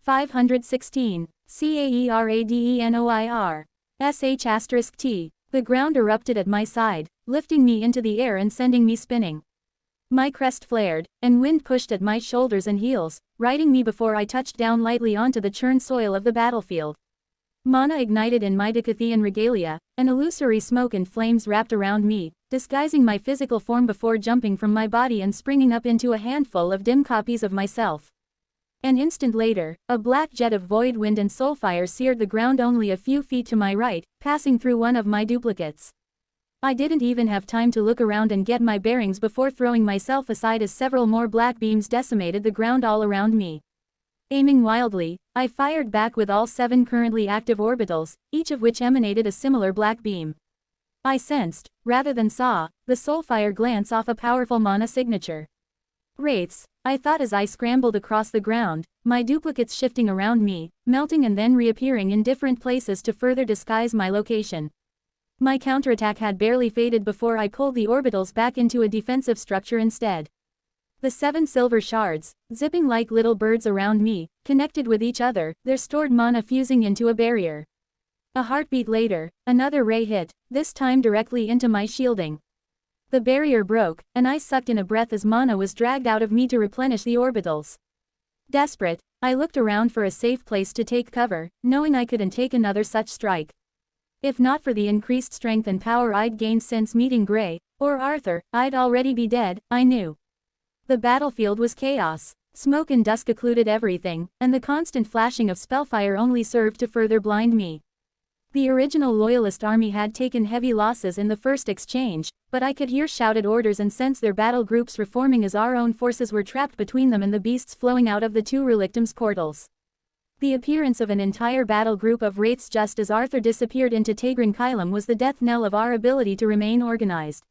516. CAERADENOIR. SH*T. The ground erupted at my side, lifting me into the air and sending me spinning. My crest flared, and wind pushed at my shoulders and heels, riding me before I touched down lightly onto the churned soil of the battlefield. Mana ignited in my Decathian regalia, an illusory smoke and flames wrapped around me, disguising my physical form before jumping from my body and springing up into a handful of dim copies of myself. An instant later, a black jet of void wind and soulfire seared the ground only a few feet to my right, passing through one of my duplicates. I didn't even have time to look around and get my bearings before throwing myself aside as several more black beams decimated the ground all around me. Aiming wildly, I fired back with all 7 currently active orbitals, each of which emanated a similar black beam. I sensed, rather than saw, the soulfire glance off a powerful mana signature. Wraiths, I thought as I scrambled across the ground, my duplicates shifting around me, melting and then reappearing in different places to further disguise my location. My counterattack had barely faded before I pulled the orbitals back into a defensive structure instead. The 7 silver shards, zipping like little birds around me, connected with each other, their stored mana fusing into a barrier. A heartbeat later, another ray hit, this time directly into my shielding. The barrier broke, and I sucked in a breath as mana was dragged out of me to replenish the orbitals. Desperate, I looked around for a safe place to take cover, knowing I couldn't take another such strike. If not for the increased strength and power I'd gained since meeting Gray, or Arthur, I'd already be dead, I knew. The battlefield was chaos. Smoke and dusk occluded everything, and the constant flashing of spellfire only served to further blind me. The original Loyalist army had taken heavy losses in the first exchange, but I could hear shouted orders and sense their battle groups reforming as our own forces were trapped between them and the beasts flowing out of the 2 Relictum's portals. The appearance of an entire battle group of wraiths just as Arthur disappeared into Tegrin Kylum was the death knell of our ability to remain organized.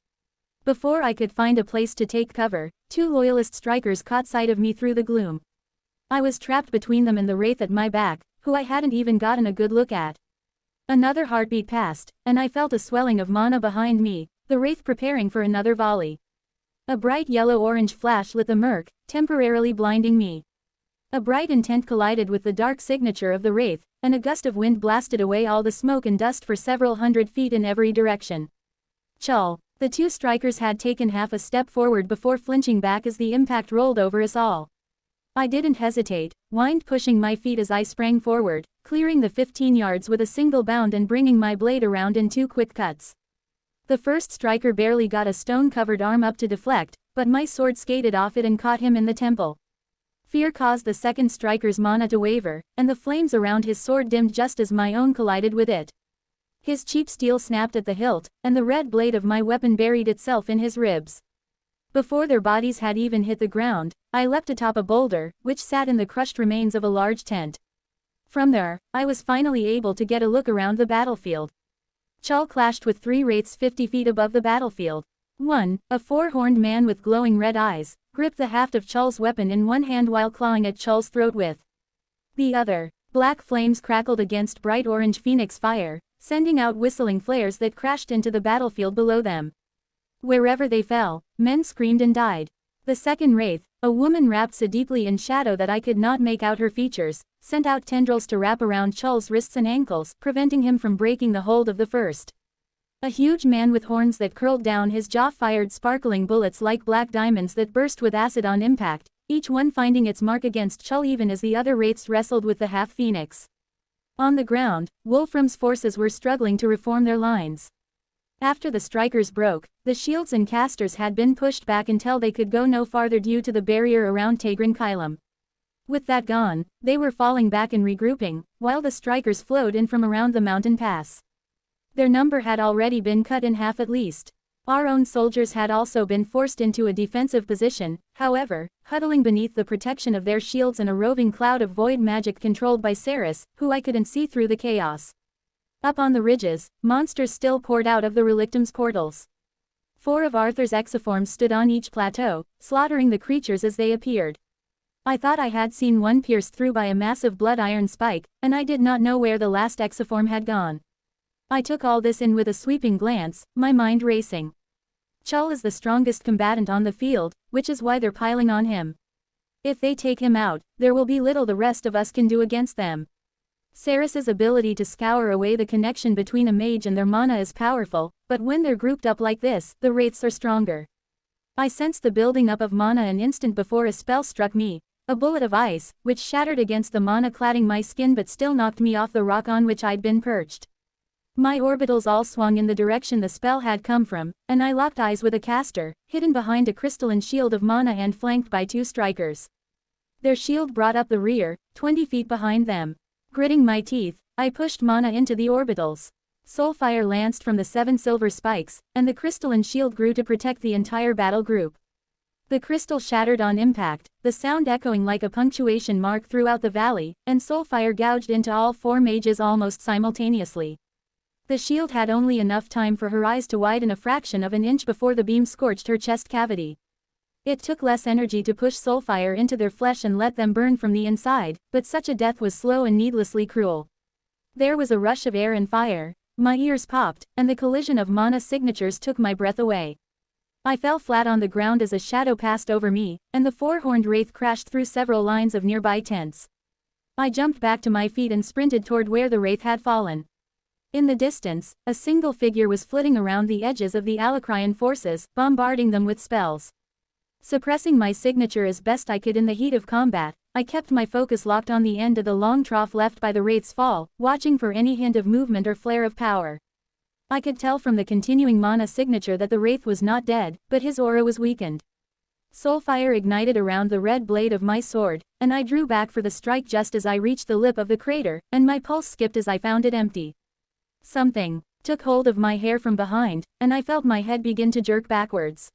Before I could find a place to take cover, 2 Loyalist strikers caught sight of me through the gloom. I was trapped between them and the wraith at my back, who I hadn't even gotten a good look at. Another heartbeat passed, and I felt a swelling of mana behind me, the wraith preparing for another volley. A bright yellow-orange flash lit the murk, temporarily blinding me. A bright intent collided with the dark signature of the wraith, and a gust of wind blasted away all the smoke and dust for several hundred feet in every direction. Chull. The 2 strikers had taken half a step forward before flinching back as the impact rolled over us all. I didn't hesitate, wind pushing my feet as I sprang forward, clearing the 15 yards with a single bound and bringing my blade around in 2 quick cuts. The first striker barely got a stone-covered arm up to deflect, but my sword skated off it and caught him in the temple. Fear caused the second striker's mana to waver, and the flames around his sword dimmed just as my own collided with it. His cheap steel snapped at the hilt, and the red blade of my weapon buried itself in his ribs. Before their bodies had even hit the ground, I leapt atop a boulder, which sat in the crushed remains of a large tent. From there, I was finally able to get a look around the battlefield. Chull clashed with 3 wraiths 50 feet above the battlefield. One, a 4-horned man with glowing red eyes, gripped the haft of Chull's weapon in one hand while clawing at Chull's throat with the other. Black flames crackled against bright orange phoenix fire, sending out whistling flares that crashed into the battlefield below them. Wherever they fell, men screamed and died. The second wraith, a woman wrapped so deeply in shadow that I could not make out her features, sent out tendrils to wrap around Chull's wrists and ankles, preventing him from breaking the hold of the first. A huge man with horns that curled down his jaw fired sparkling bullets like black diamonds that burst with acid on impact, each one finding its mark against Chull even as the other wraiths wrestled with the half-phoenix. On the ground, Wolfram's forces were struggling to reform their lines. After the strikers broke, the shields and casters had been pushed back until they could go no farther due to the barrier around Tegrin Kylum. With that gone, they were falling back and regrouping, while the strikers flowed in from around the mountain pass. Their number had already been cut in half at least. Our own soldiers had also been forced into a defensive position, however, huddling beneath the protection of their shields and a roving cloud of void magic controlled by Ceres, who I couldn't see through the chaos. Up on the ridges, monsters still poured out of the Relictum's portals. 4 of Arthur's exoforms stood on each plateau, slaughtering the creatures as they appeared. I thought I had seen one pierced through by a massive blood iron spike, and I did not know where the last exoform had gone. I took all this in with a sweeping glance, my mind racing. Chull is the strongest combatant on the field, which is why they're piling on him. If they take him out, there will be little the rest of us can do against them. Ceres's ability to scour away the connection between a mage and their mana is powerful, but when they're grouped up like this, the wraiths are stronger. I sensed the building up of mana an instant before a spell struck me, a bullet of ice, which shattered against the mana cladding my skin but still knocked me off the rock on which I'd been perched. My orbitals all swung in the direction the spell had come from, and I locked eyes with a caster, hidden behind a crystalline shield of mana and flanked by 2 strikers. Their shield brought up the rear, 20 feet behind them. Gritting my teeth, I pushed mana into the orbitals. Soulfire lanced from the 7 silver spikes, and the crystalline shield grew to protect the entire battle group. The crystal shattered on impact, the sound echoing like a punctuation mark throughout the valley, and Soulfire gouged into all 4 mages almost simultaneously. The shield had only enough time for her eyes to widen a fraction of an inch before the beam scorched her chest cavity. It took less energy to push Soulfire into their flesh and let them burn from the inside, but such a death was slow and needlessly cruel. There was a rush of air and fire, my ears popped, and the collision of mana signatures took my breath away. I fell flat on the ground as a shadow passed over me, and the 4-horned wraith crashed through several lines of nearby tents. I jumped back to my feet and sprinted toward where the wraith had fallen. In the distance, a single figure was flitting around the edges of the Alacrian forces, bombarding them with spells. Suppressing my signature as best I could in the heat of combat, I kept my focus locked on the end of the long trough left by the wraith's fall, watching for any hint of movement or flare of power. I could tell from the continuing mana signature that the wraith was not dead, but his aura was weakened. Soulfire ignited around the red blade of my sword, and I drew back for the strike just as I reached the lip of the crater, and my pulse skipped as I found it empty. Something took hold of my hair from behind, and I felt my head begin to jerk backwards.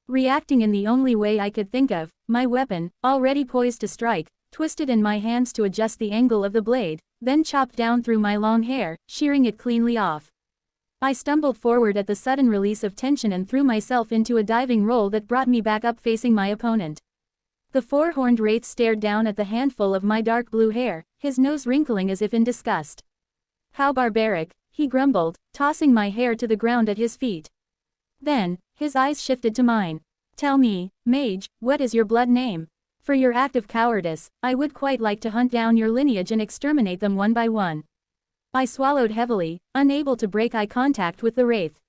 Reacting in the only way I could think of, my weapon, already poised to strike, twisted in my hands to adjust the angle of the blade, then chopped down through my long hair, shearing it cleanly off. I stumbled forward at the sudden release of tension and threw myself into a diving roll that brought me back up facing my opponent. The 4-horned wraith stared down at the handful of my dark blue hair, his nose wrinkling as if in disgust. How barbaric, he grumbled, tossing my hair to the ground at his feet. Then, his eyes shifted to mine. Tell me, mage, what is your blood name? For your act of cowardice, I would quite like to hunt down your lineage and exterminate them one by one. I swallowed heavily, unable to break eye contact with the wraith.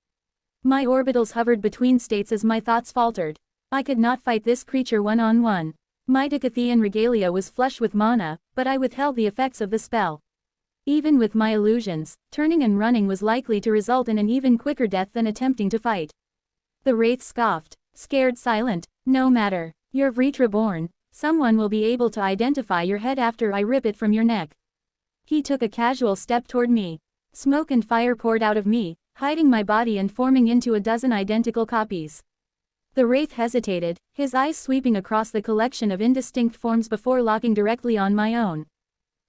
My orbitals hovered between states as my thoughts faltered. I could not fight this creature one-on-one. My Decathian regalia was flush with mana, but I withheld the effects of the spell. Even with my illusions, turning and running was likely to result in an even quicker death than attempting to fight. The wraith scoffed, scared silent. No matter, you're Vritra born, someone will be able to identify your head after I rip it from your neck. He took a casual step toward me. Smoke and fire poured out of me, hiding my body and forming into a dozen identical copies. The wraith hesitated, his eyes sweeping across the collection of indistinct forms before locking directly on my own.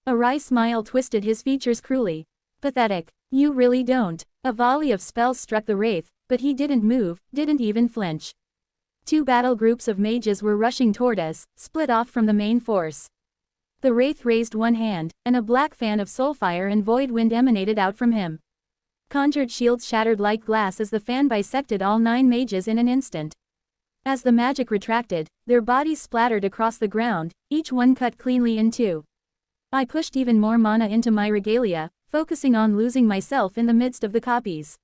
A wry smile twisted his features cruelly. Pathetic. You really don't. A volley of spells struck the wraith, but he didn't move, didn't even flinch. 2 battle groups of mages were rushing toward us, split off from the main force. The wraith raised one hand, and a black fan of soulfire and void wind emanated out from him. Conjured shields shattered like glass as the fan bisected all 9 mages in an instant. As the magic retracted, their bodies splattered across the ground, each one cut cleanly in 2. I pushed even more mana into my regalia, focusing on losing myself in the midst of the copies.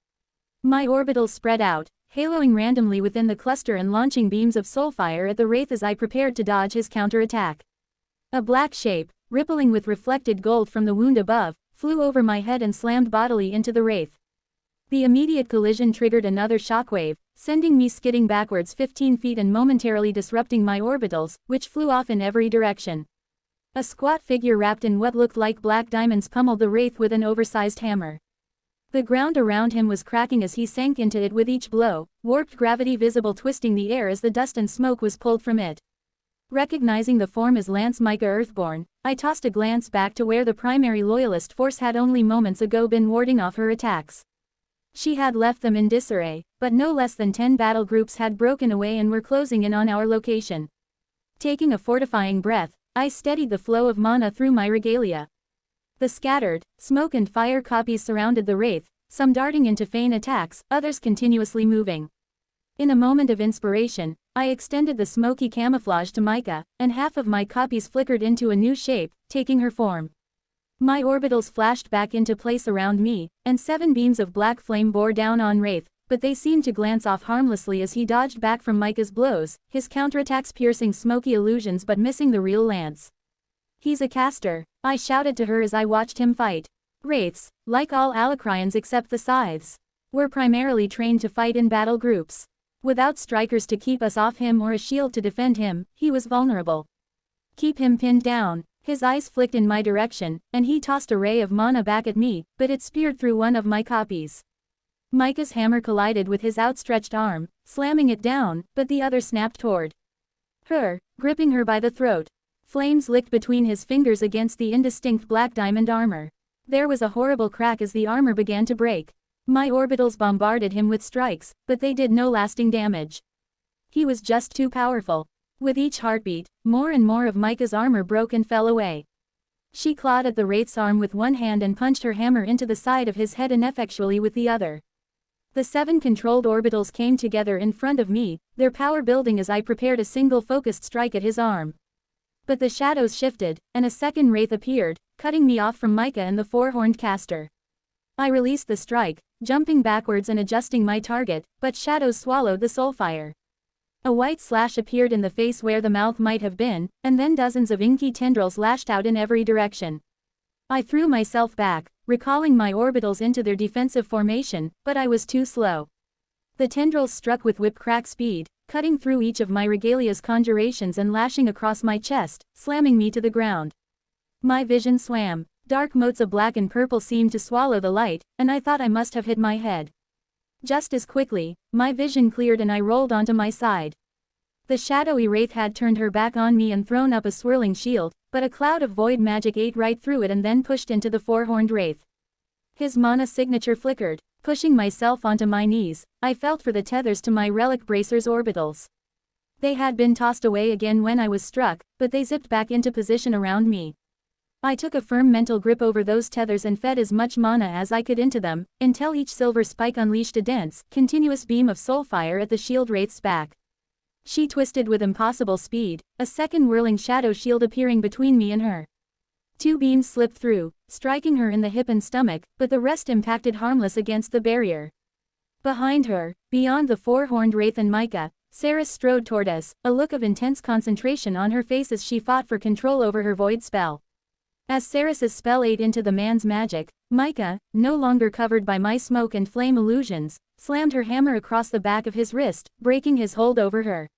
My orbitals spread out, haloing randomly within the cluster and launching beams of soulfire at the wraith as I prepared to dodge his counterattack. A black shape, rippling with reflected gold from the wound above, flew over my head and slammed bodily into the wraith. The immediate collision triggered another shockwave, sending me skidding backwards 15 feet and momentarily disrupting my orbitals, which flew off in every direction. A squat figure wrapped in what looked like black diamonds pummeled the wraith with an oversized hammer. The ground around him was cracking as he sank into it with each blow, warped gravity visible twisting the air as the dust and smoke was pulled from it. Recognizing the form as Lance Micah Earthborn, I tossed a glance back to where the primary loyalist force had only moments ago been warding off her attacks. She had left them in disarray, but no less than 10 battle groups had broken away and were closing in on our location. Taking a fortifying breath, I steadied the flow of mana through my regalia. The scattered, smoke and fire copies surrounded the wraith, some darting into feign attacks, others continuously moving. In a moment of inspiration, I extended the smoky camouflage to Micah, and half of my copies flickered into a new shape, taking her form. My orbitals flashed back into place around me, and 7 beams of black flame bore down on Wraith, but they seemed to glance off harmlessly as he dodged back from Micah's blows, his counterattacks piercing smoky illusions but missing the real lance. "He's a caster," I shouted to her as I watched him fight. Wraiths, like all Alacrians except the Scythes, were primarily trained to fight in battle groups. Without strikers to keep us off him or a shield to defend him, he was vulnerable. "Keep him pinned down." His eyes flicked in my direction, and he tossed a ray of mana back at me, but it speared through one of my copies. Micah's hammer collided with his outstretched arm, slamming it down, but the other snapped toward her, gripping her by the throat. Flames licked between his fingers against the indistinct black diamond armor. There was a horrible crack as the armor began to break. My orbitals bombarded him with strikes, but they did no lasting damage. He was just too powerful. With each heartbeat, more and more of Micah's armor broke and fell away. She clawed at the Wraith's arm with one hand and punched her hammer into the side of his head ineffectually with the other. The 7 controlled orbitals came together in front of me, their power building as I prepared a single focused strike at his arm. But the shadows shifted, and a second Wraith appeared, cutting me off from Micah and the 4-horned caster. I released the strike, jumping backwards and adjusting my target, but shadows swallowed the soulfire. A white slash appeared in the face where the mouth might have been, and then dozens of inky tendrils lashed out in every direction. I threw myself back, recalling my orbitals into their defensive formation, but I was too slow. The tendrils struck with whip-crack speed, cutting through each of my regalia's conjurations and lashing across my chest, slamming me to the ground. My vision swam. Dark motes of black and purple seemed to swallow the light, and I thought I must have hit my head. Just as quickly, my vision cleared and I rolled onto my side. The shadowy Wraith had turned her back on me and thrown up a swirling shield, but a cloud of void magic ate right through it and then pushed into the 4-horned Wraith. His mana signature flickered. Pushing myself onto my knees, I felt for the tethers to my relic bracer's orbitals. They had been tossed away again when I was struck, but they zipped back into position around me. I took a firm mental grip over those tethers and fed as much mana as I could into them, until each silver spike unleashed a dense, continuous beam of soulfire at the shield Wraith's back. She twisted with impossible speed, a second whirling shadow shield appearing between me and her. 2 beams slipped through, striking her in the hip and stomach, but the rest impacted harmless against the barrier. Behind her, beyond the 4-horned Wraith and Micah, Ceres strode toward us, a look of intense concentration on her face as she fought for control over her void spell. As Ceres's spell ate into the man's magic, Micah, no longer covered by my smoke and flame illusions, slammed her hammer across the back of his wrist, breaking his hold over her.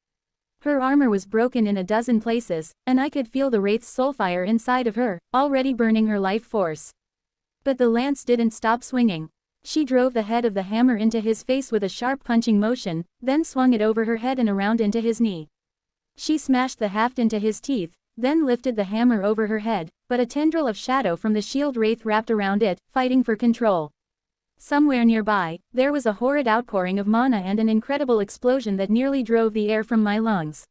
Her armor was broken in a dozen places, and I could feel the Wraith's soulfire inside of her, already burning her life force. But the lance didn't stop swinging. She drove the head of the hammer into his face with a sharp punching motion, then swung it over her head and around into his knee. She smashed the haft into his teeth, then lifted the hammer over her head, but a tendril of shadow from the shield Wraith wrapped around it, fighting for control. Somewhere nearby, there was a horrid outpouring of mana and an incredible explosion that nearly drove the air from my lungs.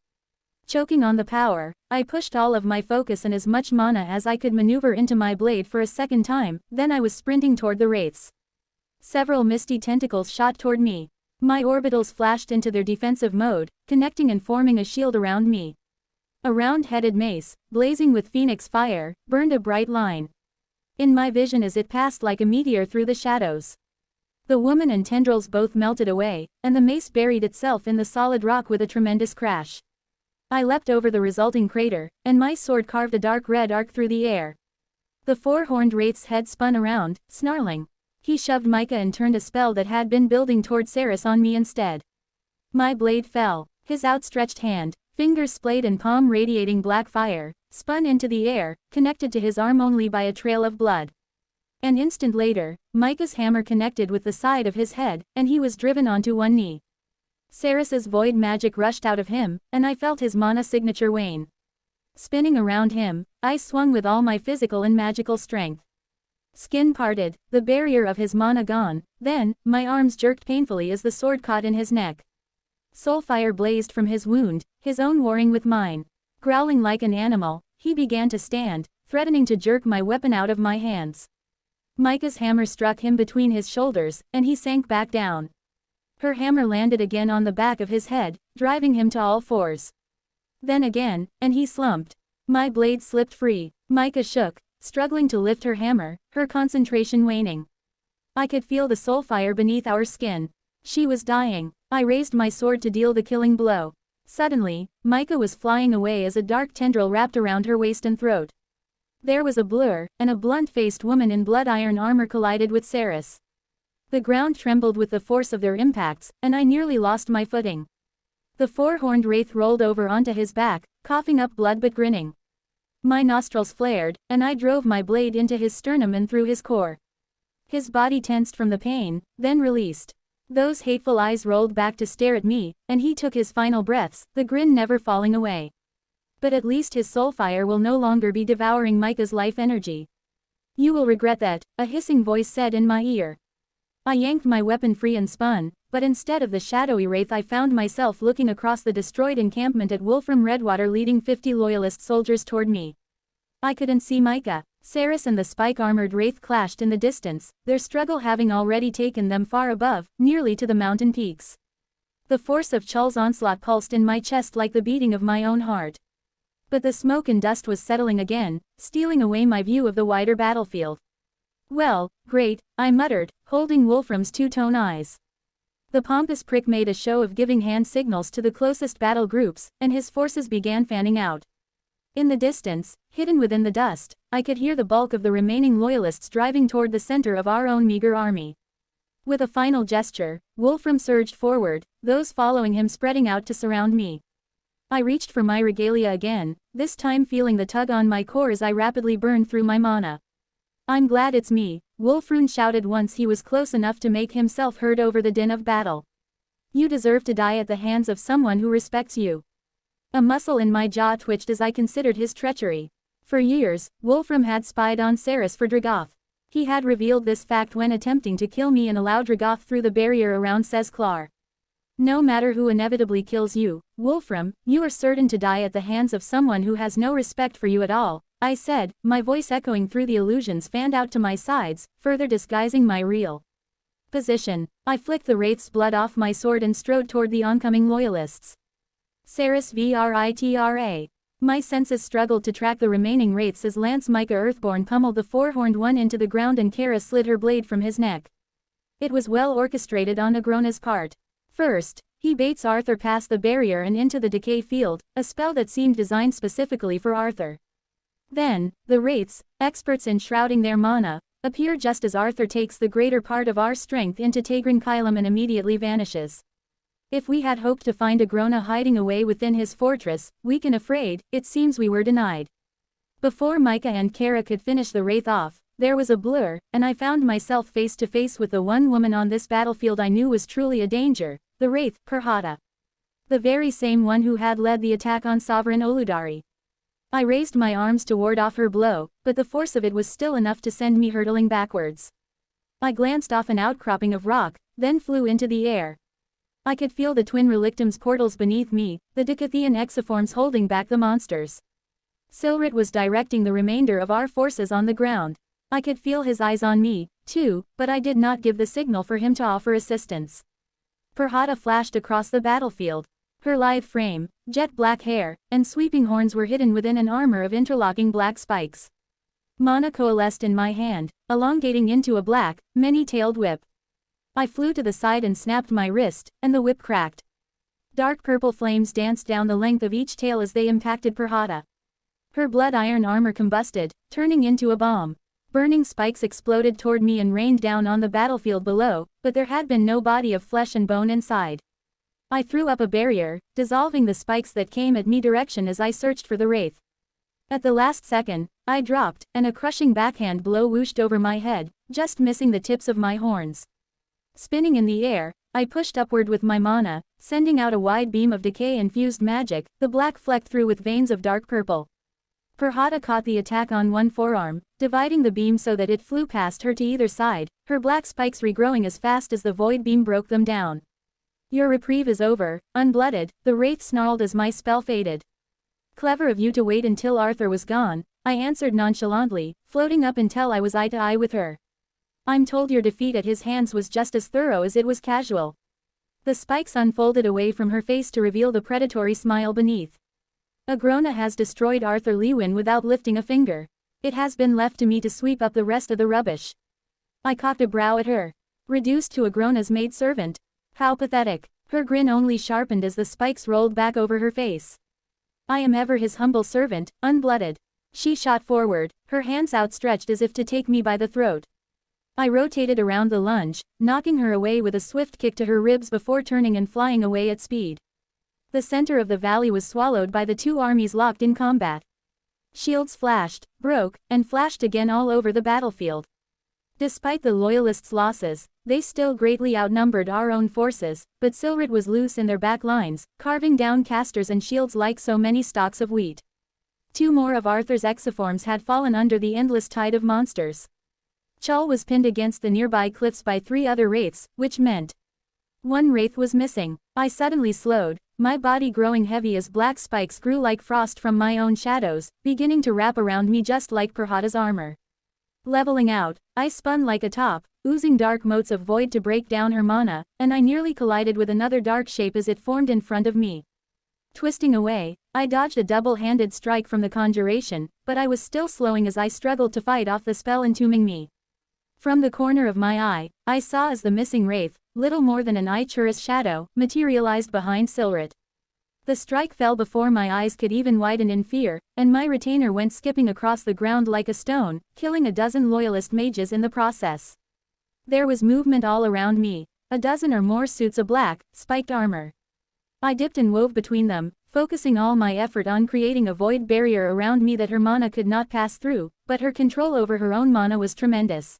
Choking on the power, I pushed all of my focus and as much mana as I could maneuver into my blade for a second time, then I was sprinting toward the Wraiths. Several misty tentacles shot toward me. My orbitals flashed into their defensive mode, connecting and forming a shield around me. A round-headed mace, blazing with phoenix fire, burned a bright line in my vision as it passed like a meteor through the shadows. The woman and tendrils both melted away, and the mace buried itself in the solid rock with a tremendous crash. I leapt over the resulting crater, and my sword carved a dark red arc through the air. The 4-horned Wraith's head spun around, snarling. He shoved Micah and turned a spell that had been building toward Ceres on me instead. My blade fell. His outstretched hand, fingers splayed and palm radiating black fire, spun into the air, connected to his arm only by a trail of blood. An instant later, Micah's hammer connected with the side of his head, and he was driven onto one knee. Ceres's void magic rushed out of him, and I felt his mana signature wane. Spinning around him, I swung with all my physical and magical strength. Skin parted, the barrier of his mana gone, then, my arms jerked painfully as the sword caught in his neck. Soulfire blazed from his wound, his own warring with mine. Growling like an animal, he began to stand, threatening to jerk my weapon out of my hands. Micah's hammer struck him between his shoulders, and he sank back down. Her hammer landed again on the back of his head, driving him to all fours. Then again, and he slumped. My blade slipped free. Micah shook, struggling to lift her hammer, her concentration waning. I could feel the soul fire beneath our skin. She was dying. I raised my sword to deal the killing blow. Suddenly, Micah was flying away as a dark tendril wrapped around her waist and throat. There was a blur, and a blunt-faced woman in blood iron armor collided with Saris. The ground trembled with the force of their impacts, and I nearly lost my footing. The four-horned wraith rolled over onto his back, coughing up blood but grinning. My nostrils flared, and I drove my blade into his sternum and through his core. His body tensed from the pain, then released. Those hateful eyes rolled back to stare at me, and he took his final breaths, the grin never falling away. But at least his soul fire will no longer be devouring Micah's life energy. You will regret that, a hissing voice said in my ear. I yanked my weapon free and spun, but instead of the shadowy wraith I found myself looking across the destroyed encampment at Wolfram Redwater leading 50 loyalist soldiers toward me. I couldn't see Micah. Saris and the spike-armored wraith clashed in the distance, their struggle having already taken them far above, nearly to the mountain peaks. The force of Chul's onslaught pulsed in my chest like the beating of my own heart. But the smoke and dust was settling again, stealing away my view of the wider battlefield. Well, great, I muttered, holding Wolfram's two-tone eyes. The pompous prick made a show of giving hand signals to the closest battle groups, and his forces began fanning out. In the distance, hidden within the dust, I could hear the bulk of the remaining loyalists driving toward the center of our own meager army. With a final gesture, Wolfram surged forward, those following him spreading out to surround me. I reached for my regalia again, this time feeling the tug on my core as I rapidly burned through my mana. I'm glad it's me, Wolfram shouted once he was close enough to make himself heard over the din of battle. You deserve to die at the hands of someone who respects you. A muscle in my jaw twitched as I considered his treachery. For years, Wolfram had spied on Saris for Dragoth. He had revealed this fact when attempting to kill me and allow Dragoth through the barrier around Sesklar. No matter who inevitably kills you, Wolfram, you are certain to die at the hands of someone who has no respect for you at all, I said, my voice echoing through the illusions fanned out to my sides, further disguising my real position. I flicked the wraith's blood off my sword and strode toward the oncoming loyalists. Saris Vritra. My senses struggled to track the remaining wraiths as Lance Micah Earthborn pummeled the four-horned one into the ground and Kara slid her blade from his neck. It was well orchestrated on Agrona's part. First, he baits Arthur past the barrier and into the decay field, a spell that seemed designed specifically for Arthur. Then, the wraiths, experts in shrouding their mana, appear just as Arthur takes the greater part of our strength into Tegrin Kylum and immediately vanishes. If we had hoped to find Agrona hiding away within his fortress, weak and afraid, it seems we were denied. Before Micah and Kara could finish the wraith off, there was a blur, and I found myself face to face with the one woman on this battlefield I knew was truly a danger, the wraith, Perhata. The very same one who had led the attack on Sovereign Oludari. I raised my arms to ward off her blow, but the force of it was still enough to send me hurtling backwards. I glanced off an outcropping of rock, then flew into the air. I could feel the twin relictum's portals beneath me, the Decathian exoforms holding back the monsters. Silrit was directing the remainder of our forces on the ground. I could feel his eyes on me, too, but I did not give the signal for him to offer assistance. Perhata flashed across the battlefield. Her lithe frame, jet black hair, and sweeping horns were hidden within an armor of interlocking black spikes. Mana coalesced in my hand, elongating into a black, many-tailed whip. I flew to the side and snapped my wrist, and the whip cracked. Dark purple flames danced down the length of each tail as they impacted Perhata. Her blood iron armor combusted, turning into a bomb. Burning spikes exploded toward me and rained down on the battlefield below, but there had been no body of flesh and bone inside. I threw up a barrier, dissolving the spikes that came at me direction as I searched for the wraith. At the last second, I dropped, and a crushing backhand blow whooshed over my head, just missing the tips of my horns. Spinning in the air, I pushed upward with my mana, sending out a wide beam of decay-infused magic, the black flecked through with veins of dark purple. Perhata caught the attack on one forearm, dividing the beam so that it flew past her to either side, her black spikes regrowing as fast as the void beam broke them down. Your reprieve is over, unblooded, the wraith snarled as my spell faded. Clever of you to wait until Arthur was gone, I answered nonchalantly, floating up until I was eye to eye with her. I'm told your defeat at his hands was just as thorough as it was casual. The spikes unfolded away from her face to reveal the predatory smile beneath. Agrona has destroyed Arthur Lewin without lifting a finger. It has been left to me to sweep up the rest of the rubbish. I cocked a brow at her. Reduced to Agrona's maidservant. How pathetic. Her grin only sharpened as the spikes rolled back over her face. I am ever his humble servant, unblooded. She shot forward, her hands outstretched as if to take me by the throat. I rotated around the lunge, knocking her away with a swift kick to her ribs before turning and flying away at speed. The center of the valley was swallowed by the two armies locked in combat. Shields flashed, broke, and flashed again all over the battlefield. Despite the Loyalists' losses, they still greatly outnumbered our own forces, but Silred was loose in their back lines, carving down casters and shields like so many stalks of wheat. Two more of Arthur's exoforms had fallen under the endless tide of monsters. Chul was pinned against the nearby cliffs by 3 other wraiths, which meant one wraith was missing. I suddenly slowed, my body growing heavy as black spikes grew like frost from my own shadows, beginning to wrap around me just like Perhata's armor. Leveling out, I spun like a top, oozing dark motes of void to break down her mana, and I nearly collided with another dark shape as it formed in front of me. Twisting away, I dodged a double-handed strike from the conjuration, but I was still slowing as I struggled to fight off the spell entombing me. From the corner of my eye, I saw as the missing wraith, little more than an Ichurus shadow, materialized behind Silret. The strike fell before my eyes could even widen in fear, and my retainer went skipping across the ground like a stone, killing a dozen loyalist mages in the process. There was movement all around me, a dozen or more suits of black, spiked armor. I dipped and wove between them, focusing all my effort on creating a void barrier around me that her mana could not pass through, but her control over her own mana was tremendous.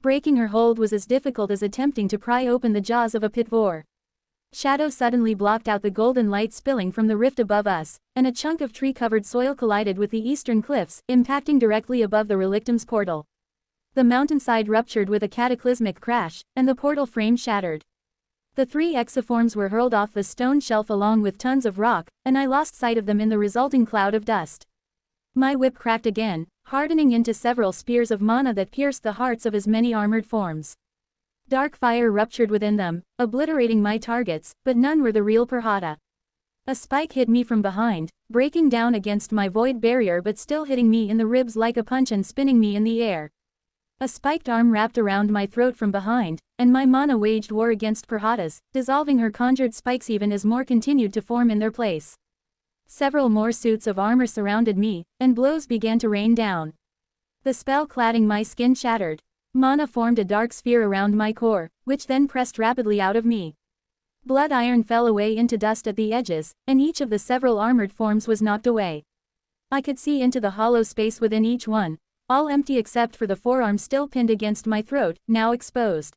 Breaking her hold was as difficult as attempting to pry open the jaws of a pitvor. Shadow suddenly blocked out the golden light spilling from the rift above us, and a chunk of tree-covered soil collided with the eastern cliffs, impacting directly above the Relictum's portal. The mountainside ruptured with a cataclysmic crash, and the portal frame shattered. The 3 exoforms were hurled off the stone shelf along with tons of rock, and I lost sight of them in the resulting cloud of dust. My whip cracked again, hardening into several spears of mana that pierced the hearts of as many armored forms. Dark fire ruptured within them, obliterating my targets, but none were the real Perhata. A spike hit me from behind, breaking down against my void barrier but still hitting me in the ribs like a punch and spinning me in the air. A spiked arm wrapped around my throat from behind, and my mana waged war against Perhata's, dissolving her conjured spikes even as more continued to form in their place. Several more suits of armor surrounded me, and blows began to rain down. The spell cladding my skin shattered. Mana formed a dark sphere around my core, which then pressed rapidly out of me. Blood iron fell away into dust at the edges, and each of the several armored forms was knocked away. I could see into the hollow space within each one, all empty except for the forearm still pinned against my throat, now exposed.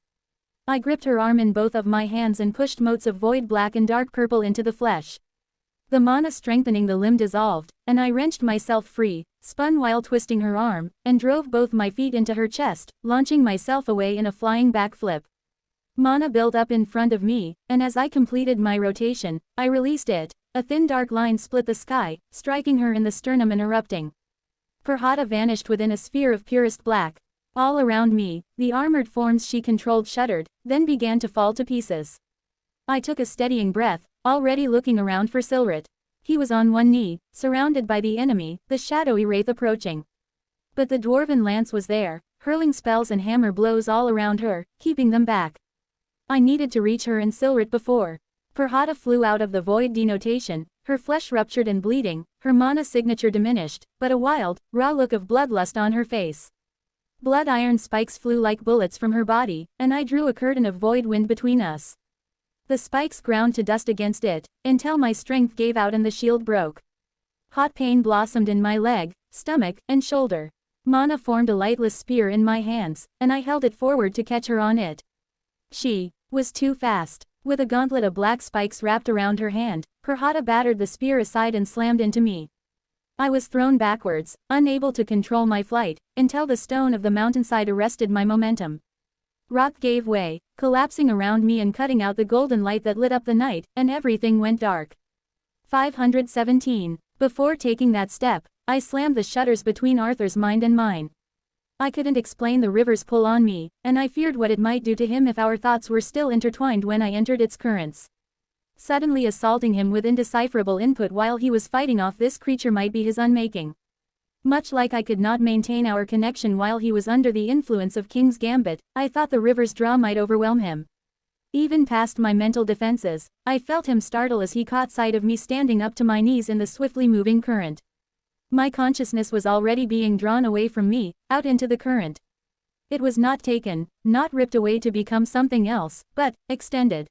I gripped her arm in both of my hands and pushed motes of void black and dark purple into the flesh. The mana strengthening the limb dissolved, and I wrenched myself free, spun while twisting her arm, and drove both my feet into her chest, launching myself away in a flying backflip. Mana built up in front of me, and as I completed my rotation, I released it. A thin dark line split the sky, striking her in the sternum and erupting. Perhata vanished within a sphere of purest black. All around me, the armored forms she controlled shuddered, then began to fall to pieces. I took a steadying breath, already looking around for Silret. He was on one knee, surrounded by the enemy, the shadowy wraith approaching. But the dwarven lance was there, hurling spells and hammer blows all around her, keeping them back. I needed to reach her and Silret before. Perhata flew out of the void denotation, her flesh ruptured and bleeding, her mana signature diminished, but a wild, raw look of bloodlust on her face. Blood iron spikes flew like bullets from her body, and I drew a curtain of void wind between us. The spikes ground to dust against it, until my strength gave out and the shield broke. Hot pain blossomed in my leg, stomach, and shoulder. Mana formed a lightless spear in my hands, and I held it forward to catch her on it. She was too fast. With a gauntlet of black spikes wrapped around her hand, Perhata battered the spear aside and slammed into me. I was thrown backwards, unable to control my flight, until the stone of the mountainside arrested my momentum. Rock gave way, collapsing around me and cutting out the golden light that lit up the night, and everything went dark. 517. Before taking that step, I slammed the shutters between Arthur's mind and mine. I couldn't explain the river's pull on me, and I feared what it might do to him if our thoughts were still intertwined when I entered its currents. Suddenly assaulting him with indecipherable input while he was fighting off this creature might be his unmaking. Much like I could not maintain our connection while he was under the influence of King's Gambit, I thought the river's draw might overwhelm him. Even past my mental defenses, I felt him startle as he caught sight of me standing up to my knees in the swiftly moving current. My consciousness was already being drawn away from me, out into the current. It was not taken, not ripped away to become something else, but extended.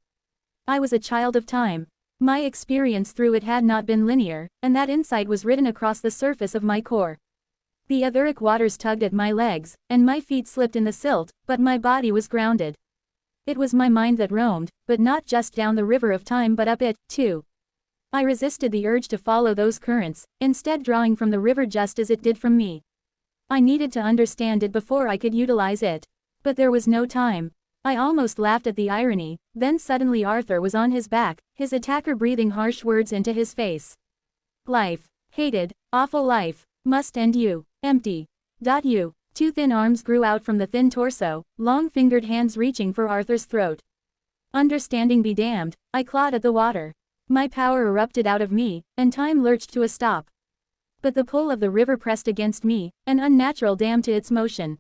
I was a child of time. My experience through it had not been linear, and that insight was written across the surface of my core. The etheric waters tugged at my legs, and my feet slipped in the silt, but my body was grounded. It was my mind that roamed, but not just down the river of time but up it, too. I resisted the urge to follow those currents, instead drawing from the river just as it did from me. I needed to understand it before I could utilize it. But there was no time. I almost laughed at the irony, then suddenly Arthur was on his back, his attacker breathing harsh words into his face. Life. Hated, awful life. Must end you. Empty. You. Two thin arms grew out from the thin torso, long-fingered hands reaching for Arthur's throat. Understanding be damned, I clawed at the water. My power erupted out of me, and time lurched to a stop. But the pull of the river pressed against me, an unnatural dam to its motion.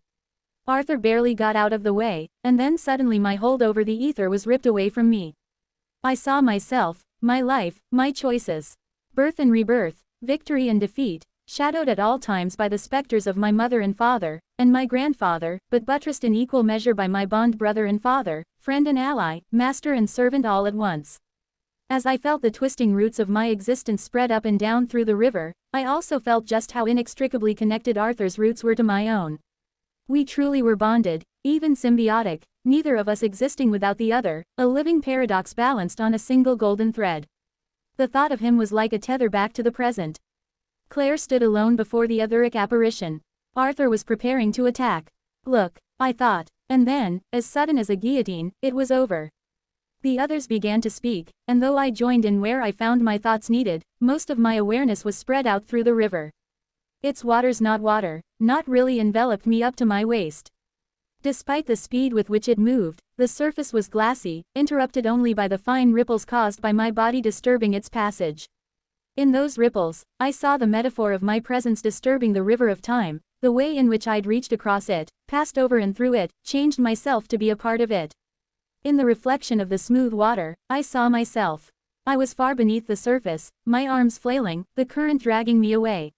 Arthur barely got out of the way, and then suddenly my hold over the ether was ripped away from me. I saw myself, my life, my choices. Birth and rebirth, victory and defeat, shadowed at all times by the specters of my mother and father, and my grandfather, but buttressed in equal measure by my bond brother and father, friend and ally, master and servant all at once. As I felt the twisting roots of my existence spread up and down through the river, I also felt just how inextricably connected Arthur's roots were to my own. We truly were bonded, even symbiotic, neither of us existing without the other, a living paradox balanced on a single golden thread. The thought of him was like a tether back to the present. Claire stood alone before the etheric apparition. Arthur was preparing to attack. Look, I thought, and then, as sudden as a guillotine, it was over. The others began to speak, and though I joined in where I found my thoughts needed, most of my awareness was spread out through the river. Its waters, not water, not really enveloped me up to my waist. Despite the speed with which it moved, the surface was glassy, interrupted only by the fine ripples caused by my body disturbing its passage. In those ripples, I saw the metaphor of my presence disturbing the river of time, the way in which I'd reached across it, passed over and through it, changed myself to be a part of it. In the reflection of the smooth water, I saw myself. I was far beneath the surface, my arms flailing, the current dragging me away.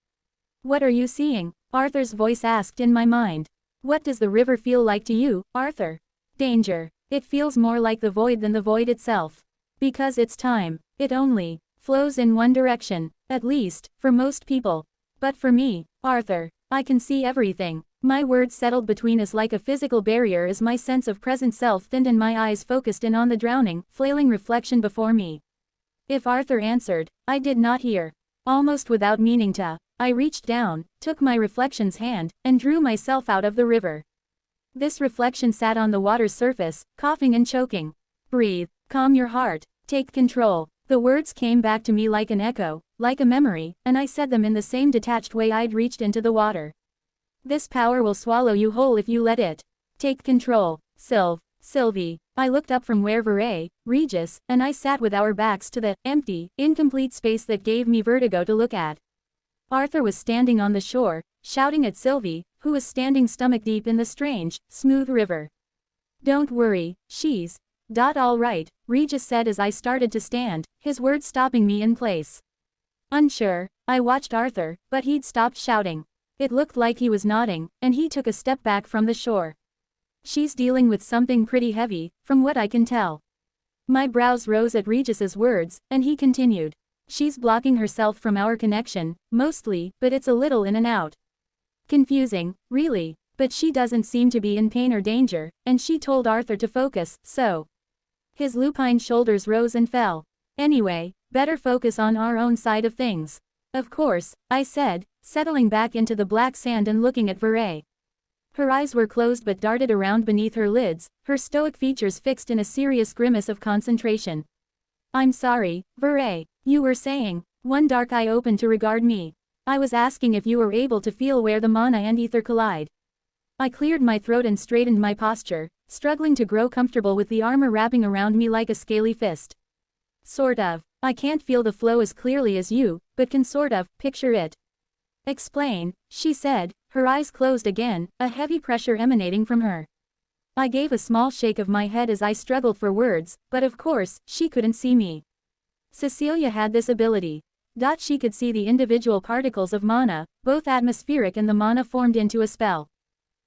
What are you seeing? Arthur's voice asked in my mind. What does the river feel like to you, Arthur? Danger. It feels more like the void than the void itself. Because it's time. It only flows in one direction, at least, for most people. But for me, Arthur, I can see everything. My words settled between us like a physical barrier as my sense of present self thinned and my eyes focused in on the drowning, flailing reflection before me. If Arthur answered, I did not hear. Almost without meaning to, I reached down, took my reflection's hand, and drew myself out of the river. This reflection sat on the water's surface, coughing and choking. Breathe, calm your heart, take control. The words came back to me like an echo, like a memory, and I said them in the same detached way I'd reached into the water. This power will swallow you whole if you let it. Take control. Sylvie. I looked up from where Veray, Regis, and I sat with our backs to the empty, incomplete space that gave me vertigo to look at. Arthur was standing on the shore, shouting at Sylvie, who was standing stomach deep in the strange, smooth river. Don't worry, she's all right, Regis said as I started to stand, his words stopping me in place. Unsure, I watched Arthur, but he'd stopped shouting. It looked like he was nodding, and he took a step back from the shore. She's dealing with something pretty heavy, from what I can tell. My brows rose at Regis's words, and he continued. She's blocking herself from our connection, mostly, but it's a little in and out. Confusing, really, but she doesn't seem to be in pain or danger, and she told Arthur to focus, so. His lupine shoulders rose and fell. Anyway, better focus on our own side of things. Of course, I said, settling back into the black sand and looking at Veray. Her eyes were closed but darted around beneath her lids, her stoic features fixed in a serious grimace of concentration. I'm sorry, Veray, you were saying. One dark eye opened to regard me. I was asking if you were able to feel where the mana and ether collide. I cleared my throat and straightened my posture, struggling to grow comfortable with the armor wrapping around me like a scaly fist. Sort of. I can't feel the flow as clearly as you, but can sort of picture it. Explain, she said, her eyes closed again, a heavy pressure emanating from her. I gave a small shake of my head as I struggled for words, but of course, she couldn't see me. Cecilia had this ability. She could see the individual particles of mana, both atmospheric and the mana formed into a spell.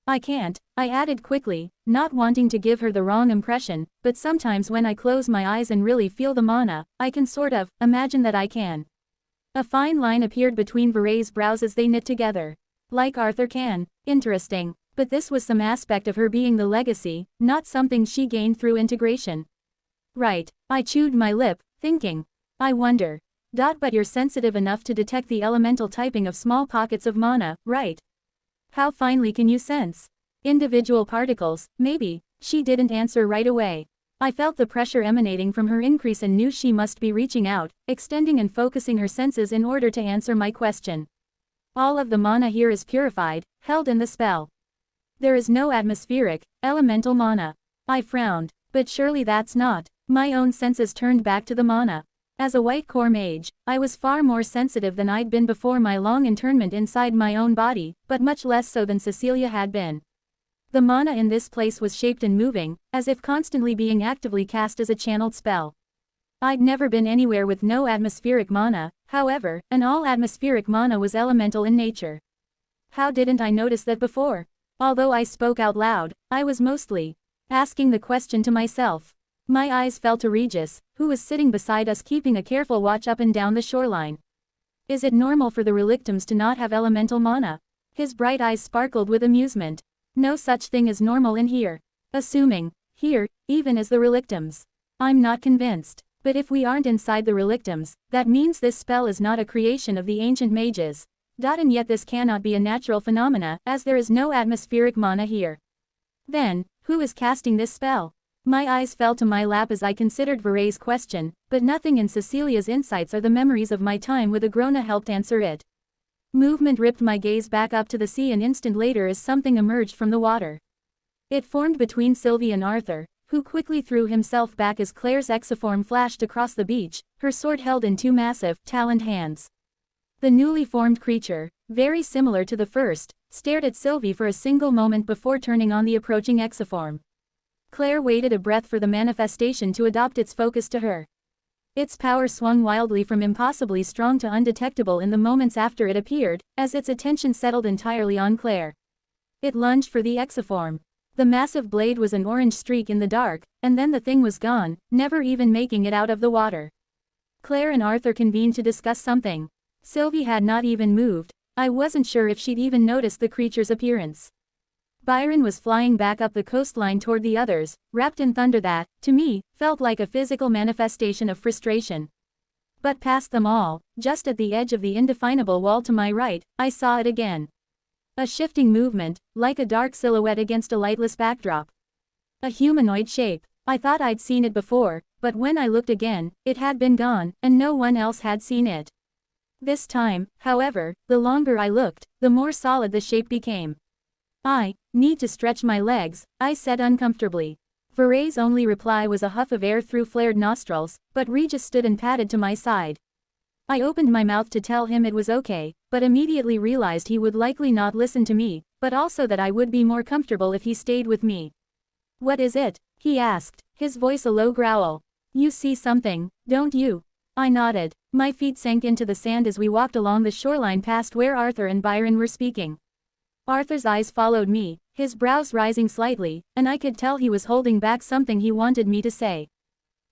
I can't, I added quickly, not wanting to give her the wrong impression, but sometimes when I close my eyes and really feel the mana, I can sort of imagine that I can. A fine line appeared between Vere's brows as they knit together. Like Arthur can. Interesting. But this was some aspect of her being the legacy, not something she gained through integration. Right. I chewed my lip, thinking. I wonder. But you're sensitive enough to detect the elemental typing of small pockets of mana, right? How finely can you sense? Individual particles, maybe. She didn't answer right away. I felt the pressure emanating from her increase and knew she must be reaching out, extending and focusing her senses in order to answer my question. All of the mana here is purified, held in the spell. There is no atmospheric, elemental mana. I frowned. But surely that's not. My own senses turned back to the mana. As a white core mage, I was far more sensitive than I'd been before my long internment inside my own body, but much less so than Cecilia had been. The mana in this place was shaped and moving, as if constantly being actively cast as a channeled spell. I'd never been anywhere with no atmospheric mana, however, and all atmospheric mana was elemental in nature. How didn't I notice that before? Although I spoke out loud, I was mostly asking the question to myself. My eyes fell to Regis, who was sitting beside us keeping a careful watch up and down the shoreline. Is it normal for the relictums to not have elemental mana? His bright eyes sparkled with amusement. No such thing as normal in here. Assuming, here, even as the relictums. I'm not convinced. But if we aren't inside the relictums, that means this spell is not a creation of the ancient mages. And yet this cannot be a natural phenomena, as there is no atmospheric mana here. Then, who is casting this spell? My eyes fell to my lap as I considered Vere's question, but nothing in Cecilia's insights or the memories of my time with Agrona helped answer it. Movement ripped my gaze back up to the sea an instant later as something emerged from the water. It formed between Sylvie and Arthur, who quickly threw himself back as Claire's exoform flashed across the beach, her sword held in two massive, taloned hands. The newly formed creature, very similar to the first, stared at Sylvie for a single moment before turning on the approaching exoform. Claire waited a breath for the manifestation to adopt its focus to her. Its power swung wildly from impossibly strong to undetectable in the moments after it appeared, as its attention settled entirely on Claire. It lunged for the exoform. The massive blade was an orange streak in the dark, and then the thing was gone, never even making it out of the water. Claire and Arthur convened to discuss something. Sylvie had not even moved. I wasn't sure if she'd even noticed the creature's appearance. Byron was flying back up the coastline toward the others, wrapped in thunder that, to me, felt like a physical manifestation of frustration. But past them all, just at the edge of the indefinable wall to my right, I saw it again. A shifting movement, like a dark silhouette against a lightless backdrop. A humanoid shape. I thought I'd seen it before, but when I looked again, it had been gone, and no one else had seen it. This time, however, the longer I looked, the more solid the shape became. I need to stretch my legs, I said uncomfortably. Vere's only reply was a huff of air through flared nostrils, but Regis stood and padded to my side. I opened my mouth to tell him it was okay, but immediately realized he would likely not listen to me, but also that I would be more comfortable if he stayed with me. What is it? He asked, his voice a low growl. You see something, don't you? I nodded. My feet sank into the sand as we walked along the shoreline past where Arthur and Byron were speaking. Arthur's eyes followed me, his brows rising slightly, and I could tell he was holding back something he wanted me to say.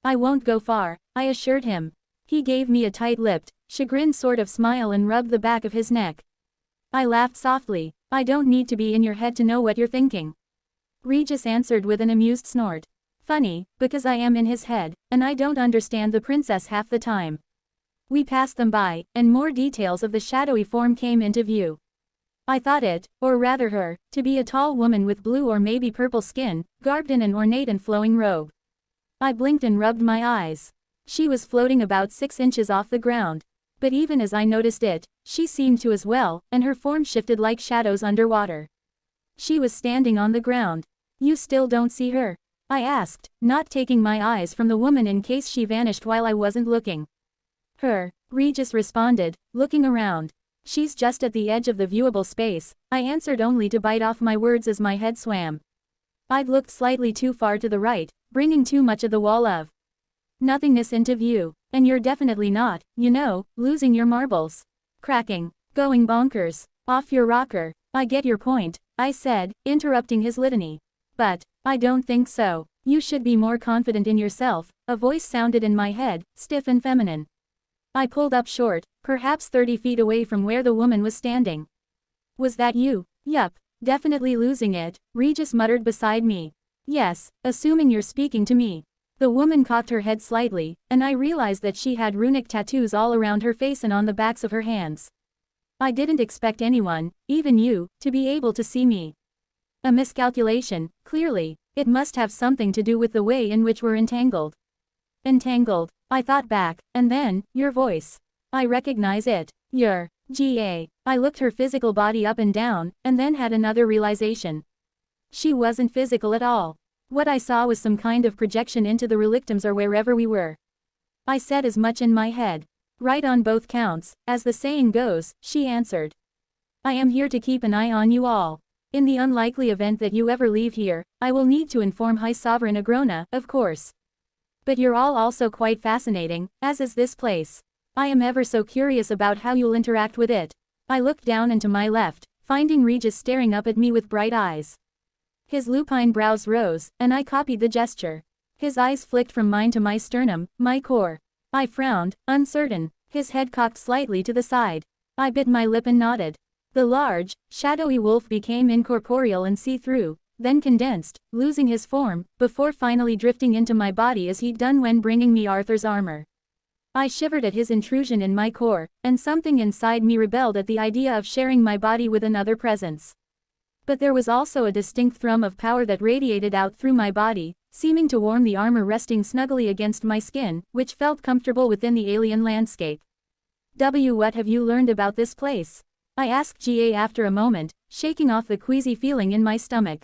I won't go far, I assured him. He gave me a tight-lipped, chagrined sort of smile and rubbed the back of his neck. I laughed softly. I don't need to be in your head to know what you're thinking. Regis answered with an amused snort. Funny, because I am in his head, and I don't understand the princess half the time. We passed them by, and more details of the shadowy form came into view. I thought it, or rather her, to be a tall woman with blue or maybe purple skin, garbed in an ornate and flowing robe. I blinked and rubbed my eyes. She was floating about 6 inches off the ground. But even as I noticed it, she seemed to as well, and her form shifted like shadows underwater. She was standing on the ground. You still don't see her? I asked, not taking my eyes from the woman in case she vanished while I wasn't looking. Her, Regis responded, looking around. She's just at the edge of the viewable space, I answered only to bite off my words as my head swam. I'd looked slightly too far to the right, bringing too much of the wall of nothingness into view, and you're definitely not, you know, losing your marbles. Cracking. Going bonkers. Off your rocker. I get your point, I said, interrupting his litany. But I don't think so. You should be more confident in yourself, a voice sounded in my head, stiff and feminine. I pulled up short, perhaps 30 feet away from where the woman was standing. Was that you? Yup, definitely losing it, Regis muttered beside me. Yes, assuming you're speaking to me. The woman cocked her head slightly, and I realized that she had runic tattoos all around her face and on the backs of her hands. I didn't expect anyone, even you, to be able to see me. A miscalculation, clearly. It must have something to do with the way in which we're entangled. Entangled, I thought back, and then, your voice. I recognize it. Your GA. I looked her physical body up and down, and then had another realization. She wasn't physical at all. What I saw was some kind of projection into the relictums or wherever we were. I said as much in my head. Right on both counts, as the saying goes, she answered. I am here to keep an eye on you all. In the unlikely event that you ever leave here, I will need to inform High Sovereign Agrona, of course. But you're all also quite fascinating, as is this place. I am ever so curious about how you'll interact with it. I looked down and to my left, finding Regis staring up at me with bright eyes. His lupine brows rose, and I copied the gesture. His eyes flicked from mine to my sternum, my core. I frowned, uncertain, his head cocked slightly to the side. I bit my lip and nodded. The large, shadowy wolf became incorporeal and see-through, then condensed, losing his form, before finally drifting into my body as he'd done when bringing me Arthur's armor. I shivered at his intrusion in my core, and something inside me rebelled at the idea of sharing my body with another presence. But there was also a distinct thrum of power that radiated out through my body, seeming to warm the armor resting snugly against my skin, which felt comfortable within the alien landscape. What have you learned about this place? I asked GA after a moment, shaking off the queasy feeling in my stomach.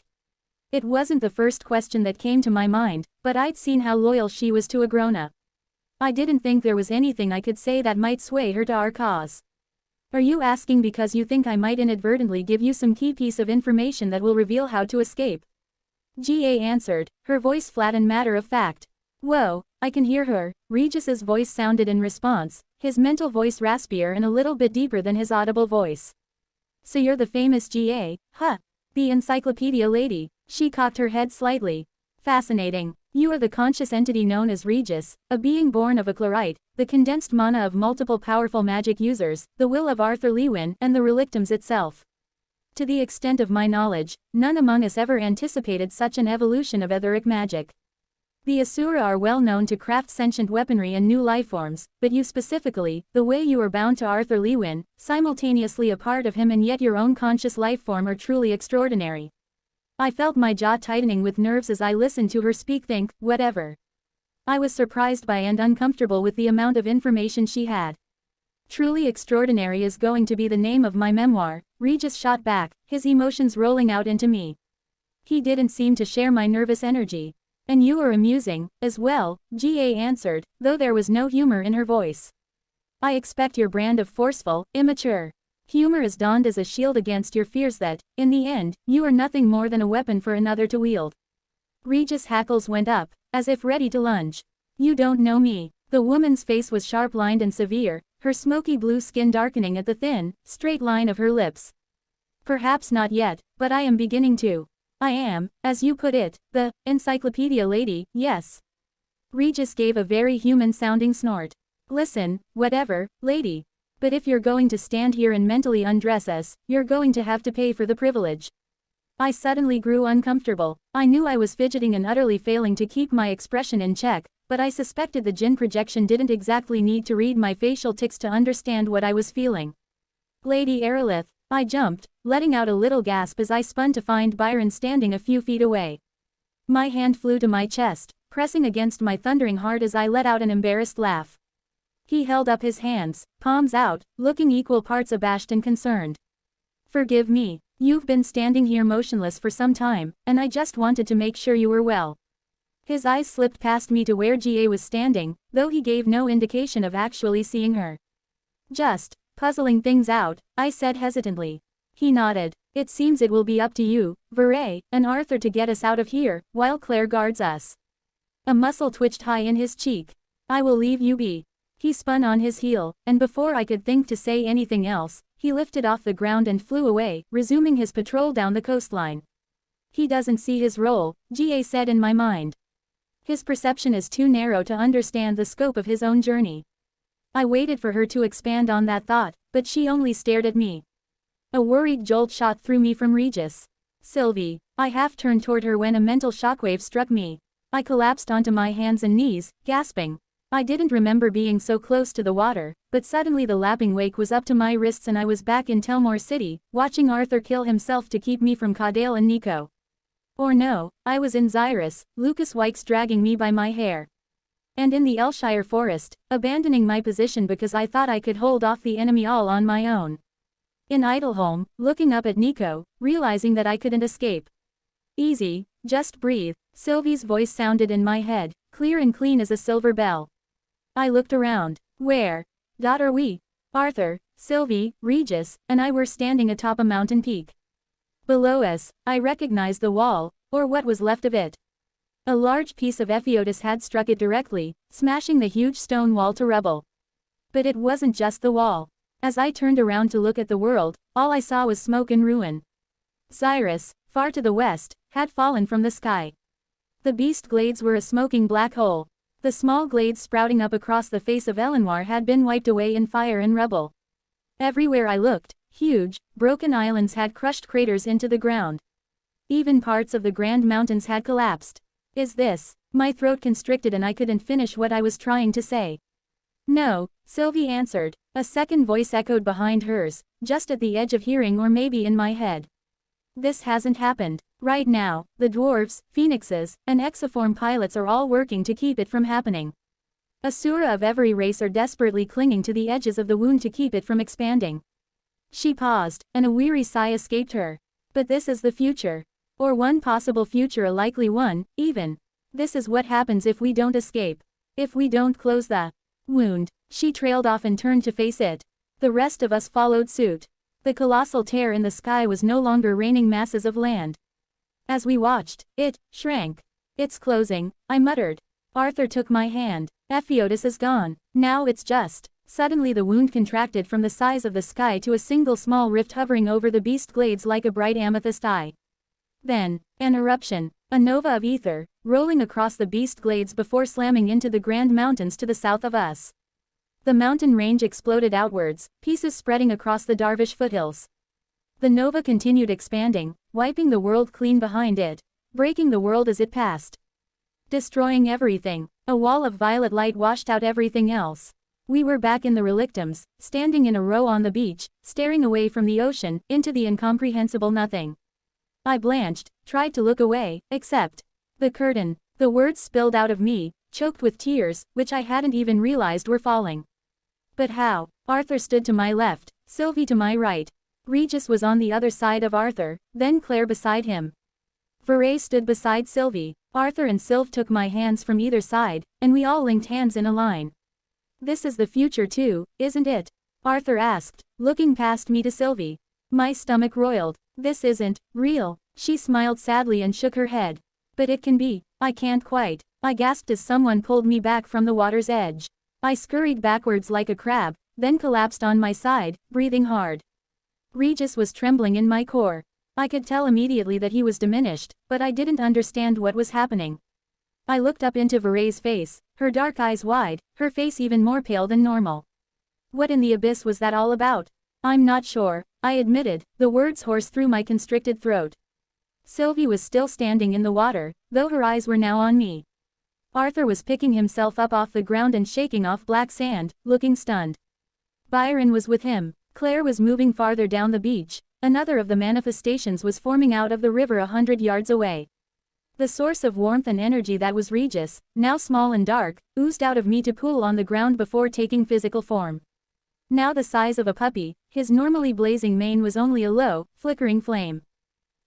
It wasn't the first question that came to my mind, but I'd seen how loyal she was to Agrona. I didn't think there was anything I could say that might sway her to our cause. Are you asking because you think I might inadvertently give you some key piece of information that will reveal how to escape? GA answered, her voice flat and matter of fact. Whoa, I can hear her, Regis's voice sounded in response, his mental voice raspier and a little bit deeper than his audible voice. So you're the famous GA, huh? The encyclopedia lady. She cocked her head slightly. Fascinating. You are the conscious entity known as Regis, a being born of a chlorite, the condensed mana of multiple powerful magic users, the will of Arthur Lewin, and the relictums itself. To the extent of my knowledge, none among us ever anticipated such an evolution of etheric magic. The Asura are well known to craft sentient weaponry and new lifeforms, but you specifically, the way you are bound to Arthur Lewin, simultaneously a part of him and yet your own conscious lifeform are truly extraordinary. I felt my jaw tightening with nerves as I listened to her speak. Whatever. I was surprised by and uncomfortable with the amount of information she had. Truly extraordinary is going to be the name of my memoir, Regis shot back, his emotions rolling out into me. He didn't seem to share my nervous energy. And you are amusing, as well, GA answered, though there was no humor in her voice. I expect your brand of forceful, immature humor is donned as a shield against your fears that, in the end, you are nothing more than a weapon for another to wield. Regis' hackles went up, as if ready to lunge. You don't know me. The woman's face was sharp-lined and severe, her smoky blue skin darkening at the thin, straight line of her lips. Perhaps not yet, but I am beginning to. I am, as you put it, the encyclopedia lady, yes. Regis gave a very human-sounding snort. Listen, whatever, lady. But if you're going to stand here and mentally undress us, you're going to have to pay for the privilege. I suddenly grew uncomfortable. I knew I was fidgeting and utterly failing to keep my expression in check, but I suspected the Jinn projection didn't exactly need to read my facial tics to understand what I was feeling. Lady Aerolith, I jumped, letting out a little gasp as I spun to find Byron standing a few feet away. My hand flew to my chest, pressing against my thundering heart as I let out an embarrassed laugh. He held up his hands, palms out, looking equal parts abashed and concerned. Forgive me, You've been standing here motionless for some time, and I just wanted to make sure you were well. His eyes slipped past me to where Ga was standing, though he gave no indication of actually seeing her. Just puzzling things out, I said hesitantly. He nodded. It seems it will be up to you, Veray, and Arthur to get us out of here, while Claire guards us. A muscle twitched high in his cheek. I will leave you be. He spun on his heel, and before I could think to say anything else, he lifted off the ground and flew away, resuming his patrol down the coastline. He doesn't see his role, Ga said in my mind. His perception is too narrow to understand the scope of his own journey. I waited for her to expand on that thought, but she only stared at me. A worried jolt shot through me from Regis. Sylvie. I half turned toward her when a mental shockwave struck me. I collapsed onto my hands and knees, gasping. I didn't remember being so close to the water, but suddenly the lapping wake was up to my wrists and I was back in Telmore City, watching Arthur kill himself to keep me from Caudale and Nico. Or no, I was in Xyrus, Lucas Wykes dragging me by my hair. And in the Elshire forest, abandoning my position because I thought I could hold off the enemy all on my own. In Idleholm, looking up at Nico, realizing that I couldn't escape. Easy, just breathe, Sylvie's voice sounded in my head, clear and clean as a silver bell. I looked around. Where are we? Arthur, Sylvie, Regis, and I were standing atop a mountain peak. Below us, I recognized the wall, or what was left of it. A large piece of Epheotis had struck it directly, smashing the huge stone wall to rubble. But it wasn't just the wall. As I turned around to look at the world, all I saw was smoke and ruin. Xyrus, far to the west, had fallen from the sky. The beast glades were a smoking black hole. The small glades sprouting up across the face of Elenoir had been wiped away in fire and rubble. Everywhere I looked, huge, broken islands had crushed craters into the ground. Even parts of the Grand Mountains had collapsed. Is this? My throat constricted and I couldn't finish what I was trying to say. No, Sylvie answered. A second voice echoed behind hers, just at the edge of hearing or maybe in my head. This hasn't happened. Right now, the dwarves, phoenixes, and exoform pilots are all working to keep it from happening. Asura of every race are desperately clinging to the edges of the wound to keep it from expanding. She paused, and a weary sigh escaped her. But this is the future. Or one possible future, a likely one, even. This is what happens if we don't escape. If we don't close the wound. She trailed off and turned to face it. The rest of us followed suit. The colossal tear in the sky was no longer raining masses of land. As we watched, it shrank. It's closing, I muttered. Arthur took my hand. Epheotis is gone. Now it's just. Suddenly the wound contracted from the size of the sky to a single small rift hovering over the beast glades like a bright amethyst eye. Then, an eruption, a nova of ether, rolling across the beast glades before slamming into the Grand Mountains to the south of us. The mountain range exploded outwards, pieces spreading across the Darvish foothills. The nova continued expanding, wiping the world clean behind it, breaking the world as it passed. Destroying everything. A wall of violet light washed out everything else. We were back in the relictums, standing in a row on the beach, staring away from the ocean, into the incomprehensible nothing. I blanched, tried to look away, except the curtain. The words spilled out of me, choked with tears, which I hadn't even realized were falling. But how? Arthur stood to my left, Sylvie to my right. Regis was on the other side of Arthur, then Claire beside him. Veray stood beside Sylvie. Arthur and Sylve took my hands from either side, and we all linked hands in a line. This is the future too, isn't it? Arthur asked, looking past me to Sylvie. My stomach roiled. This isn't real. She smiled sadly and shook her head. But it can be. I can't quite. I gasped as someone pulled me back from the water's edge. I scurried backwards like a crab, then collapsed on my side, breathing hard. Regis was trembling in my core. I could tell immediately that he was diminished, but I didn't understand what was happening. I looked up into Veray's face, her dark eyes wide, her face even more pale than normal. What in the abyss was that all about? I'm not sure, I admitted, the words hoarse through my constricted throat. Sylvie was still standing in the water, though her eyes were now on me. Arthur was picking himself up off the ground and shaking off black sand, looking stunned. Byron was with him. Claire was moving farther down the beach. Another of the manifestations was forming out of the river 100 yards away. The source of warmth and energy that was Regis, now small and dark, oozed out of me to pool on the ground before taking physical form. Now the size of a puppy, his normally blazing mane was only a low, flickering flame.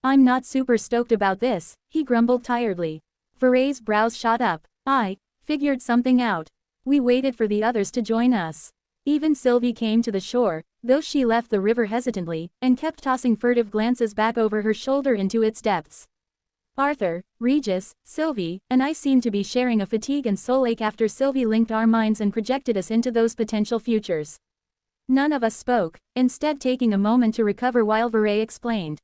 I'm not super stoked about this, he grumbled tiredly. Veray's brows shot up. I figured something out. We waited for the others to join us. Even Sylvie came to the shore, though she left the river hesitantly, and kept tossing furtive glances back over her shoulder into its depths. Arthur, Regis, Sylvie, and I seemed to be sharing a fatigue and soul ache after Sylvie linked our minds and projected us into those potential futures. None of us spoke, instead taking a moment to recover while Veray explained.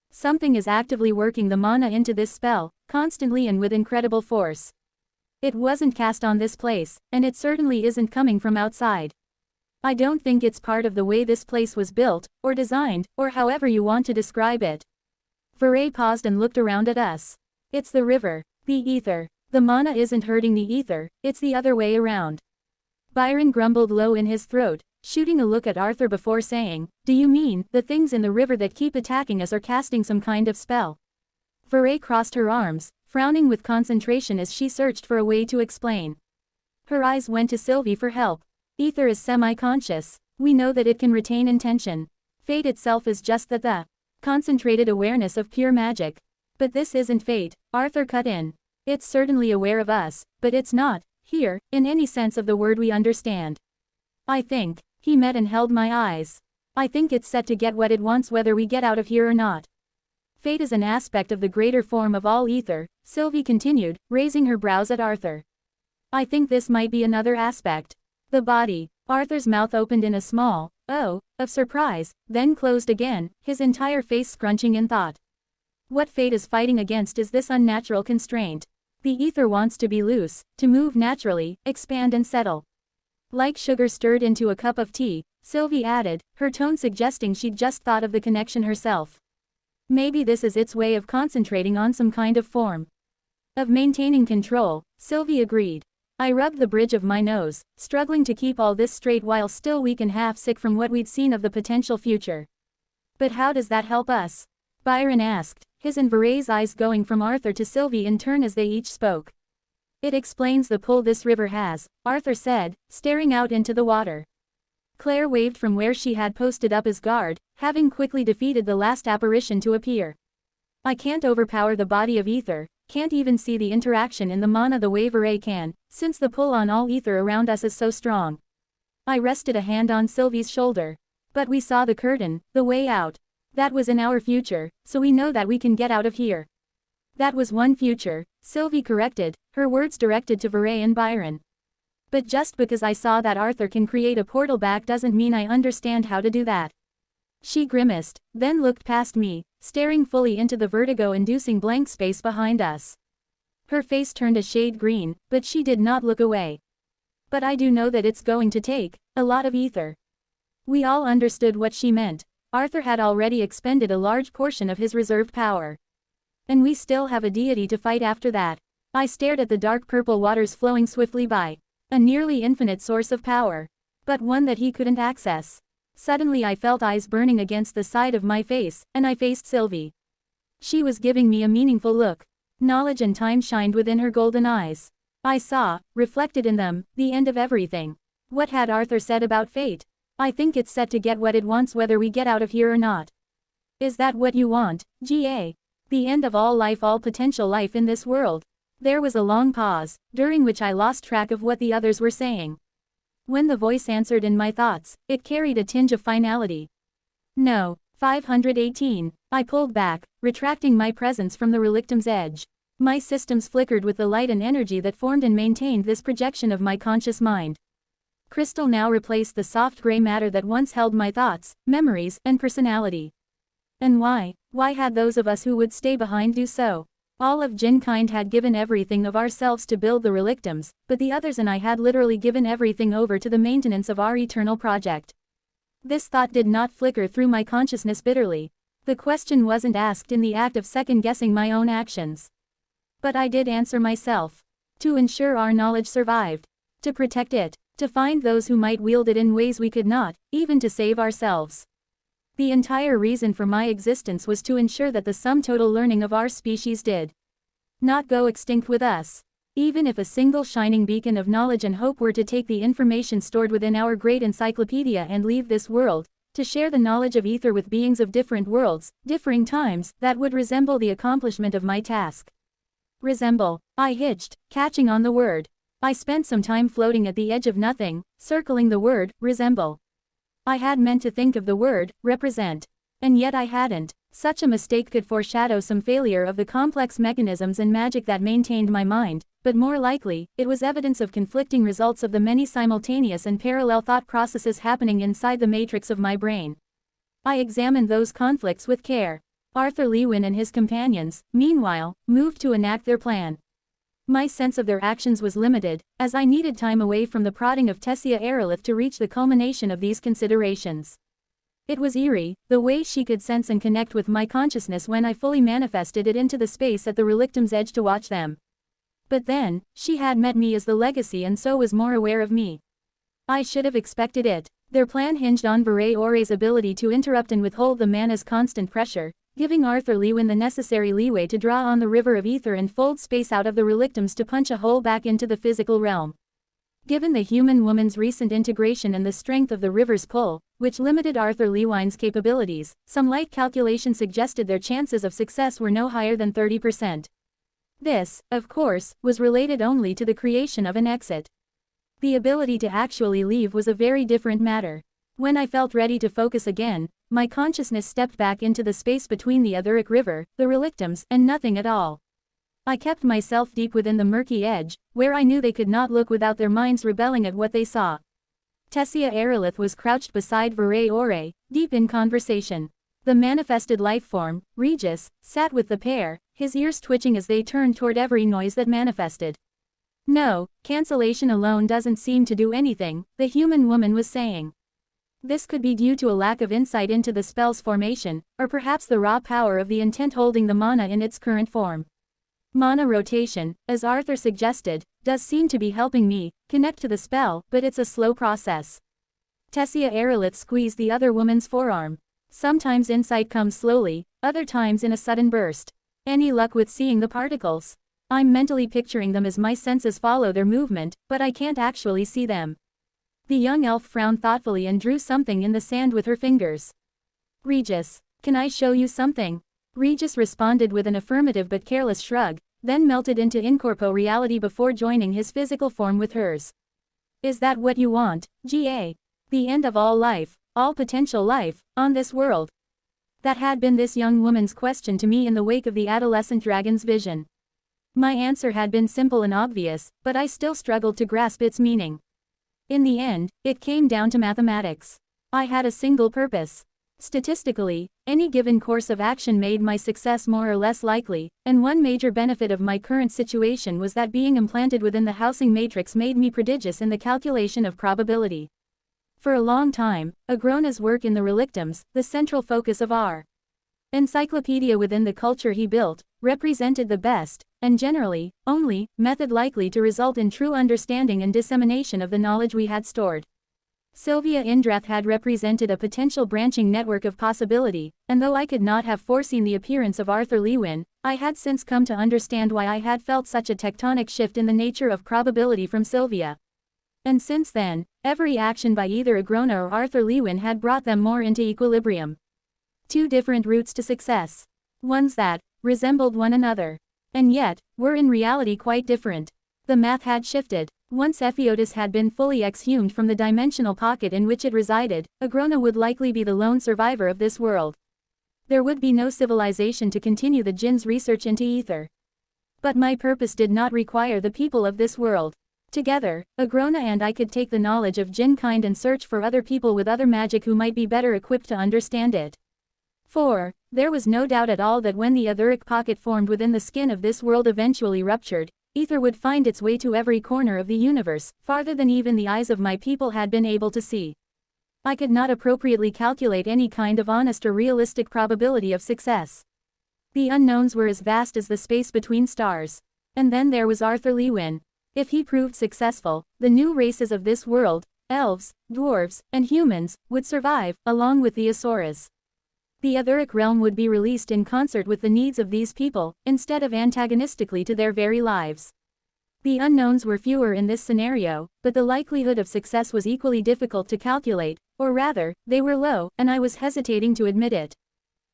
Something is actively working the mana into this spell, constantly and with incredible force. It wasn't cast on this place, and it certainly isn't coming from outside. I don't think it's part of the way this place was built, or designed, or however you want to describe it. Veray paused and looked around at us. It's the river, the ether. The mana isn't hurting the ether, it's the other way around. Byron grumbled low in his throat, shooting a look at Arthur before saying, "Do you mean, the things in the river that keep attacking us are casting some kind of spell?" Veray crossed her arms, frowning with concentration as she searched for a way to explain. Her eyes went to Sylvie for help. Ether is semi-conscious. We know that it can retain intention. Fate itself is just the concentrated awareness of pure magic. But this isn't fate, Arthur cut in. It's certainly aware of us, but it's not, here, in any sense of the word we understand. I think, he met and held my eyes. I think it's set to get what it wants whether we get out of here or not. Fate is an aspect of the greater form of all ether, Sylvie continued, raising her brows at Arthur. I think this might be another aspect. The body. Arthur's mouth opened in a small "oh" of surprise, then closed again, his entire face scrunching in thought. What fate is fighting against is this unnatural constraint. The ether wants to be loose, to move naturally, expand and settle. Like sugar stirred into a cup of tea, Sylvie added, her tone suggesting she'd just thought of the connection herself. Maybe this is its way of concentrating on some kind of form of maintaining control, Sylvie agreed. I rubbed the bridge of my nose, struggling to keep all this straight while still weak and half sick from what we'd seen of the potential future. But how does that help us? Byron asked, his and Veray's eyes going from Arthur to Sylvie in turn as they each spoke. It explains the pull this river has, Arthur said, staring out into the water. Claire waved from where she had posted up as guard, having quickly defeated the last apparition to appear. I can't overpower the body of ether, can't even see the interaction in the mana the way Veray can, since the pull on all ether around us is so strong. I rested a hand on Sylvie's shoulder. But we saw the curtain, the way out. That was in our future, so we know that we can get out of here. That was one future, Sylvie corrected, her words directed to Veray and Byron. But just because I saw that Arthur can create a portal back doesn't mean I understand how to do that. She grimaced, then looked past me, staring fully into the vertigo-inducing blank space behind us. Her face turned a shade green, but she did not look away. But I do know that it's going to take a lot of ether. We all understood what she meant. Arthur had already expended a large portion of his reserved power. And we still have a deity to fight after that. I stared at the dark purple waters flowing swiftly by. A nearly infinite source of power. But one that he couldn't access. Suddenly I felt eyes burning against the side of my face, and I faced Sylvie. She was giving me a meaningful look. Knowledge and time shined within her golden eyes. I saw, reflected in them, the end of everything. What had Arthur said about fate? I think it's set to get what it wants whether we get out of here or not. Is that what you want, GA? The end of all life, all potential life in this world? There was a long pause, during which I lost track of what the others were saying. When the voice answered in my thoughts, it carried a tinge of finality. No. 518. I pulled back, retracting my presence from the relictum's edge. My systems flickered with the light and energy that formed and maintained this projection of my conscious mind. Crystal now replaced the soft gray matter that once held my thoughts, memories, and personality. And why? Why had those of us who would stay behind do so? All of Jinkind had given everything of ourselves to build the relictums, but the others and I had literally given everything over to the maintenance of our eternal project. This thought did not flicker through my consciousness bitterly. The question wasn't asked in the act of second-guessing my own actions. But I did answer myself. To ensure our knowledge survived. To protect it. To find those who might wield it in ways we could not, even to save ourselves. The entire reason for my existence was to ensure that the sum total learning of our species did not go extinct with us. Even if a single shining beacon of knowledge and hope were to take the information stored within our great encyclopedia and leave this world, to share the knowledge of ether with beings of different worlds, differing times, that would resemble the accomplishment of my task. Resemble. I hitched, catching on the word. I spent some time floating at the edge of nothing, circling the word, resemble. I had meant to think of the word, represent. And yet I hadn't. Such a mistake could foreshadow some failure of the complex mechanisms and magic that maintained my mind, but more likely, it was evidence of conflicting results of the many simultaneous and parallel thought processes happening inside the matrix of my brain. I examined those conflicts with care. Arthur Lewin and his companions, meanwhile, moved to enact their plan. My sense of their actions was limited, as I needed time away from the prodding of Tessia Aerolith to reach the culmination of these considerations. It was eerie, the way she could sense and connect with my consciousness when I fully manifested it into the space at the relictum's edge to watch them. But then, she had met me as the legacy and so was more aware of me. I should have expected it. Their plan hinged on Vere Ore's ability to interrupt and withhold the mana's constant pressure, giving Arthur Lewin the necessary leeway to draw on the river of ether and fold space out of the relictums to punch a hole back into the physical realm. Given the human woman's recent integration and the strength of the river's pull, which limited Arthur Lewin's capabilities, some light calculation suggested their chances of success were no higher than 30%. This, of course, was related only to the creation of an exit. The ability to actually leave was a very different matter. When I felt ready to focus again, my consciousness stepped back into the space between the Etheric River, the relictums, and nothing at all. I kept myself deep within the murky edge, where I knew they could not look without their minds rebelling at what they saw. Tessia Aerolith was crouched beside Vere Ore, deep in conversation. The manifested lifeform, Regis, sat with the pair, his ears twitching as they turned toward every noise that manifested. No, cancellation alone doesn't seem to do anything, the human woman was saying. This could be due to a lack of insight into the spell's formation, or perhaps the raw power of the intent holding the mana in its current form. Mana rotation, as Arthur suggested, does seem to be helping me connect to the spell, but it's a slow process. Tessia Aerolith squeezed the other woman's forearm. Sometimes insight comes slowly, other times in a sudden burst. Any luck with seeing the particles? I'm mentally picturing them as my senses follow their movement, but I can't actually see them. The young elf frowned thoughtfully and drew something in the sand with her fingers. Regis, can I show you something? Regis responded with an affirmative but careless shrug, then melted into incorporeal reality before joining his physical form with hers. Is that what you want, Ga? The end of all life, all potential life, on this world? That had been this young woman's question to me in the wake of the adolescent dragon's vision. My answer had been simple and obvious, but I still struggled to grasp its meaning. In the end, it came down to mathematics. I had a single purpose. Statistically, any given course of action made my success more or less likely, and one major benefit of my current situation was that being implanted within the housing matrix made me prodigious in the calculation of probability. For a long time, Agrona's work in the relictums, the central focus of our encyclopedia within the culture he built, represented the best, and generally, only, method likely to result in true understanding and dissemination of the knowledge we had stored. Sylvia Indrath had represented a potential branching network of possibility, and though I could not have foreseen the appearance of Arthur Lewin, I had since come to understand why I had felt such a tectonic shift in the nature of probability from Sylvia. And since then, every action by either Agrona or Arthur Lewin had brought them more into equilibrium. Two different routes to success. Ones that resembled one another, and yet were in reality quite different. The math had shifted. Once Ephiotis had been fully exhumed from the dimensional pocket in which it resided, Agrona would likely be the lone survivor of this world. There would be no civilization to continue the Jinn's research into ether. But my purpose did not require the people of this world. Together, Agrona and I could take the knowledge of Jinn kind and search for other people with other magic who might be better equipped to understand it. For, there was no doubt at all that when the etheric pocket formed within the skin of this world eventually ruptured, ether would find its way to every corner of the universe, farther than even the eyes of my people had been able to see. I could not appropriately calculate any kind of honest or realistic probability of success. The unknowns were as vast as the space between stars. And then there was Arthur Lewin. If he proved successful, the new races of this world, elves, dwarves, and humans, would survive, along with the Asuras. The etheric realm would be released in concert with the needs of these people, instead of antagonistically to their very lives. The unknowns were fewer in this scenario, but the likelihood of success was equally difficult to calculate, or rather, they were low, and I was hesitating to admit it.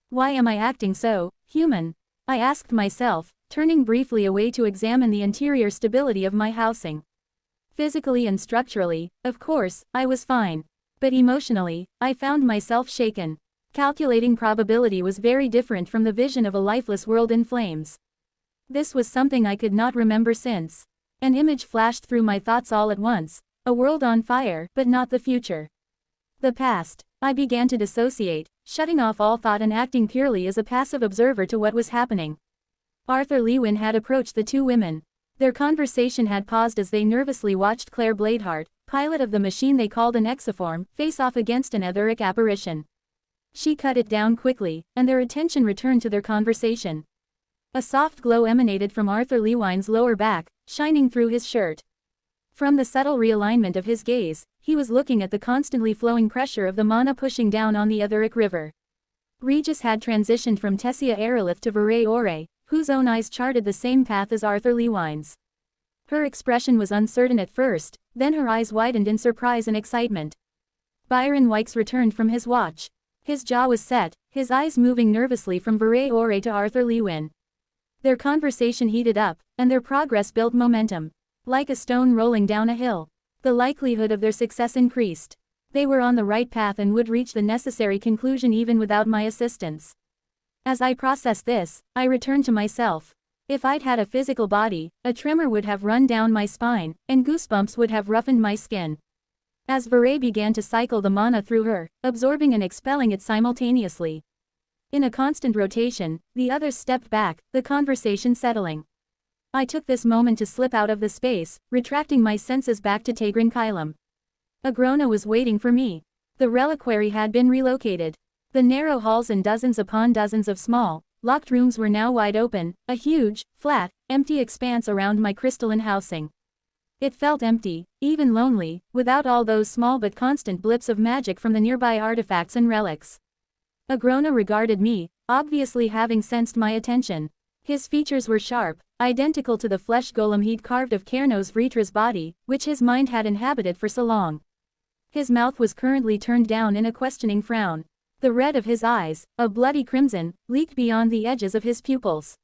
Why am I acting so human? I asked myself, turning briefly away to examine the interior stability of my housing. Physically and structurally, of course, I was fine. But emotionally, I found myself shaken. Calculating probability was very different from the vision of a lifeless world in flames. This was something I could not remember since. An image flashed through my thoughts all at once, a world on fire, but not the future. The past. I began to dissociate, shutting off all thought and acting purely as a passive observer to what was happening. Arthur Lewin had approached the two women. Their conversation had paused as they nervously watched Claire Bladeheart, pilot of the machine they called an exoform, face off against an etheric apparition. She cut it down quickly, and their attention returned to their conversation. A soft glow emanated from Arthur Lewin's lower back, shining through his shirt. From the subtle realignment of his gaze, he was looking at the constantly flowing pressure of the mana pushing down on the etheric river. Regis had transitioned from Tessia Aerolith to Vere Ore, whose own eyes charted the same path as Arthur Lewin's. Her expression was uncertain at first, then her eyes widened in surprise and excitement. Byron Wykes returned from his watch. His jaw was set, his eyes moving nervously from Vere Ore to Arthur Lewin. Their conversation heated up, and their progress built momentum. Like a stone rolling down a hill. The likelihood of their success increased. They were on the right path and would reach the necessary conclusion even without my assistance. As I processed this, I returned to myself. If I'd had a physical body, a tremor would have run down my spine, and goosebumps would have roughened my skin. As Vere began to cycle the mana through her, absorbing and expelling it simultaneously. In a constant rotation, the others stepped back, the conversation settling. I took this moment to slip out of the space, retracting my senses back to Tegrin Kylum. Agrona was waiting for me. The reliquary had been relocated. The narrow halls and dozens upon dozens of small, locked rooms were now wide open, a huge, flat, empty expanse around my crystalline housing. It felt empty, even lonely, without all those small but constant blips of magic from the nearby artifacts and relics. Agrona regarded me, obviously having sensed my attention. His features were sharp, identical to the flesh golem he'd carved of Kernos Vritra's body, which his mind had inhabited for so long. His mouth was currently turned down in a questioning frown. The red of his eyes, a bloody crimson, leaked beyond the edges of his pupils.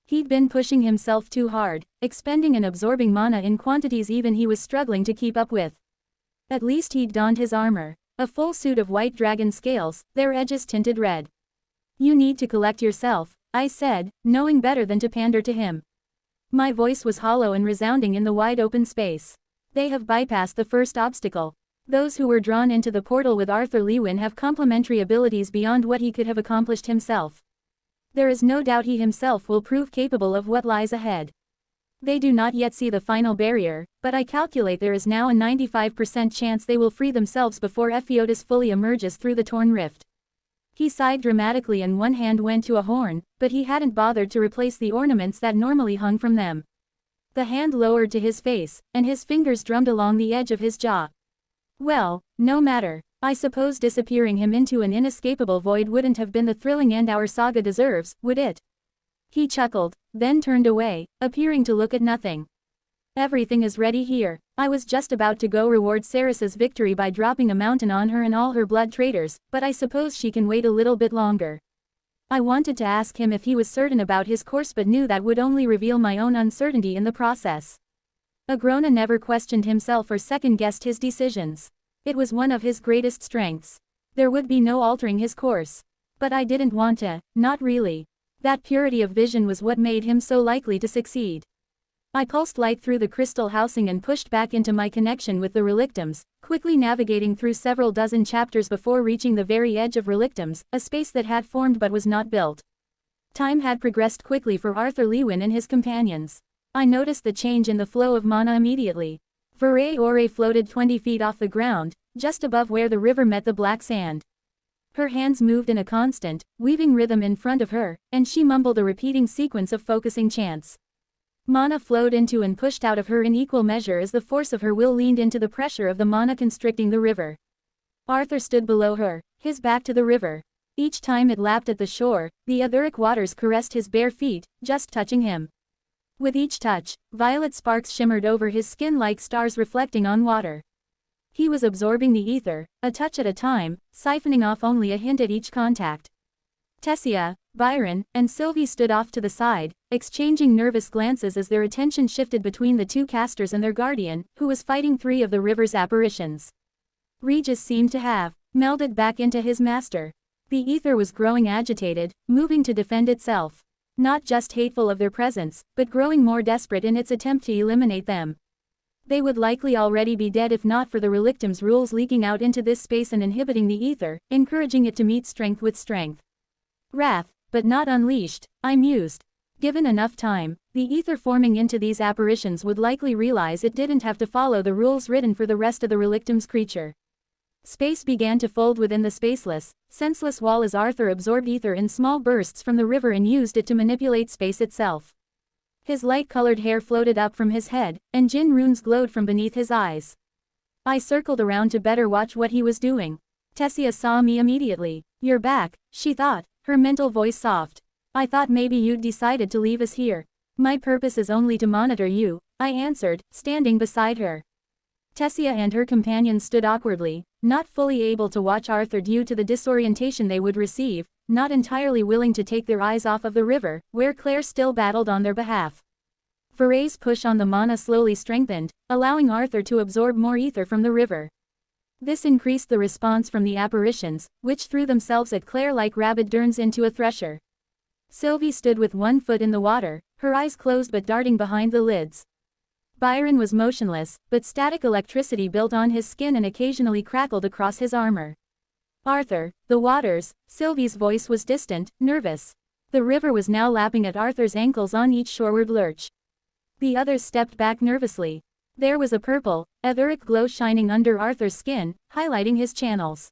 He'd been pushing himself too hard, expending and absorbing mana in quantities even he was struggling to keep up with. At least he'd donned his armor, a full suit of white dragon scales, their edges tinted red. "You need to collect yourself," I said, knowing better than to pander to him. My voice was hollow and resounding in the wide open space. They have bypassed the first obstacle. Those who were drawn into the portal with Arthur Lewin have complementary abilities beyond what he could have accomplished himself. There is no doubt he himself will prove capable of what lies ahead. They do not yet see the final barrier, but I calculate there is now a 95% chance they will free themselves before Ephiotis fully emerges through the torn rift. He sighed dramatically and one hand went to a horn, but he hadn't bothered to replace the ornaments that normally hung from them. The hand lowered to his face, and his fingers drummed along the edge of his jaw. Well, no matter. I suppose disappearing him into an inescapable void wouldn't have been the thrilling end our saga deserves, would it? He chuckled, then turned away, appearing to look at nothing. Everything is ready here. I was just about to go reward Ceres's victory by dropping a mountain on her and all her blood traitors, but I suppose she can wait a little bit longer. I wanted to ask him if he was certain about his course but knew that would only reveal my own uncertainty in the process. Agrona never questioned himself or second-guessed his decisions. It was one of his greatest strengths. There would be no altering his course. But I didn't want to, not really. That purity of vision was what made him so likely to succeed. I pulsed light through the crystal housing and pushed back into my connection with the relictums, quickly navigating through several dozen chapters before reaching the very edge of relictums, a space that had formed but was not built. Time had progressed quickly for Arthur Lewin and his companions. I noticed the change in the flow of mana immediately. Vere Ore floated 20 feet off the ground, just above where the river met the black sand. Her hands moved in a constant, weaving rhythm in front of her, and she mumbled a repeating sequence of focusing chants. Mana flowed into and pushed out of her in equal measure as the force of her will leaned into the pressure of the mana constricting the river. Arthur stood below her, his back to the river. Each time it lapped at the shore, the etheric waters caressed his bare feet, just touching him. With each touch, violet sparks shimmered over his skin like stars reflecting on water. He was absorbing the ether, a touch at a time, siphoning off only a hint at each contact. Tessia, Byron, and Sylvie stood off to the side, exchanging nervous glances as their attention shifted between the two casters and their guardian, who was fighting three of the river's apparitions. Regis seemed to have melded back into his master. The ether was growing agitated, moving to defend itself. Not just hateful of their presence, but growing more desperate in its attempt to eliminate them. They would likely already be dead if not for the relictum's rules leaking out into this space and inhibiting the ether, encouraging it to meet strength with strength. Wrath, but not unleashed, I mused. Given enough time, the ether forming into these apparitions would likely realize it didn't have to follow the rules written for the rest of the relictum's creature. Space began to fold within the spaceless, senseless wall as Arthur absorbed ether in small bursts from the river and used it to manipulate space itself. His light-colored hair floated up from his head, and Jin runes glowed from beneath his eyes. I circled around to better watch what he was doing. Tessia saw me immediately. "You're back," she thought, her mental voice soft. "I thought maybe you'd decided to leave us here." "My purpose is only to monitor you," I answered, standing beside her. Tessia and her companions stood awkwardly, not fully able to watch Arthur due to the disorientation they would receive, not entirely willing to take their eyes off of the river, where Claire still battled on their behalf. Veray's push on the mana slowly strengthened, allowing Arthur to absorb more ether from the river. This increased the response from the apparitions, which threw themselves at Claire like rabid terns into a thresher. Sylvie stood with one foot in the water, her eyes closed but darting behind the lids. Byron was motionless, but static electricity built on his skin and occasionally crackled across his armor. "Arthur, the waters," Sylvie's voice was distant, nervous. The river was now lapping at Arthur's ankles on each shoreward lurch. The others stepped back nervously. There was a purple, etheric glow shining under Arthur's skin, highlighting his channels.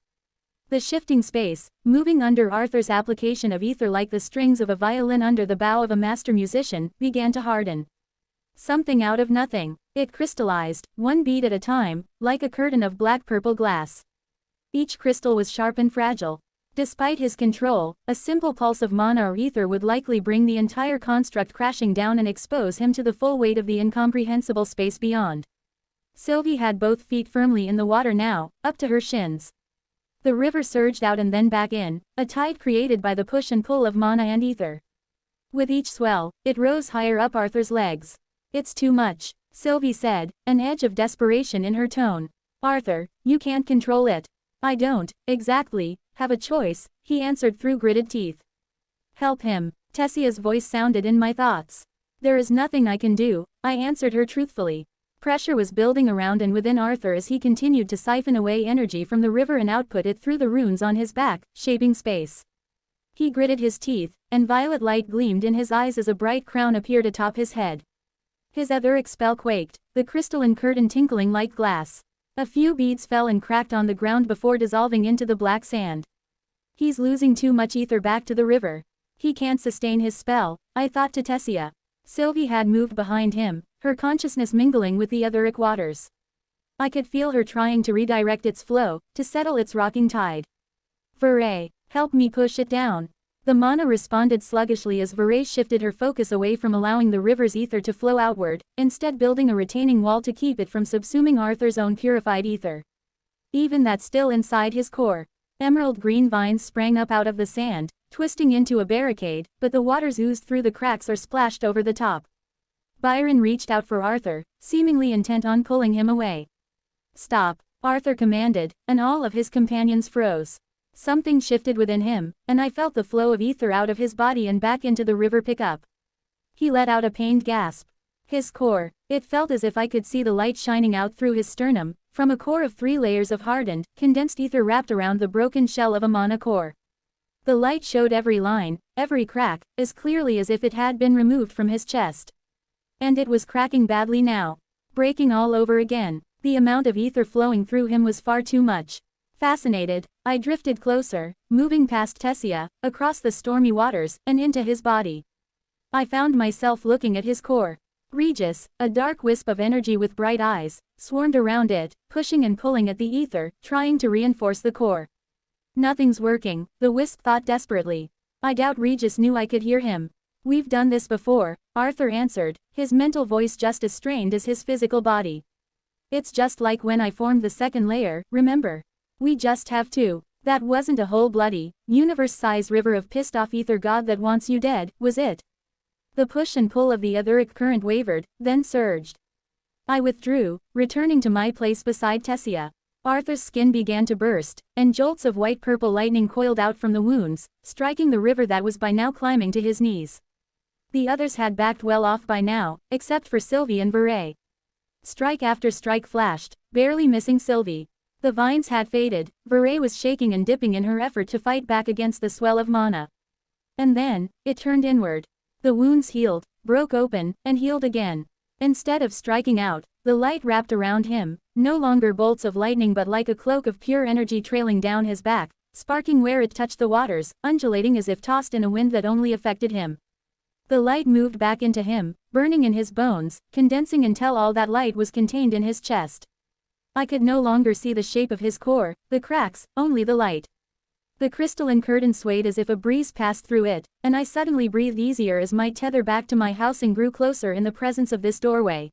The shifting space, moving under Arthur's application of ether like the strings of a violin under the bow of a master musician, began to harden. Something out of nothing. It crystallized, one bead at a time, like a curtain of black-purple glass. Each crystal was sharp and fragile. Despite his control, a simple pulse of mana or ether would likely bring the entire construct crashing down and expose him to the full weight of the incomprehensible space beyond. Sylvie had both feet firmly in the water now, up to her shins. The river surged out and then back in, a tide created by the push and pull of mana and ether. With each swell, it rose higher up Arthur's legs. "It's too much," Sylvie said, an edge of desperation in her tone. "Arthur, you can't control it." "I don't, exactly, have a choice," he answered through gritted teeth. "Help him," Tessia's voice sounded in my thoughts. "There is nothing I can do," I answered her truthfully. Pressure was building around and within Arthur as he continued to siphon away energy from the river and output it through the runes on his back, shaping space. He gritted his teeth, and violet light gleamed in his eyes as a bright crown appeared atop his head. His etheric spell quaked, the crystalline curtain tinkling like glass. A few beads fell and cracked on the ground before dissolving into the black sand. "He's losing too much ether back to the river. He can't sustain his spell," I thought to Tessia. Sylvie had moved behind him, her consciousness mingling with the etheric waters. I could feel her trying to redirect its flow, to settle its rocking tide. "Veray, help me push it down." The mana responded sluggishly as Veray shifted her focus away from allowing the river's ether to flow outward, instead building a retaining wall to keep it from subsuming Arthur's own purified ether. Even that still inside his core. Emerald green vines sprang up out of the sand, twisting into a barricade, but the waters oozed through the cracks or splashed over the top. Byron reached out for Arthur, seemingly intent on pulling him away. "Stop," Arthur commanded, and all of his companions froze. Something shifted within him, and I felt the flow of ether out of his body and back into the river pick up. He let out a pained gasp. His core, it felt as if I could see the light shining out through his sternum, from a core of 3 layers of hardened, condensed ether wrapped around the broken shell of a mana core. The light showed every line, every crack, as clearly as if it had been removed from his chest. And it was cracking badly now. Breaking all over again. The amount of ether flowing through him was far too much. Fascinated, I drifted closer, moving past Tessia, across the stormy waters, and into his body. I found myself looking at his core. Regis, a dark wisp of energy with bright eyes, swarmed around it, pushing and pulling at the ether, trying to reinforce the core. "Nothing's working," the wisp thought desperately. I doubt Regis knew I could hear him. We've done this before, Arthur answered, his mental voice just as strained as his physical body. It's just like when I formed the second layer, remember? We just have to. That wasn't a whole bloody, universe-size river of pissed-off ether god that wants you dead, was it? The push and pull of the etheric current wavered, then surged. I withdrew, returning to my place beside Tessia. Arthur's skin began to burst, and jolts of white-purple lightning coiled out from the wounds, striking the river that was by now climbing to his knees. The others had backed well off by now, except for Sylvie and Veray. Strike after strike flashed, barely missing Sylvie. The vines had faded, Veray was shaking and dipping in her effort to fight back against the swell of mana. And then, it turned inward. The wounds healed, broke open, and healed again. Instead of striking out, the light wrapped around him, no longer bolts of lightning but like a cloak of pure energy trailing down his back, sparking where it touched the waters, undulating as if tossed in a wind that only affected him. The light moved back into him, burning in his bones, condensing until all that light was contained in his chest. I could no longer see the shape of his core, the cracks, only the light. The crystalline curtain swayed as if a breeze passed through it, and I suddenly breathed easier as my tether back to my housing grew closer in the presence of this doorway.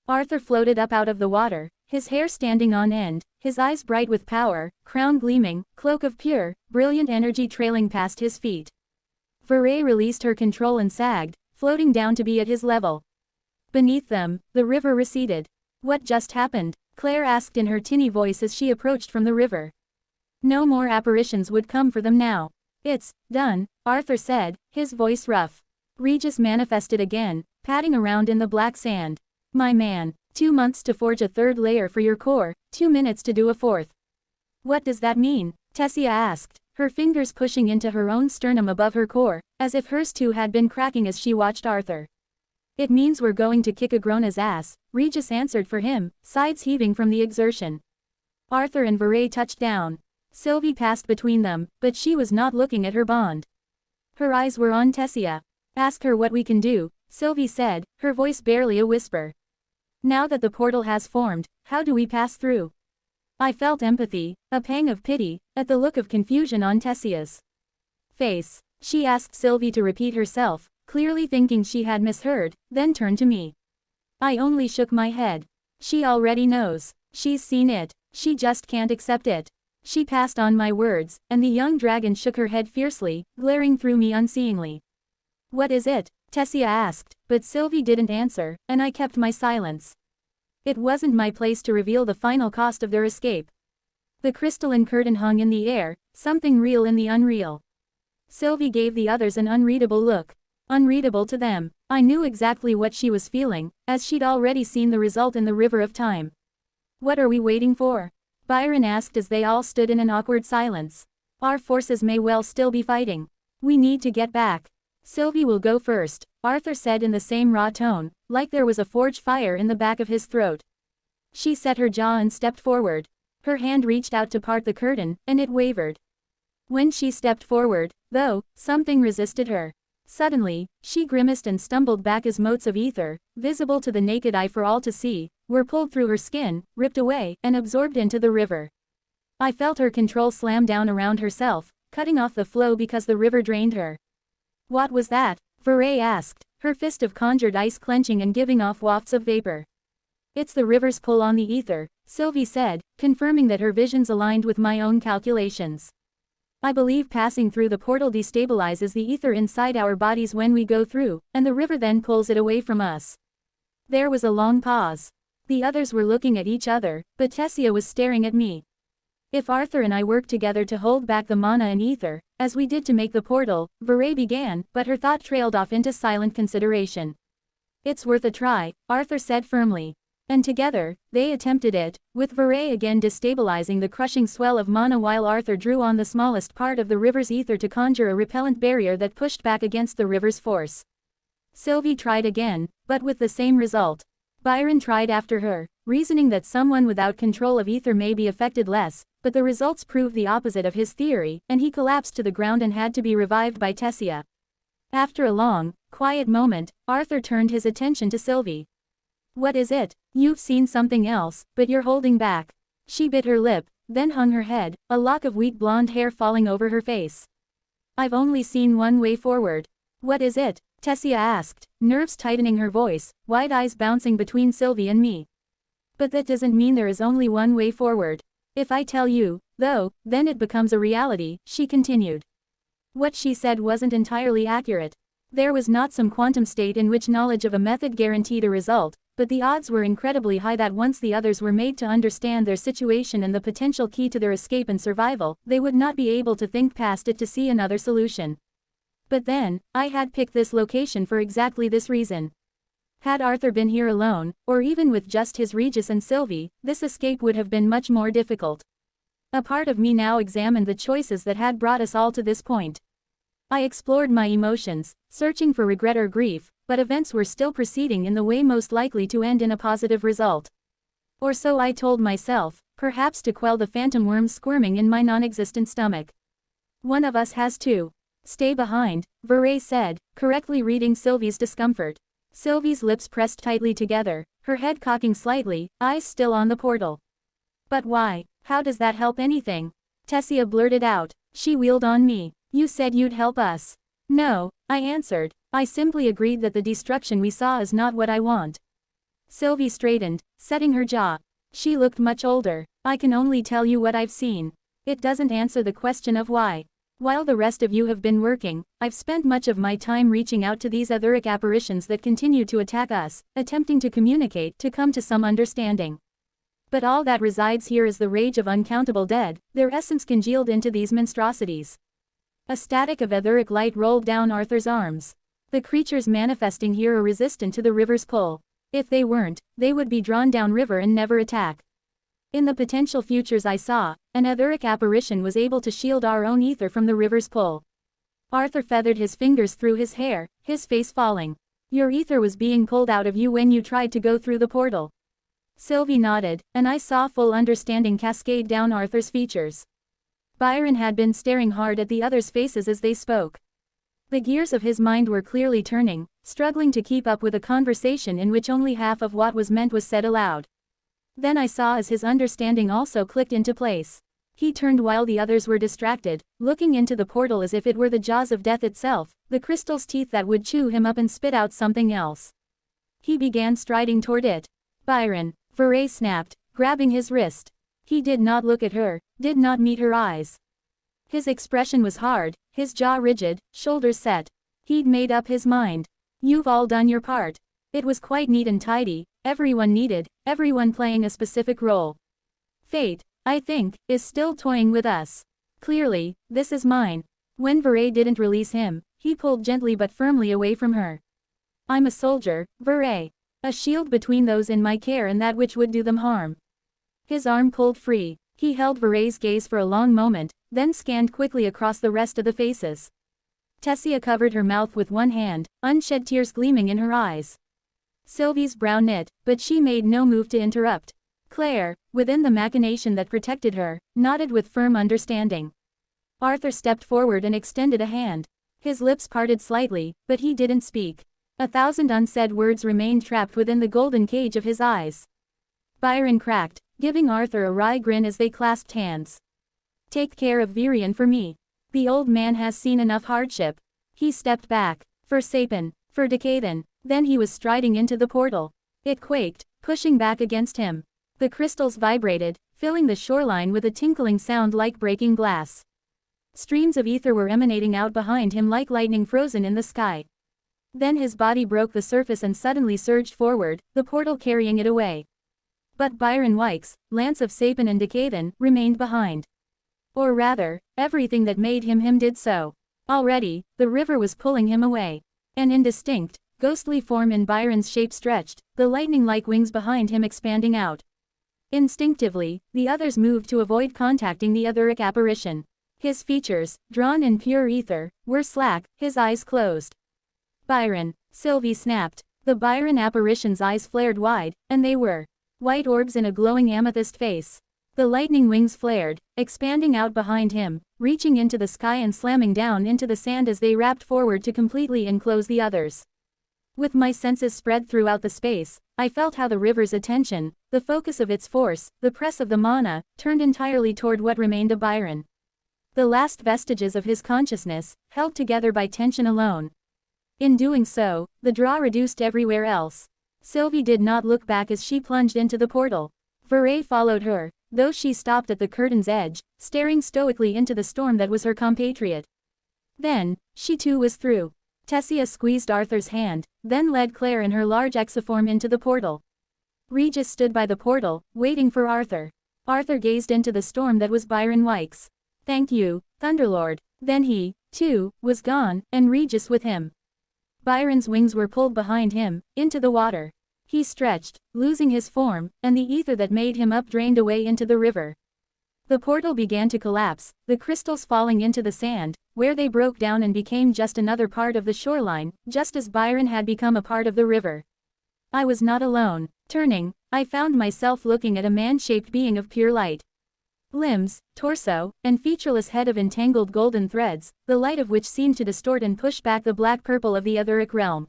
Arthur floated up out of the water, his hair standing on end, his eyes bright with power, crown gleaming, cloak of pure, brilliant energy trailing past his feet. Veray released her control and sagged, floating down to be at his level. Beneath them, the river receded. What just happened? Claire asked in her tinny voice as she approached from the river. No more apparitions would come for them now. It's done, Arthur said, his voice rough. Regis manifested again, padding around in the black sand. My man, 2 months to forge a third layer for your core, 2 minutes to do a fourth. What does that mean? Tessia asked, her fingers pushing into her own sternum above her core, as if hers too had been cracking as she watched Arthur. It means we're going to kick Agrona's ass, Regis answered for him, sides heaving from the exertion. Arthur and Veray touched down. Sylvie passed between them, but she was not looking at her bond. Her eyes were on Tessia. Ask her what we can do, Sylvie said, her voice barely a whisper. Now that the portal has formed, how do we pass through? I felt empathy, a pang of pity, at the look of confusion on Tessia's face. She asked Sylvie to repeat herself, clearly thinking she had misheard, then turned to me. I only shook my head. She already knows. She's seen it. She just can't accept it. She passed on my words, and the young dragon shook her head fiercely, glaring through me unseeingly. What is it? Tessia asked, but Sylvie didn't answer, and I kept my silence. It wasn't my place to reveal the final cost of their escape. The crystalline curtain hung in the air, something real in the unreal. Sylvie gave the others an unreadable look. Unreadable to them. I knew exactly what she was feeling, as she'd already seen the result in the river of time. What are we waiting for? Byron asked as they all stood in an awkward silence. Our forces may well still be fighting. We need to get back. Sylvie will go first, Arthur said in the same raw tone, like there was a forge fire in the back of his throat. She set her jaw and stepped forward. Her hand reached out to part the curtain, and it wavered. When she stepped forward, though, something resisted her. Suddenly, she grimaced and stumbled back as motes of ether, visible to the naked eye for all to see, were pulled through her skin, ripped away, and absorbed into the river. I felt her control slam down around herself, cutting off the flow because the river drained her. What was that? Veray asked, her fist of conjured ice clenching and giving off wafts of vapor. It's the river's pull on the ether, Sylvie said, confirming that her visions aligned with my own calculations. I believe passing through the portal destabilizes the ether inside our bodies when we go through, and the river then pulls it away from us. There was a long pause. The others were looking at each other, but Tessia was staring at me. If Arthur and I work together to hold back the mana and ether, as we did to make the portal, Veray began, but her thought trailed off into silent consideration. It's worth a try, Arthur said firmly. And together, they attempted it, with Veray again destabilizing the crushing swell of mana while Arthur drew on the smallest part of the river's ether to conjure a repellent barrier that pushed back against the river's force. Sylvie tried again, but with the same result. Byron tried after her, reasoning that someone without control of ether may be affected less, but the results proved the opposite of his theory, and he collapsed to the ground and had to be revived by Tessia. After a long, quiet moment, Arthur turned his attention to Sylvie. What is it? You've seen something else, but you're holding back. She bit her lip, then hung her head, a lock of weak blonde hair falling over her face. I've only seen one way forward. What is it? Tessia asked, nerves tightening her voice, wide eyes bouncing between Sylvie and me. But that doesn't mean there is only one way forward. If I tell you, though, then it becomes a reality, she continued. What she said wasn't entirely accurate. There was not some quantum state in which knowledge of a method guaranteed a result, but the odds were incredibly high that once the others were made to understand their situation and the potential key to their escape and survival, they would not be able to think past it to see another solution. But then, I had picked this location for exactly this reason. Had Arthur been here alone, or even with just his Regis and Sylvie, this escape would have been much more difficult. A part of me now examined the choices that had brought us all to this point. I explored my emotions, searching for regret or grief, but events were still proceeding in the way most likely to end in a positive result. Or so I told myself, perhaps to quell the phantom worms squirming in my non-existent stomach. One of us has to stay behind, Veray said, correctly reading Sylvie's discomfort. Sylvie's lips pressed tightly together, her head cocking slightly, eyes still on the portal. But why? How does that help anything? Tessia blurted out. She wheeled on me. You said you'd help us. No, I answered. I simply agreed that the destruction we saw is not what I want. Sylvie straightened, setting her jaw. She looked much older. I can only tell you what I've seen. It doesn't answer the question of why. While the rest of you have been working, I've spent much of my time reaching out to these etheric apparitions that continue to attack us, attempting to communicate, to come to some understanding. But all that resides here is the rage of uncountable dead, their essence congealed into these monstrosities. A static of etheric light rolled down Arthur's arms. The creatures manifesting here are resistant to the river's pull. If they weren't, they would be drawn down river and never attack. In the potential futures I saw, an etheric apparition was able to shield our own ether from the river's pull. Arthur feathered his fingers through his hair, his face falling. Your ether was being pulled out of you when you tried to go through the portal. Sylvie nodded, and I saw full understanding cascade down Arthur's features. Byron had been staring hard at the others' faces as they spoke. The gears of his mind were clearly turning, struggling to keep up with a conversation in which only half of what was meant was said aloud. Then I saw as his understanding also clicked into place. He turned while the others were distracted, looking into the portal as if it were the jaws of death itself, the crystal's teeth that would chew him up and spit out something else. He began striding toward it. Byron, Veray snapped, grabbing his wrist. He did not look at her, did not meet her eyes. His expression was hard, his jaw rigid, shoulders set. He'd made up his mind. You've all done your part. It was quite neat and tidy, everyone needed, everyone playing a specific role. Fate, I think, is still toying with us. Clearly, this is mine. When Veray didn't release him, he pulled gently but firmly away from her. I'm a soldier, Veray. A shield between those in my care and that which would do them harm. His arm pulled free. He held Veray's gaze for a long moment, then scanned quickly across the rest of the faces. Tessia covered her mouth with one hand, unshed tears gleaming in her eyes. Sylvie's brow knit, but she made no move to interrupt. Claire, within the machination that protected her, nodded with firm understanding. Arthur stepped forward and extended a hand. His lips parted slightly, but he didn't speak. 1,000 unsaid words remained trapped within the golden cage of his eyes. Byron cracked, giving Arthur a wry grin as they clasped hands. Take care of Virion for me. The old man has seen enough hardship. He stepped back. For Sapin, for Decathan. Then he was striding into the portal. It quaked, pushing back against him. The crystals vibrated, filling the shoreline with a tinkling sound like breaking glass. Streams of ether were emanating out behind him like lightning frozen in the sky. Then his body broke the surface and suddenly surged forward, the portal carrying it away. But Byron Wykes, Lance of Sapin and Decathan, remained behind. Or rather, everything that made him did so. Already, the river was pulling him away. An indistinct, ghostly form in Byron's shape stretched, the lightning-like wings behind him expanding out. Instinctively, the others moved to avoid contacting the etheric apparition. His features, drawn in pure ether, were slack, his eyes closed. Byron, Sylvie snapped. The Byron apparition's eyes flared wide, and they were white orbs in a glowing amethyst face. The lightning wings flared, expanding out behind him, reaching into the sky and slamming down into the sand as they wrapped forward to completely enclose the others. With my senses spread throughout the space, I felt how the river's attention, the focus of its force, the press of the mana, turned entirely toward what remained of Byron. The last vestiges of his consciousness, held together by tension alone. In doing so, the draw reduced everywhere else. Sylvie did not look back as she plunged into the portal. Veray followed her, though she stopped at the curtain's edge, staring stoically into the storm that was her compatriot. Then, she too was through. Tessia squeezed Arthur's hand, then led Claire in her large exoform into the portal. Regis stood by the portal, waiting for Arthur. Arthur gazed into the storm that was Byron Wykes. "Thank you, Thunderlord." Then he, too, was gone, and Regis with him. Byron's wings were pulled behind him, into the water. He stretched, losing his form, and the ether that made him up drained away into the river. The portal began to collapse, the crystals falling into the sand, where they broke down and became just another part of the shoreline, just as Byron had become a part of the river. I was not alone. Turning, I found myself looking at a man-shaped being of pure light. Limbs, torso, and featureless head of entangled golden threads, the light of which seemed to distort and push back the black-purple of the etheric realm.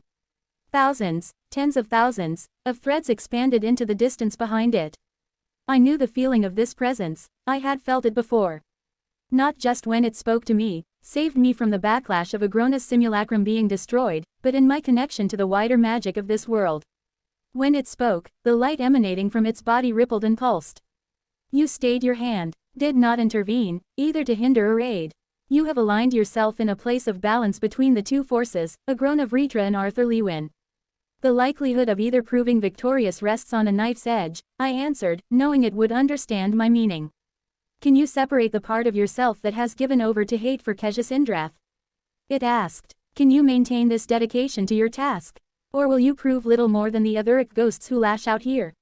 Thousands, tens of thousands, of threads expanded into the distance behind it. I knew the feeling of this presence, I had felt it before. Not just when it spoke to me, saved me from the backlash of Agrona's simulacrum being destroyed, but in my connection to the wider magic of this world. When it spoke, the light emanating from its body rippled and pulsed. You stayed your hand, did not intervene, either to hinder or aid. You have aligned yourself in a place of balance between the two forces, Agrona Vritra and Arthur Lewin. The likelihood of either proving victorious rests on a knife's edge, I answered, knowing it would understand my meaning. Can you separate the part of yourself that has given over to hate for Kejus Indrath? It asked. Can you maintain this dedication to your task? Or will you prove little more than the etheric ghosts who lash out here?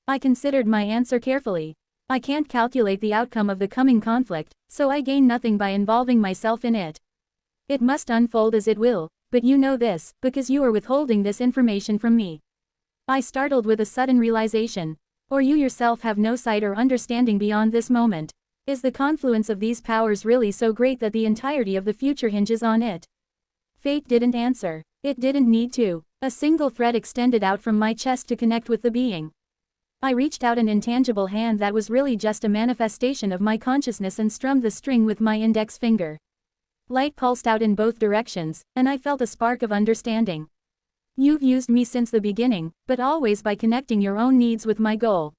I considered my answer carefully. I can't calculate the outcome of the coming conflict, so I gain nothing by involving myself in it. It must unfold as it will, but you know this, because you are withholding this information from me. I startled with a sudden realization. Or you yourself have no sight or understanding beyond this moment. Is the confluence of these powers really so great that the entirety of the future hinges on it? Fate didn't answer. It didn't need to. A single thread extended out from my chest to connect with the being. I reached out an intangible hand that was really just a manifestation of my consciousness and strummed the string with my index finger. Light pulsed out in both directions, and I felt a spark of understanding. You've used me since the beginning, but always by connecting your own needs with my goal.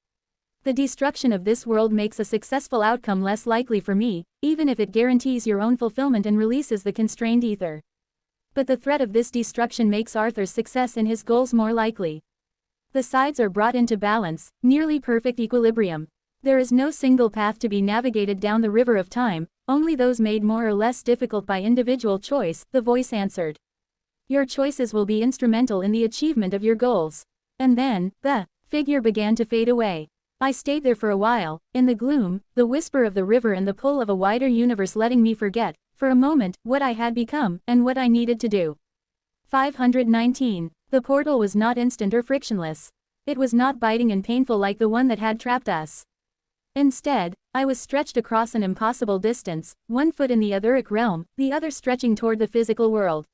The destruction of this world makes a successful outcome less likely for me, even if it guarantees your own fulfillment and releases the constrained ether. But the threat of this destruction makes Arthur's success in his goals more likely. The sides are brought into balance, nearly perfect equilibrium. There is no single path to be navigated down the river of time, only those made more or less difficult by individual choice, the voice answered. Your choices will be instrumental in the achievement of your goals. And then, the figure began to fade away. I stayed there for a while, in the gloom, the whisper of the river and the pull of a wider universe letting me forget, for a moment, what I had become, and what I needed to do. 519. The portal was not instant or frictionless. It was not biting and painful like the one that had trapped us. Instead, I was stretched across an impossible distance, one foot in the etheric realm, the other stretching toward the physical world.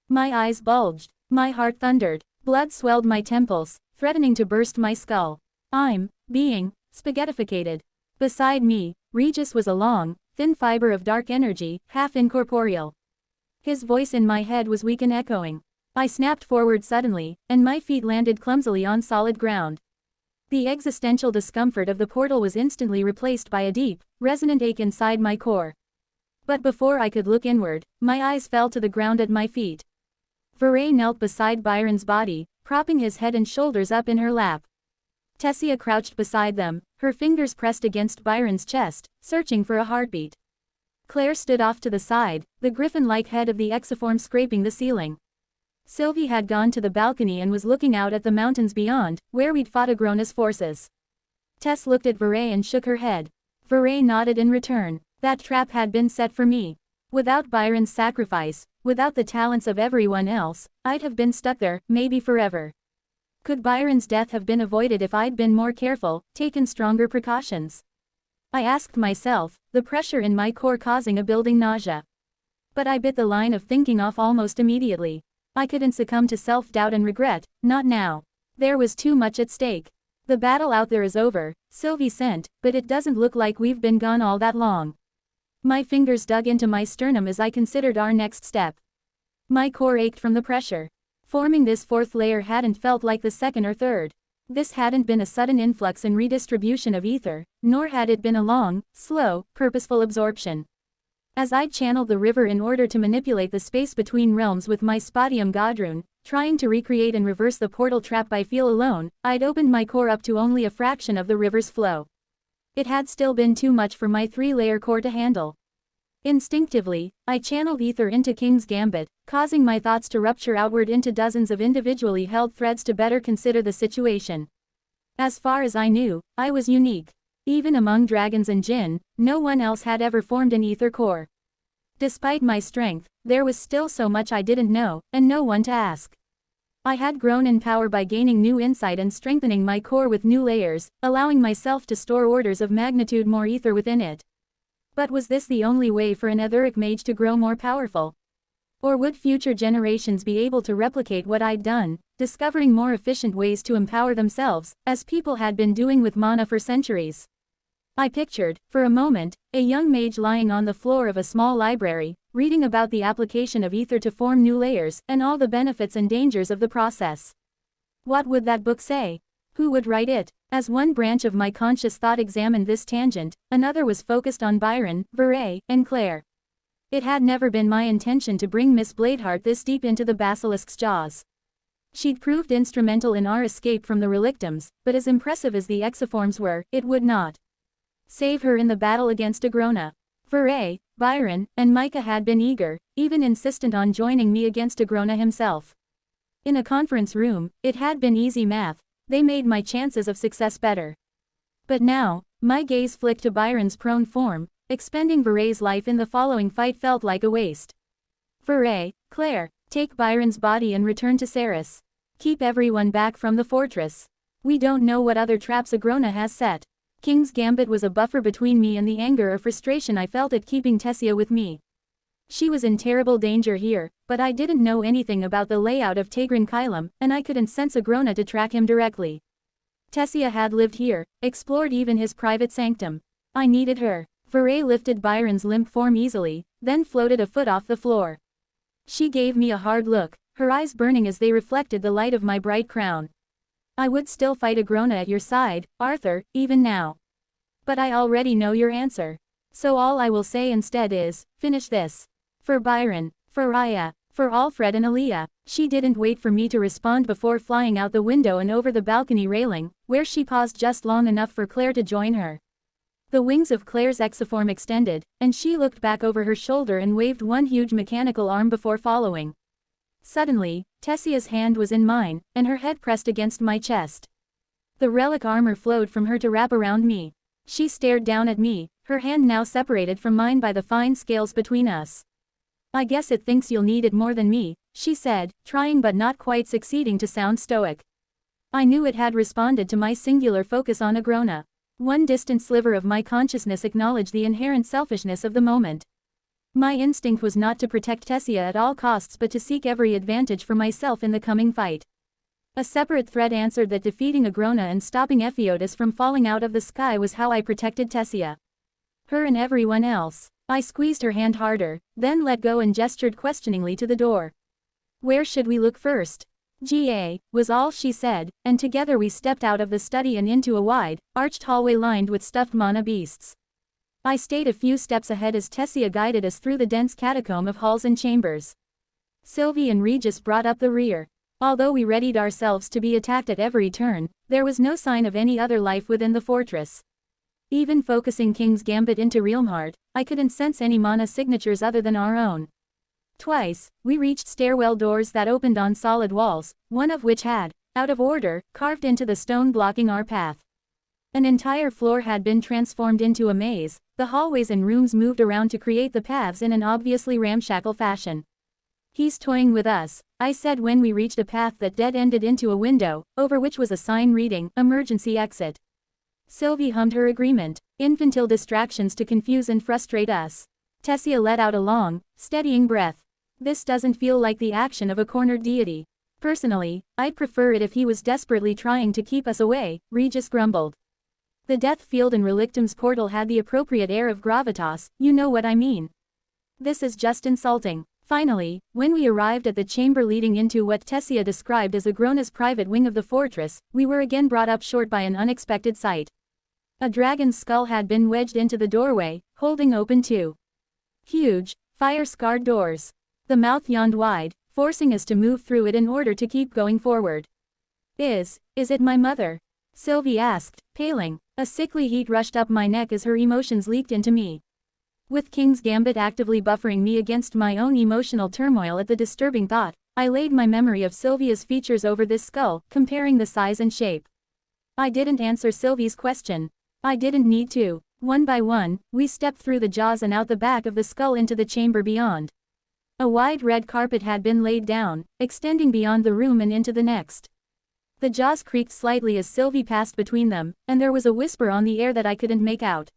My eyes bulged, my heart thundered, blood swelled my temples, threatening to burst my skull. I'm being spaghettificated. Beside me, Regis was a long, thin fiber of dark energy, half incorporeal. His voice in my head was weak and echoing. I snapped forward suddenly, and my feet landed clumsily on solid ground. The existential discomfort of the portal was instantly replaced by a deep, resonant ache inside my core. But before I could look inward, my eyes fell to the ground at my feet. Veray knelt beside Byron's body, propping his head and shoulders up in her lap. Tessia crouched beside them, her fingers pressed against Byron's chest, searching for a heartbeat. Claire stood off to the side, the griffin-like head of the exoform scraping the ceiling. Sylvie had gone to the balcony and was looking out at the mountains beyond, where we'd fought Agrona's forces. Tess looked at Veray and shook her head. Veray nodded in return. That trap had been set for me. Without Byron's sacrifice, without the talents of everyone else, I'd have been stuck there, maybe forever. Could Byron's death have been avoided if I'd been more careful, taken stronger precautions? I asked myself, the pressure in my core causing a building nausea. But I bit the line of thinking off almost immediately. I couldn't succumb to self-doubt and regret, not now. There was too much at stake. The battle out there is over, Sylvie sent, but it doesn't look like we've been gone all that long. My fingers dug into my sternum as I considered our next step. My core ached from the pressure. Forming this fourth layer hadn't felt like the second or third. This hadn't been a sudden influx and redistribution of ether, nor had it been a long, slow, purposeful absorption. As I'd channeled the river in order to manipulate the space between realms with my spatium godrune, trying to recreate and reverse the portal trap by feel alone, I'd opened my core up to only a fraction of the river's flow. It had still been too much for my three-layer core to handle. Instinctively, I channeled ether into King's Gambit, causing my thoughts to rupture outward into dozens of individually held threads to better consider the situation. As far as I knew, I was unique. Even among dragons and jinn, no one else had ever formed an ether core. Despite my strength, there was still so much I didn't know, and no one to ask. I had grown in power by gaining new insight and strengthening my core with new layers, allowing myself to store orders of magnitude more ether within it. But was this the only way for an etheric mage to grow more powerful? Or would future generations be able to replicate what I'd done, discovering more efficient ways to empower themselves, as people had been doing with mana for centuries? I pictured, for a moment, a young mage lying on the floor of a small library, reading about the application of ether to form new layers, and all the benefits and dangers of the process. What would that book say? Who would write it? As one branch of my conscious thought examined this tangent, another was focused on Byron, Veray, and Claire. It had never been my intention to bring Miss Bladeheart this deep into the basilisk's jaws. She'd proved instrumental in our escape from the relictums, but as impressive as the exoforms were, it would not save her in the battle against Agrona. Veray, Byron, and Micah had been eager, even insistent on joining me against Agrona himself. In a conference room, it had been easy math. They made my chances of success better. But now, my gaze flicked to Byron's prone form. Expending Veray's life in the following fight felt like a waste. Veray, Claire, take Byron's body and return to Ceres. Keep everyone back from the fortress. We don't know what other traps Agrona has set. King's Gambit was a buffer between me and the anger or frustration I felt at keeping Tessia with me. She was in terrible danger here, but I didn't know anything about the layout of Tegrin Kylum, and I couldn't sense Agrona to track him directly. Tessia had lived here, explored even his private sanctum. I needed her. Veray lifted Byron's limp form easily, then floated a foot off the floor. She gave me a hard look, her eyes burning as they reflected the light of my bright crown. I would still fight Agrona at your side, Arthur, even now. But I already know your answer. So all I will say instead is, finish this. For Byron, for Raya, for Alfred and Aaliyah. She didn't wait for me to respond before flying out the window and over the balcony railing, where she paused just long enough for Claire to join her. The wings of Claire's exoform extended, and she looked back over her shoulder and waved one huge mechanical arm before following. Suddenly, Tessia's hand was in mine, and her head pressed against my chest. The relic armor flowed from her to wrap around me. She stared down at me, her hand now separated from mine by the fine scales between us. I guess it thinks you'll need it more than me, she said, trying but not quite succeeding to sound stoic. I knew it had responded to my singular focus on Agrona. One distant sliver of my consciousness acknowledged the inherent selfishness of the moment. My instinct was not to protect Tessia at all costs but to seek every advantage for myself in the coming fight. A separate thread answered that defeating Agrona and stopping Ephiotis from falling out of the sky was how I protected Tessia. Her and everyone else. I squeezed her hand harder, then let go and gestured questioningly to the door. Where should we look first? GA, was all she said, and together we stepped out of the study and into a wide, arched hallway lined with stuffed mana beasts. I stayed a few steps ahead as Tessia guided us through the dense catacomb of halls and chambers. Sylvie and Regis brought up the rear. Although we readied ourselves to be attacked at every turn, there was no sign of any other life within the fortress. Even focusing King's Gambit into Realmheart, I couldn't sense any mana signatures other than our own. Twice, we reached stairwell doors that opened on solid walls, one of which had, out of order, carved into the stone blocking our path. An entire floor had been transformed into a maze, the hallways and rooms moved around to create the paths in an obviously ramshackle fashion. He's toying with us, I said when we reached a path that dead-ended into a window, over which was a sign reading, Emergency Exit. Sylvie hummed her agreement, infantile distractions to confuse and frustrate us. Tessia let out a long, steadying breath. This doesn't feel like the action of a cornered deity. Personally, I'd prefer it if he was desperately trying to keep us away, Regis grumbled. The death field in Relictum's portal had the appropriate air of gravitas, you know what I mean. This is just insulting. Finally, when we arrived at the chamber leading into what Tessia described as Agrona's private wing of the fortress, we were again brought up short by an unexpected sight. A dragon's skull had been wedged into the doorway, holding open two huge, fire-scarred doors. The mouth yawned wide, forcing us to move through it in order to keep going forward. Is it my mother? Sylvie asked, paling. A sickly heat rushed up my neck as her emotions leaked into me. With King's Gambit actively buffering me against my own emotional turmoil at the disturbing thought, I laid my memory of Sylvia's features over this skull, comparing the size and shape. I didn't answer Sylvie's question. I didn't need to. One by one, we stepped through the jaws and out the back of the skull into the chamber beyond. A wide red carpet had been laid down, extending beyond the room and into the next. The jaws creaked slightly as Sylvie passed between them, and there was a whisper on the air that I couldn't make out.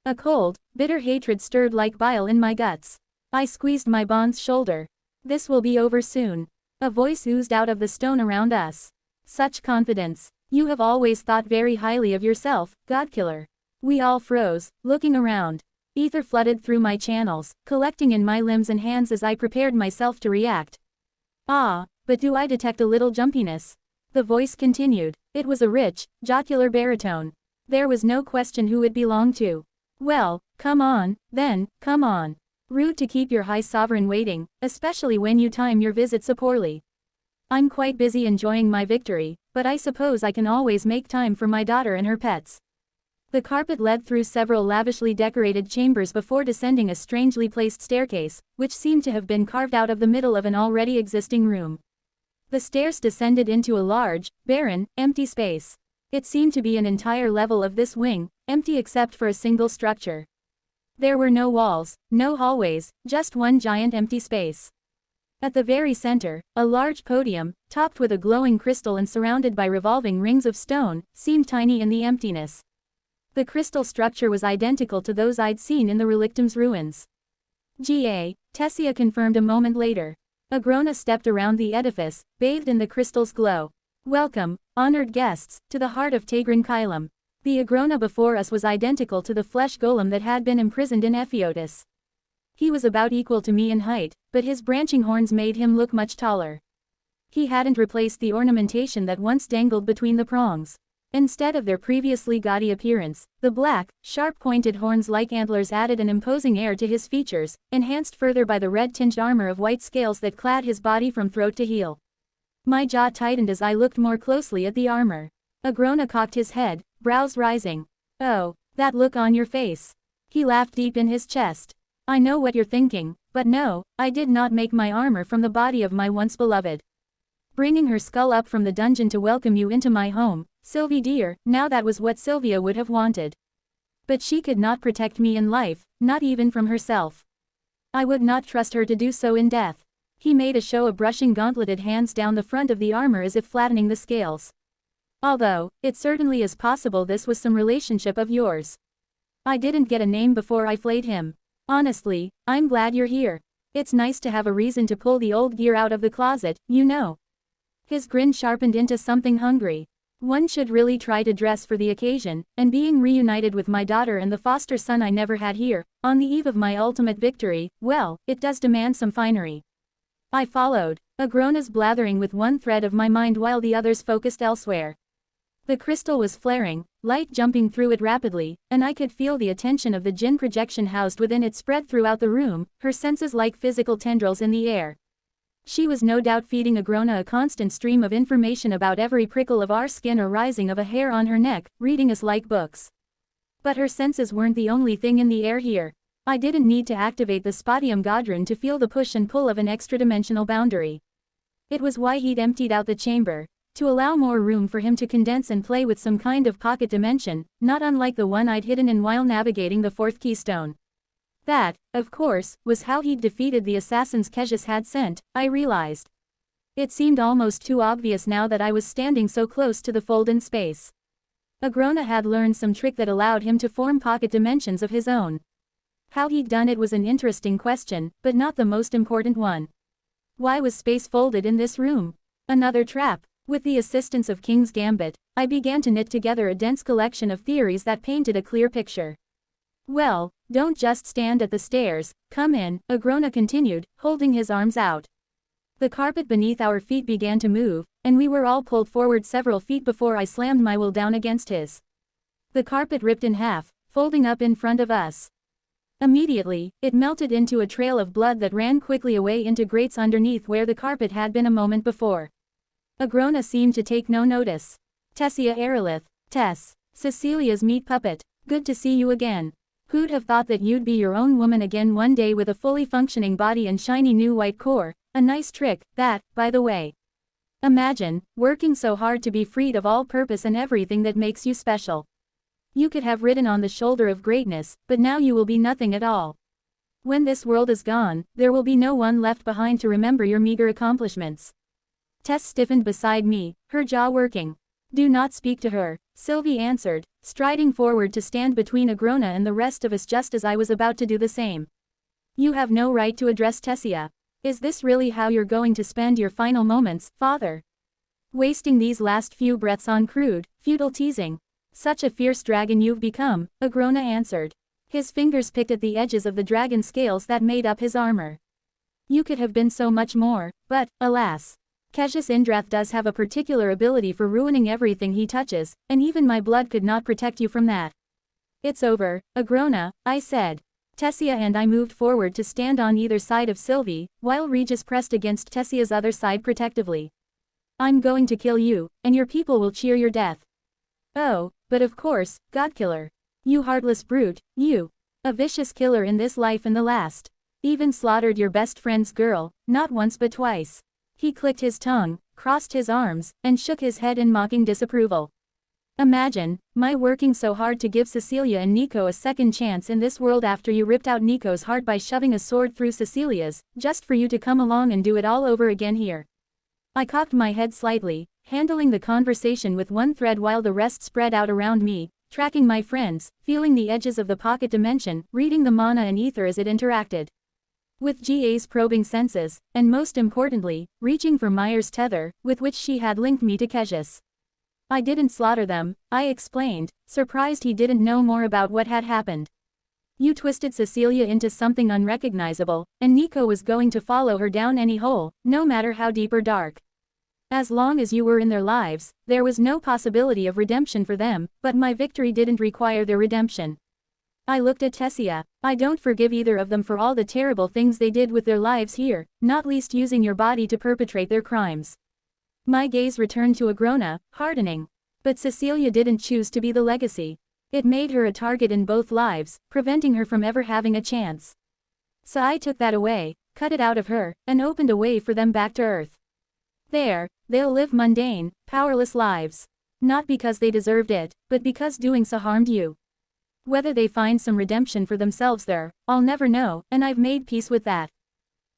A cold, bitter hatred stirred like bile in my guts. I squeezed my bond's shoulder. This will be over soon. A voice oozed out of the stone around us. Such confidence. You have always thought very highly of yourself, Godkiller. We all froze, looking around. Ether flooded through my channels, collecting in my limbs and hands as I prepared myself to react. Ah, but do I detect a little jumpiness? The voice continued. It was a rich, jocular baritone. There was no question who it belonged to. Well, come on, then, come on. Rude to keep your high sovereign waiting, especially when you time your visit so poorly. I'm quite busy enjoying my victory, but I suppose I can always make time for my daughter and her pets. The carpet led through several lavishly decorated chambers before descending a strangely placed staircase, which seemed to have been carved out of the middle of an already existing room. The stairs descended into a large, barren, empty space. It seemed to be an entire level of this wing, empty except for a single structure. There were no walls, no hallways, just one giant empty space. At the very center, a large podium, topped with a glowing crystal and surrounded by revolving rings of stone, seemed tiny in the emptiness. The crystal structure was identical to those I'd seen in the Relictum's ruins. Tessia confirmed a moment later. Agrona stepped around the edifice, bathed in the crystal's glow. Welcome, honored guests, to the heart of Tegrin Kylum. The Agrona before us was identical to the flesh golem that had been imprisoned in Ephiotis. He was about equal to me in height, but his branching horns made him look much taller. He hadn't replaced the ornamentation that once dangled between the prongs. Instead of their previously gaudy appearance, the black, sharp-pointed horns like antlers added an imposing air to his features, enhanced further by the red-tinged armor of white scales that clad his body from throat to heel. My jaw tightened as I looked more closely at the armor. Agrona cocked his head, brows rising. Oh, that look on your face. He laughed deep in his chest. I know what you're thinking, but no, I did not make my armor from the body of my once beloved. Bringing her skull up from the dungeon to welcome you into my home, Sylvie dear, now that was what Sylvia would have wanted. But she could not protect me in life, not even from herself. I would not trust her to do so in death. He made a show of brushing gauntleted hands down the front of the armor as if flattening the scales. Although, it certainly is possible this was some relationship of yours. I didn't get a name before I flayed him. Honestly, I'm glad you're here. It's nice to have a reason to pull the old gear out of the closet, you know. His grin sharpened into something hungry. One should really try to dress for the occasion, and being reunited with my daughter and the foster son I never had here, on the eve of my ultimate victory, well, it does demand some finery. I followed, Agrona's blathering with one thread of my mind while the others focused elsewhere. The crystal was flaring, light jumping through it rapidly, and I could feel the attention of the Jinn projection housed within it spread throughout the room, her senses like physical tendrils in the air. She was no doubt feeding Agrona a constant stream of information about every prickle of our skin or rising of a hair on her neck, reading us like books. But her senses weren't the only thing in the air here. I didn't need to activate the Spatium Godrun to feel the push and pull of an extra-dimensional boundary. It was why he'd emptied out the chamber, to allow more room for him to condense and play with some kind of pocket dimension, not unlike the one I'd hidden in while navigating the fourth keystone. That, of course, was how he'd defeated the assassins Kejus had sent, I realized. It seemed almost too obvious now that I was standing so close to the fold in space. Agrona had learned some trick that allowed him to form pocket dimensions of his own. How he'd done it was an interesting question, but not the most important one. Why was space folded in this room? Another trap. With the assistance of King's Gambit, I began to knit together a dense collection of theories that painted a clear picture. Well, Don't just stand at the stairs, come in, Agrona continued, holding his arms out. The carpet beneath our feet began to move, and we were all pulled forward several feet before I slammed my will down against his. The carpet ripped in half, folding up in front of us. Immediately, it melted into a trail of blood that ran quickly away into grates underneath where the carpet had been a moment before. Agrona seemed to take no notice. Tessia Aerolith, Tess, Cecilia's meat puppet, good to see you again. Who'd have thought that you'd be your own woman again one day with a fully functioning body and shiny new white core, a nice trick, that, by the way. Imagine, working so hard to be freed of all purpose and everything that makes you special. You could have ridden on the shoulder of greatness, but now you will be nothing at all. When this world is gone, there will be no one left behind to remember your meager accomplishments. Tess stiffened beside me, her jaw working. Do not speak to her, Sylvie answered, striding forward to stand between Agrona and the rest of us just as I was about to do the same. You have no right to address Tessia. Is this really how you're going to spend your final moments, father? Wasting these last few breaths on crude, futile teasing. Such a fierce dragon you've become, Agrona answered. His fingers picked at the edges of the dragon scales that made up his armor. You could have been so much more, but, alas. Cassius Indrath does have a particular ability for ruining everything he touches, and even my blood could not protect you from that. It's over, Agrona, I said. Tessia and I moved forward to stand on either side of Sylvie, while Regis pressed against Tessia's other side protectively. I'm going to kill you, and your people will cheer your death. Oh, but of course, Godkiller. You heartless brute, you. A vicious killer in this life and the last. Even slaughtered your best friend's girl, not once but twice. He clicked his tongue, crossed his arms, and shook his head in mocking disapproval. Imagine, my working so hard to give Cecilia and Nico a second chance in this world after you ripped out Nico's heart by shoving a sword through Cecilia's, just for you to come along and do it all over again here. I cocked my head slightly, handling the conversation with one thread while the rest spread out around me, tracking my friends, feeling the edges of the pocket dimension, reading the mana and ether as it interacted with GA's probing senses, and most importantly, reaching for Myers' tether, with which she had linked me to Cassius. I didn't slaughter them, I explained, surprised he didn't know more about what had happened. You twisted Cecilia into something unrecognizable, and Nico was going to follow her down any hole, no matter how deep or dark. As long as you were in their lives, there was no possibility of redemption for them, but my victory didn't require their redemption. I looked at Tessia. I don't forgive either of them for all the terrible things they did with their lives here, not least using your body to perpetrate their crimes. My gaze returned to Agrona, hardening. But Cecilia didn't choose to be the legacy. It made her a target in both lives, preventing her from ever having a chance. So I took that away, cut it out of her, and opened a way for them back to Earth. There, they'll live mundane, powerless lives. Not because they deserved it, but because doing so harmed you. Whether they find some redemption for themselves there, I'll never know, and I've made peace with that.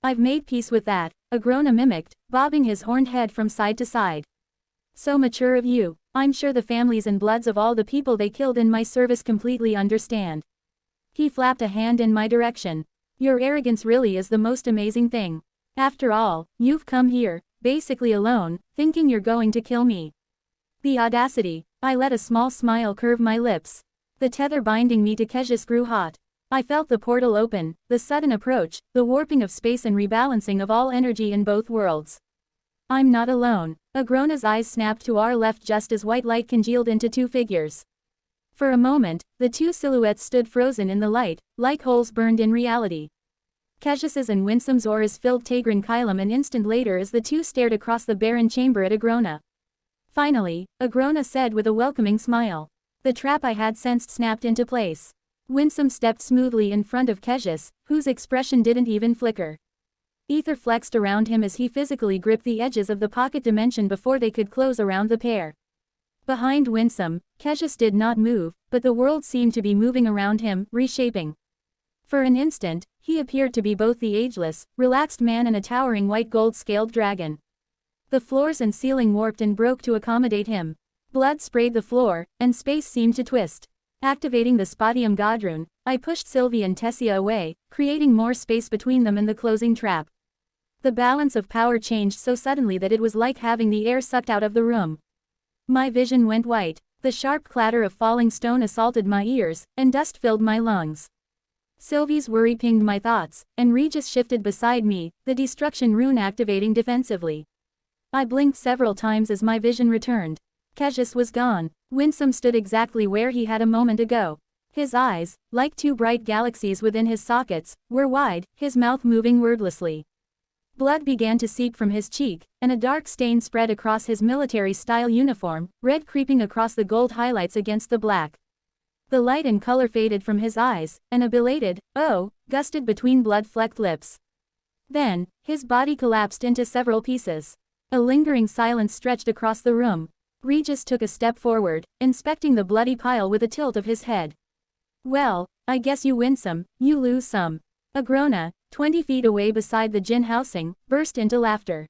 I've made peace with that, Agrona mimicked, bobbing his horned head from side to side. So mature of you. I'm sure the families and bloods of all the people they killed in my service completely understand. He flapped a hand in my direction. Your arrogance really is the most amazing thing. After all, you've come here, basically alone, thinking you're going to kill me. The audacity. I let a small smile curve my lips. The tether binding me to Cassius grew hot. I felt the portal open, the sudden approach, the warping of space and rebalancing of all energy in both worlds. I'm not alone. Agrona's eyes snapped to our left just as white light congealed into two figures. For a moment, the two silhouettes stood frozen in the light, like holes burned in reality. Cassius's and Winsome's auras filled Tegrin Kylum an instant later as the two stared across the barren chamber at Agrona. Finally, Agrona said with a welcoming smile. The trap I had sensed snapped into place. Winsome stepped smoothly in front of Cassius, whose expression didn't even flicker. Ether flexed around him as he physically gripped the edges of the pocket dimension before they could close around the pair. Behind Winsome, Cassius did not move, but the world seemed to be moving around him, reshaping. For an instant, he appeared to be both the ageless, relaxed man and a towering white gold-scaled dragon. The floors and ceiling warped and broke to accommodate him. Blood sprayed the floor, and space seemed to twist. Activating the Spatium Godrune, I pushed Sylvie and Tessia away, creating more space between them and the closing trap. The balance of power changed so suddenly that it was like having the air sucked out of the room. My vision went white. The sharp clatter of falling stone assaulted my ears, and dust filled my lungs. Sylvie's worry pinged my thoughts, and Regis shifted beside me, the destruction rune activating defensively. I blinked several times as my vision returned. Cassius was gone. Winsome stood exactly where he had a moment ago. His eyes, like two bright galaxies within his sockets, were wide, his mouth moving wordlessly. Blood began to seep from his cheek, and a dark stain spread across his military-style uniform, red creeping across the gold highlights against the black. The light and color faded from his eyes, and a belated, "Oh," gusted between blood-flecked lips. Then, his body collapsed into several pieces. A lingering silence stretched across the room. Regis took a step forward, inspecting the bloody pile with a tilt of his head. "Well, I guess you win some, you lose some." Agrona, 20 feet away beside the gin housing, burst into laughter.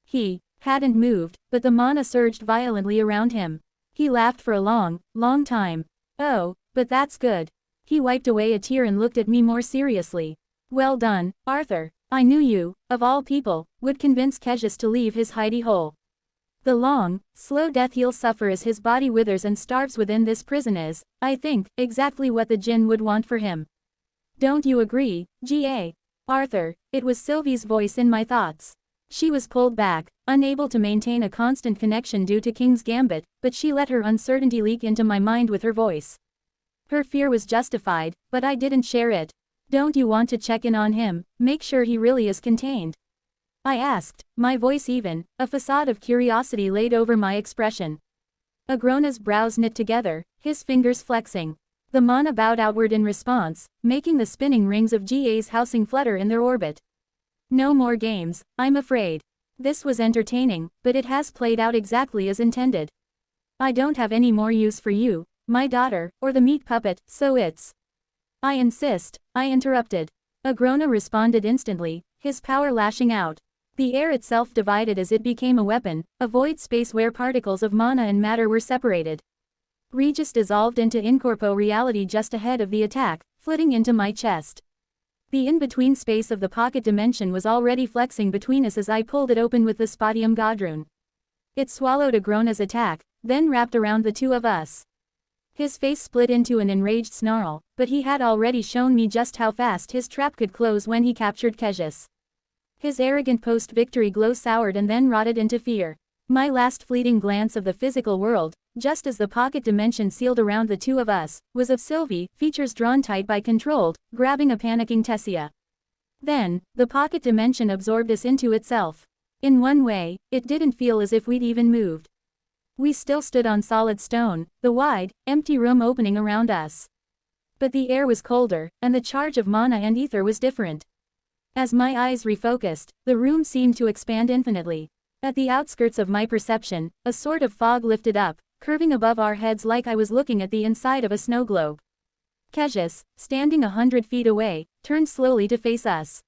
He hadn't moved, but the mana surged violently around him. He laughed for a long, long time. "Oh, but that's good." He wiped away a tear and looked at me more seriously. "Well done, Arthur. I knew you, of all people, would convince Cassius to leave his hidey hole. The long, slow death he'll suffer as his body withers and starves within this prison is, I think, exactly what the Jinn would want for him. Don't you agree, G.A.? Arthur?" It was Sylvie's voice in my thoughts. She was pulled back, unable to maintain a constant connection due to King's Gambit, but she let her uncertainty leak into my mind with her voice. Her fear was justified, but I didn't share it. "Don't you want to check in on him, make sure he really is contained?" I asked, my voice even, a facade of curiosity laid over my expression. Agrona's brows knit together, his fingers flexing. The mana bowed outward in response, making the spinning rings of GA's housing flutter in their orbit. "No more games, I'm afraid. This was entertaining, but it has played out exactly as intended. I don't have any more use for you, my daughter, or the meat puppet, so it's—" "I insist," I interrupted. Agrona responded instantly, his power lashing out. The air itself divided as it became a weapon, a void space where particles of mana and matter were separated. Regis dissolved into incorpo reality just ahead of the attack, flitting into my chest. The in-between space of the pocket dimension was already flexing between us as I pulled it open with the Spatium Godrune. It swallowed Agrona's attack, then wrapped around the two of us. His face split into an enraged snarl, but he had already shown me just how fast his trap could close when he captured Cassius. His arrogant post-victory glow soured and then rotted into fear. My last fleeting glance of the physical world, just as the pocket dimension sealed around the two of us, was of Sylvie, features drawn tight by controlled, grabbing a panicking Tessia. Then, the pocket dimension absorbed us into itself. In one way, it didn't feel as if we'd even moved. We still stood on solid stone, the wide, empty room opening around us. But the air was colder, and the charge of mana and ether was different. As my eyes refocused, the room seemed to expand infinitely. At the outskirts of my perception, a sort of fog lifted up, curving above our heads like I was looking at the inside of a snow globe. Cassius, standing 100 feet away, turned slowly to face us.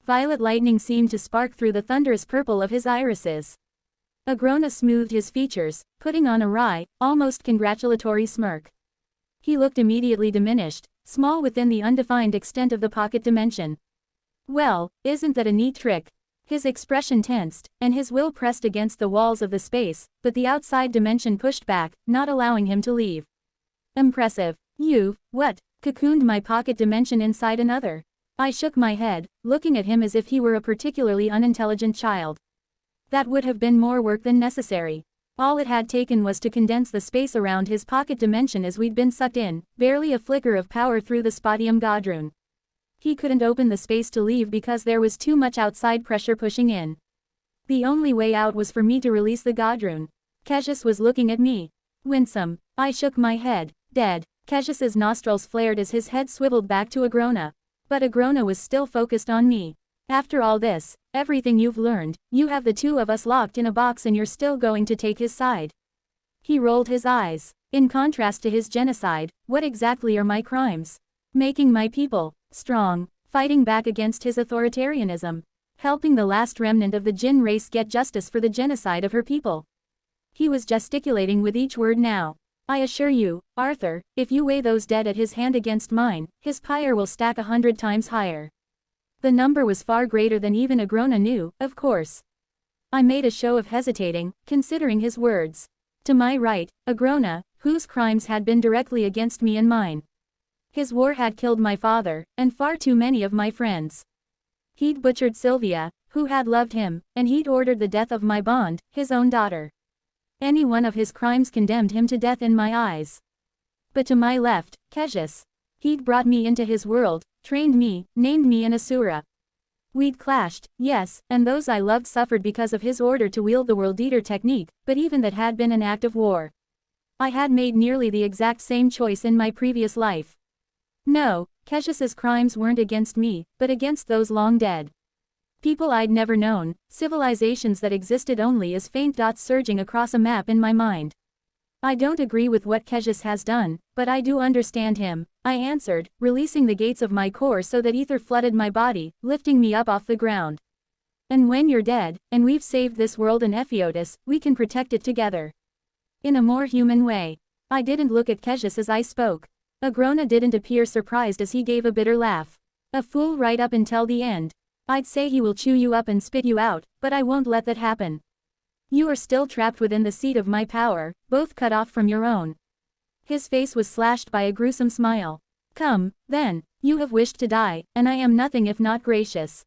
Violet lightning seemed to spark through the thunderous purple of his irises. Agrona smoothed his features, putting on a wry, almost congratulatory smirk. He looked immediately diminished, small within the undefined extent of the pocket dimension. "Well, isn't that a neat trick?" His expression tensed, and his will pressed against the walls of the space, but the outside dimension pushed back, not allowing him to leave. "Impressive. You've, what, cocooned my pocket dimension inside another?" I shook my head, looking at him as if he were a particularly unintelligent child. That would have been more work than necessary. All it had taken was to condense the space around his pocket dimension as we'd been sucked in, barely a flicker of power through the Spatium Godrune. He couldn't open the space to leave because there was too much outside pressure pushing in. The only way out was for me to release the Godrune. Cassius was looking at me. "Winsome." I shook my head. "Dead." Cassius's nostrils flared as his head swiveled back to Agrona. But Agrona was still focused on me. "After all this, everything you've learned, you have the two of us locked in a box and you're still going to take his side." He rolled his eyes. "In contrast to his genocide, what exactly are my crimes? Making my people strong, fighting back against his authoritarianism, helping the last remnant of the Jinn race get justice for the genocide of her people." He was gesticulating with each word now. "I assure you, Arthur, if you weigh those dead at his hand against mine, his pyre will stack 100 times higher." The number was far greater than even Agrona knew, of course. I made a show of hesitating, considering his words. To my right, Agrona, whose crimes had been directly against me and mine. His war had killed my father, and far too many of my friends. He'd butchered Sylvia, who had loved him, and he'd ordered the death of my bond, his own daughter. Any one of his crimes condemned him to death in my eyes. But to my left, Cassius. He'd brought me into his world, trained me, named me an Asura. We'd clashed, yes, and those I loved suffered because of his order to wield the World Eater technique, but even that had been an act of war. I had made nearly the exact same choice in my previous life. No, Cassius's crimes weren't against me, but against those long dead. People I'd never known, civilizations that existed only as faint dots surging across a map in my mind. I don't agree with what Cassius has done, but I do understand him, I answered, releasing the gates of my core so that ether flooded my body, lifting me up off the ground. And when you're dead, and we've saved this world and Epheotis, we can protect it together. In a more human way. I didn't look at Cassius as I spoke. Agrona didn't appear surprised as he gave a bitter laugh. A fool right up until the end. I'd say he will chew you up and spit you out, but I won't let that happen. You are still trapped within the seat of my power, both cut off from your own. His face was slashed by a gruesome smile. Come, then, you have wished to die, and I am nothing if not gracious.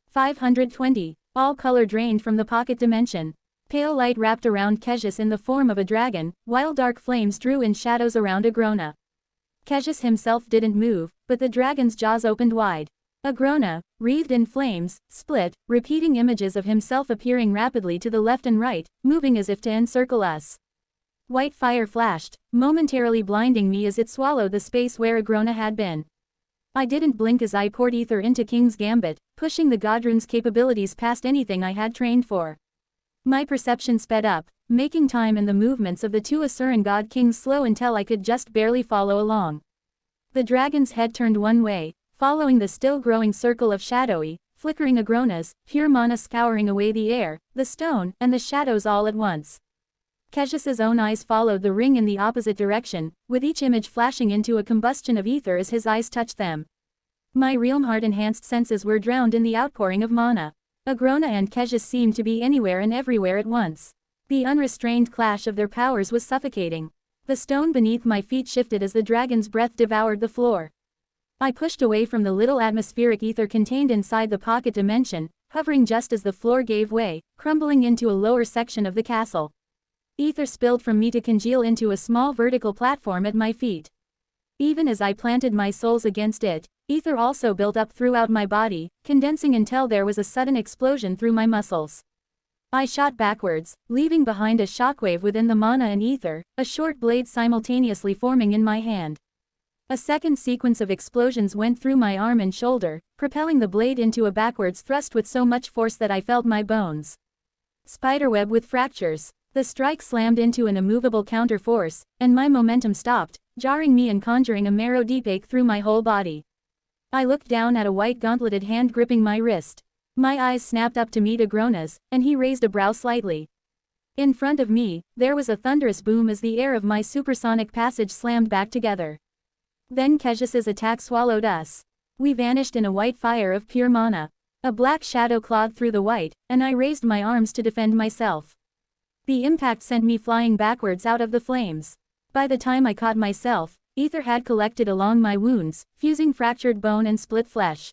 520. All color drained from the pocket dimension. Pale light wrapped around Cassius in the form of a dragon, while dark flames drew in shadows around Agrona. Cassius himself didn't move, but the dragon's jaws opened wide. Agrona, wreathed in flames, split, repeating images of himself appearing rapidly to the left and right, moving as if to encircle us. White fire flashed, momentarily blinding me as it swallowed the space where Agrona had been. I didn't blink as I poured ether into King's Gambit, pushing the Godrune's capabilities past anything I had trained for. My perception sped up, making time and the movements of the two Asuran God Kings slow until I could just barely follow along. The dragon's head turned one way, following the still-growing circle of shadowy, flickering Agronas, pure mana scouring away the air, the stone, and the shadows all at once. Cassius's own eyes followed the ring in the opposite direction, with each image flashing into a combustion of ether as his eyes touched them. My realm-heart-enhanced senses were drowned in the outpouring of mana. Agrona and Cassius seemed to be anywhere and everywhere at once. The unrestrained clash of their powers was suffocating. The stone beneath my feet shifted as the dragon's breath devoured the floor. I pushed away from the little atmospheric ether contained inside the pocket dimension, hovering just as the floor gave way, crumbling into a lower section of the castle. Ether spilled from me to congeal into a small vertical platform at my feet. Even as I planted my soles against it, ether also built up throughout my body, condensing until there was a sudden explosion through my muscles. I shot backwards, leaving behind a shockwave within the mana and ether, a short blade simultaneously forming in my hand. A second sequence of explosions went through my arm and shoulder, propelling the blade into a backwards thrust with so much force that I felt my bones. Spiderweb with fractures. The strike slammed into an immovable counter-force, and my momentum stopped, jarring me and conjuring a marrow-deep ache through my whole body. I looked down at a white gauntleted hand gripping my wrist. My eyes snapped up to meet Agrona's, and he raised a brow slightly. In front of me, there was a thunderous boom as the air of my supersonic passage slammed back together. Then Cassius's attack swallowed us. We vanished in a white fire of pure mana. A black shadow clawed through the white, and I raised my arms to defend myself. The impact sent me flying backwards out of the flames. By the time I caught myself, ether had collected along my wounds, fusing fractured bone and split flesh.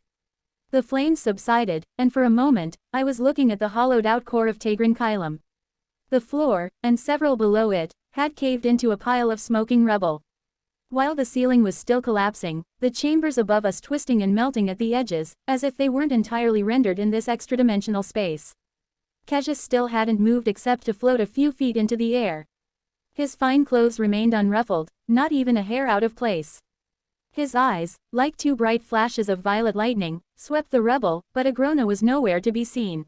The flames subsided, and for a moment, I was looking at the hollowed-out core of Tegrin Kylum. The floor, and several below it, had caved into a pile of smoking rubble. While the ceiling was still collapsing, the chambers above us twisting and melting at the edges, as if they weren't entirely rendered in this extra-dimensional space. Cassius still hadn't moved except to float a few feet into the air. His fine clothes remained unruffled, not even a hair out of place. His eyes, like two bright flashes of violet lightning, swept the rubble, but Agrona was nowhere to be seen.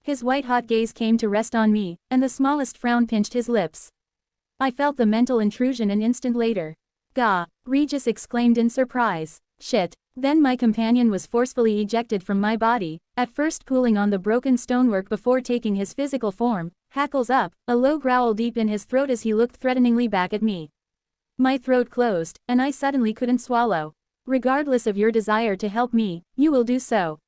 His white-hot gaze came to rest on me, and the smallest frown pinched his lips. I felt the mental intrusion an instant later. Gah! Regis exclaimed in surprise. Shit! Then my companion was forcefully ejected from my body, at first pulling on the broken stonework before taking his physical form, hackles up, a low growl deep in his throat as he looked threateningly back at me. My throat closed, and I suddenly couldn't swallow. Regardless of your desire to help me, you will do so.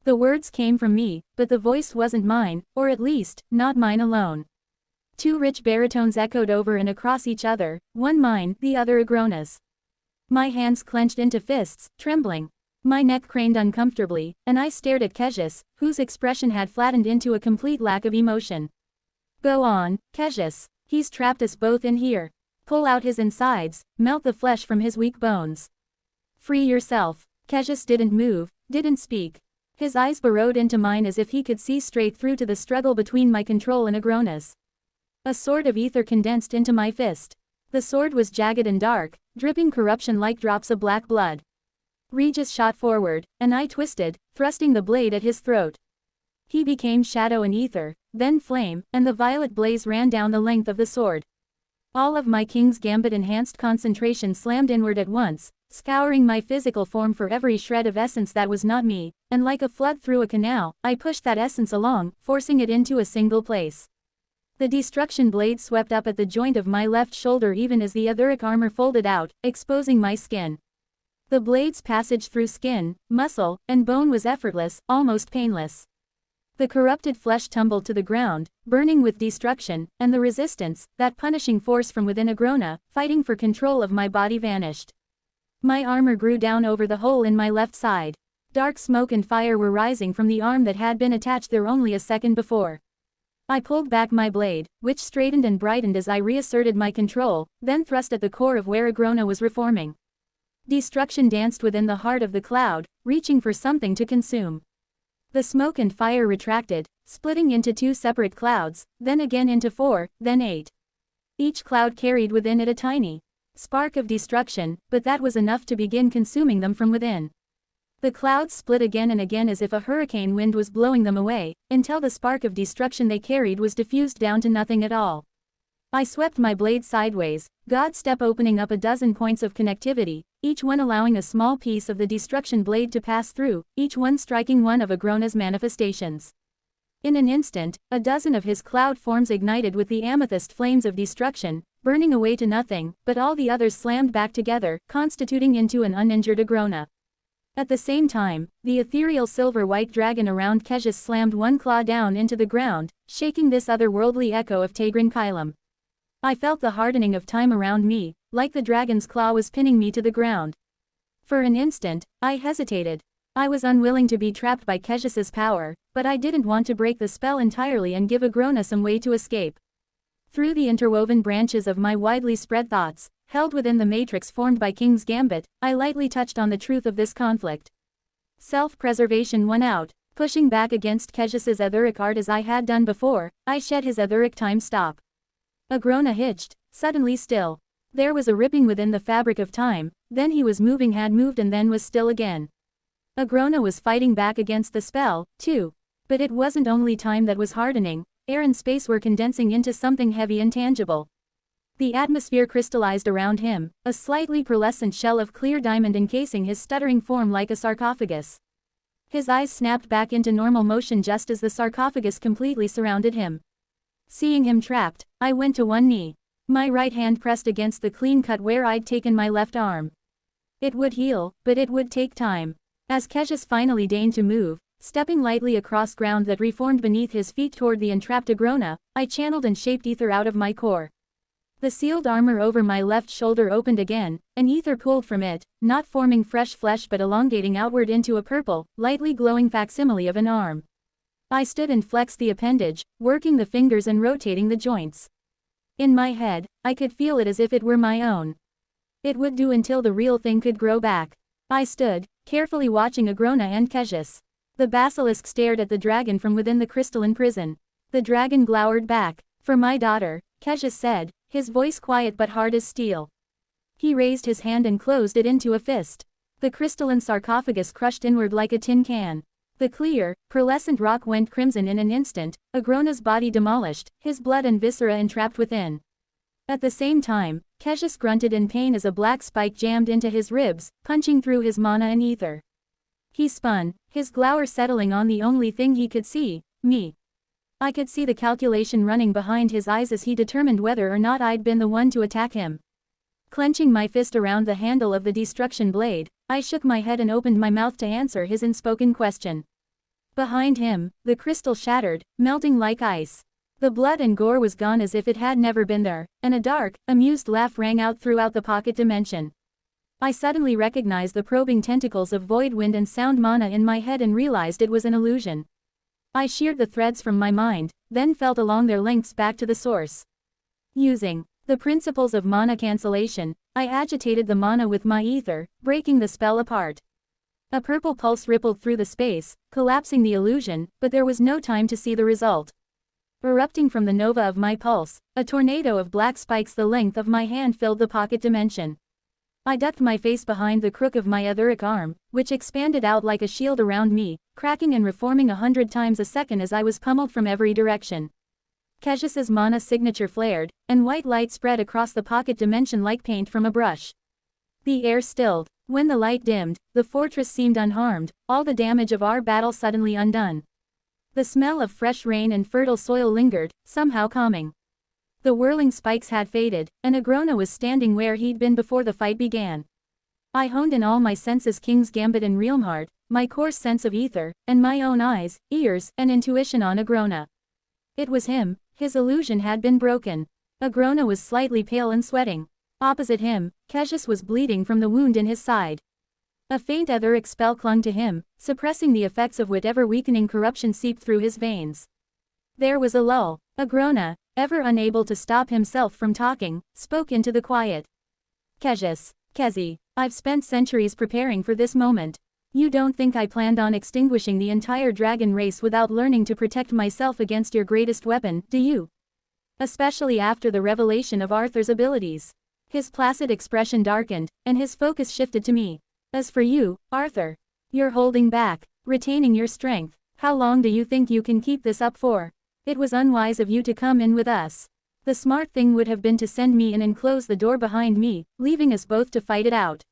The words came from me, but the voice wasn't mine, or at least, not mine alone. Two rich baritones echoed over and across each other, one mine, the other Agrona's. My hands clenched into fists, trembling. My neck craned uncomfortably, and I stared at Kejis, whose expression had flattened into a complete lack of emotion. Go on, Kejis. He's trapped us both in here. Pull out his insides, melt the flesh from his weak bones. Free yourself. Kejis didn't move, didn't speak. His eyes burrowed into mine as if he could see straight through to the struggle between my control and Agrona's. A sword of ether condensed into my fist. The sword was jagged and dark, dripping corruption like drops of black blood. Regis shot forward, and I twisted, thrusting the blade at his throat. He became shadow and ether, then flame, and the violet blaze ran down the length of the sword. All of my King's Gambit enhanced concentration slammed inward at once, scouring my physical form for every shred of essence that was not me, and like a flood through a canal, I pushed that essence along, forcing it into a single place. The destruction blade swept up at the joint of my left shoulder even as the etheric armor folded out, exposing my skin. The blade's passage through skin, muscle, and bone was effortless, almost painless. The corrupted flesh tumbled to the ground, burning with destruction, and the resistance, that punishing force from within Agrona, fighting for control of my body vanished. My armor grew down over the hole in my left side. Dark smoke and fire were rising from the arm that had been attached there only a second before. I pulled back my blade, which straightened and brightened as I reasserted my control, then thrust at the core of where Agrona was reforming. Destruction danced within the heart of the cloud, reaching for something to consume. The smoke and fire retracted, splitting into 2 separate clouds, then again into 4, then 8. Each cloud carried within it a tiny spark of destruction, but that was enough to begin consuming them from within. The clouds split again and again as if a hurricane wind was blowing them away, until the spark of destruction they carried was diffused down to nothing at all. I swept my blade sideways, God step opening up a dozen points of connectivity, each one allowing a small piece of the destruction blade to pass through, each one striking one of Agrona's manifestations. In an instant, a dozen of his cloud forms ignited with the amethyst flames of destruction, burning away to nothing, but all the others slammed back together, constituting into an uninjured Agrona. At the same time, the ethereal silver-white dragon around Kejis slammed one claw down into the ground, shaking this otherworldly echo of Tagrin Kylum. I felt the hardening of time around me, like the dragon's claw was pinning me to the ground. For an instant, I hesitated. I was unwilling to be trapped by Kejis's power, but I didn't want to break the spell entirely and give Agrona some way to escape. Through the interwoven branches of my widely spread thoughts, held within the matrix formed by King's Gambit, I lightly touched on the truth of this conflict. Self-preservation won out. Pushing back against Kejis's etheric art as I had done before, I shed his etheric time stop. Agrona hitched, suddenly still. There was a ripping within the fabric of time, then he was moving, had moved, and then was still again. Agrona was fighting back against the spell, too. But it wasn't only time that was hardening, air and space were condensing into something heavy and tangible. The atmosphere crystallized around him, a slightly pearlescent shell of clear diamond encasing his stuttering form like a sarcophagus. His eyes snapped back into normal motion just as the sarcophagus completely surrounded him. Seeing him trapped, I went to one knee. My right hand pressed against the clean cut where I'd taken my left arm. It would heal, but it would take time. As Kejis finally deigned to move, stepping lightly across ground that reformed beneath his feet toward the entrapped Agrona, I channeled and shaped ether out of my core. The sealed armor over my left shoulder opened again, and ether pooled from it, not forming fresh flesh but elongating outward into a purple, lightly glowing facsimile of an arm. I stood and flexed the appendage, working the fingers and rotating the joints. In my head, I could feel it as if it were my own. It would do until the real thing could grow back. I stood, carefully watching Agrona and Kejis. The basilisk stared at the dragon from within the crystalline prison. The dragon glowered back. For my daughter, Kejis said, his voice quiet but hard as steel. He raised his hand and closed it into a fist. The crystalline sarcophagus crushed inward like a tin can. The clear, pearlescent rock went crimson in an instant, Agrona's body demolished, his blood and viscera entrapped within. At the same time, Kejis grunted in pain as a black spike jammed into his ribs, punching through his mana and ether. He spun, his glower settling on the only thing he could see, me. I could see the calculation running behind his eyes as he determined whether or not I'd been the one to attack him. Clenching my fist around the handle of the destruction blade, I shook my head and opened my mouth to answer his unspoken question. Behind him, the crystal shattered, melting like ice. The blood and gore was gone as if it had never been there, and a dark, amused laugh rang out throughout the pocket dimension. I suddenly recognized the probing tentacles of void wind and sound mana in my head and realized it was an illusion. I sheared the threads from my mind, then felt along their lengths back to the source. Using the principles of mana cancellation, I agitated the mana with my ether, breaking the spell apart. A purple pulse rippled through the space, collapsing the illusion, but there was no time to see the result. Erupting from the nova of my pulse, a tornado of black spikes the length of my hand filled the pocket dimension. I ducked my face behind the crook of my etheric arm, which expanded out like a shield around me, cracking and reforming 100 times a second as I was pummeled from every direction. Kejus's mana signature flared, and white light spread across the pocket dimension like paint from a brush. The air stilled. When the light dimmed, the fortress seemed unharmed, all the damage of our battle suddenly undone. The smell of fresh rain and fertile soil lingered, somehow calming. The whirling spikes had faded, and Agrona was standing where he'd been before the fight began. I honed in all my senses, King's Gambit and Realmheart, my coarse sense of ether, and my own eyes, ears, and intuition on Agrona. It was him. His illusion had been broken. Agrona was slightly pale and sweating. Opposite him, Kejus was bleeding from the wound in his side. A faint etheric spell clung to him, suppressing the effects of whatever weakening corruption seeped through his veins. There was a lull. Agrona, ever unable to stop himself from talking, spoke into the quiet. Kejus, Kezi, I've spent centuries preparing for this moment. You don't think I planned on extinguishing the entire dragon race without learning to protect myself against your greatest weapon, do you? Especially after the revelation of Arthur's abilities. His placid expression darkened, and his focus shifted to me. As for you, Arthur, you're holding back, retaining your strength. How long do you think you can keep this up for? It was unwise of you to come in with us. The smart thing would have been to send me in and close the door behind me, leaving us both to fight it out.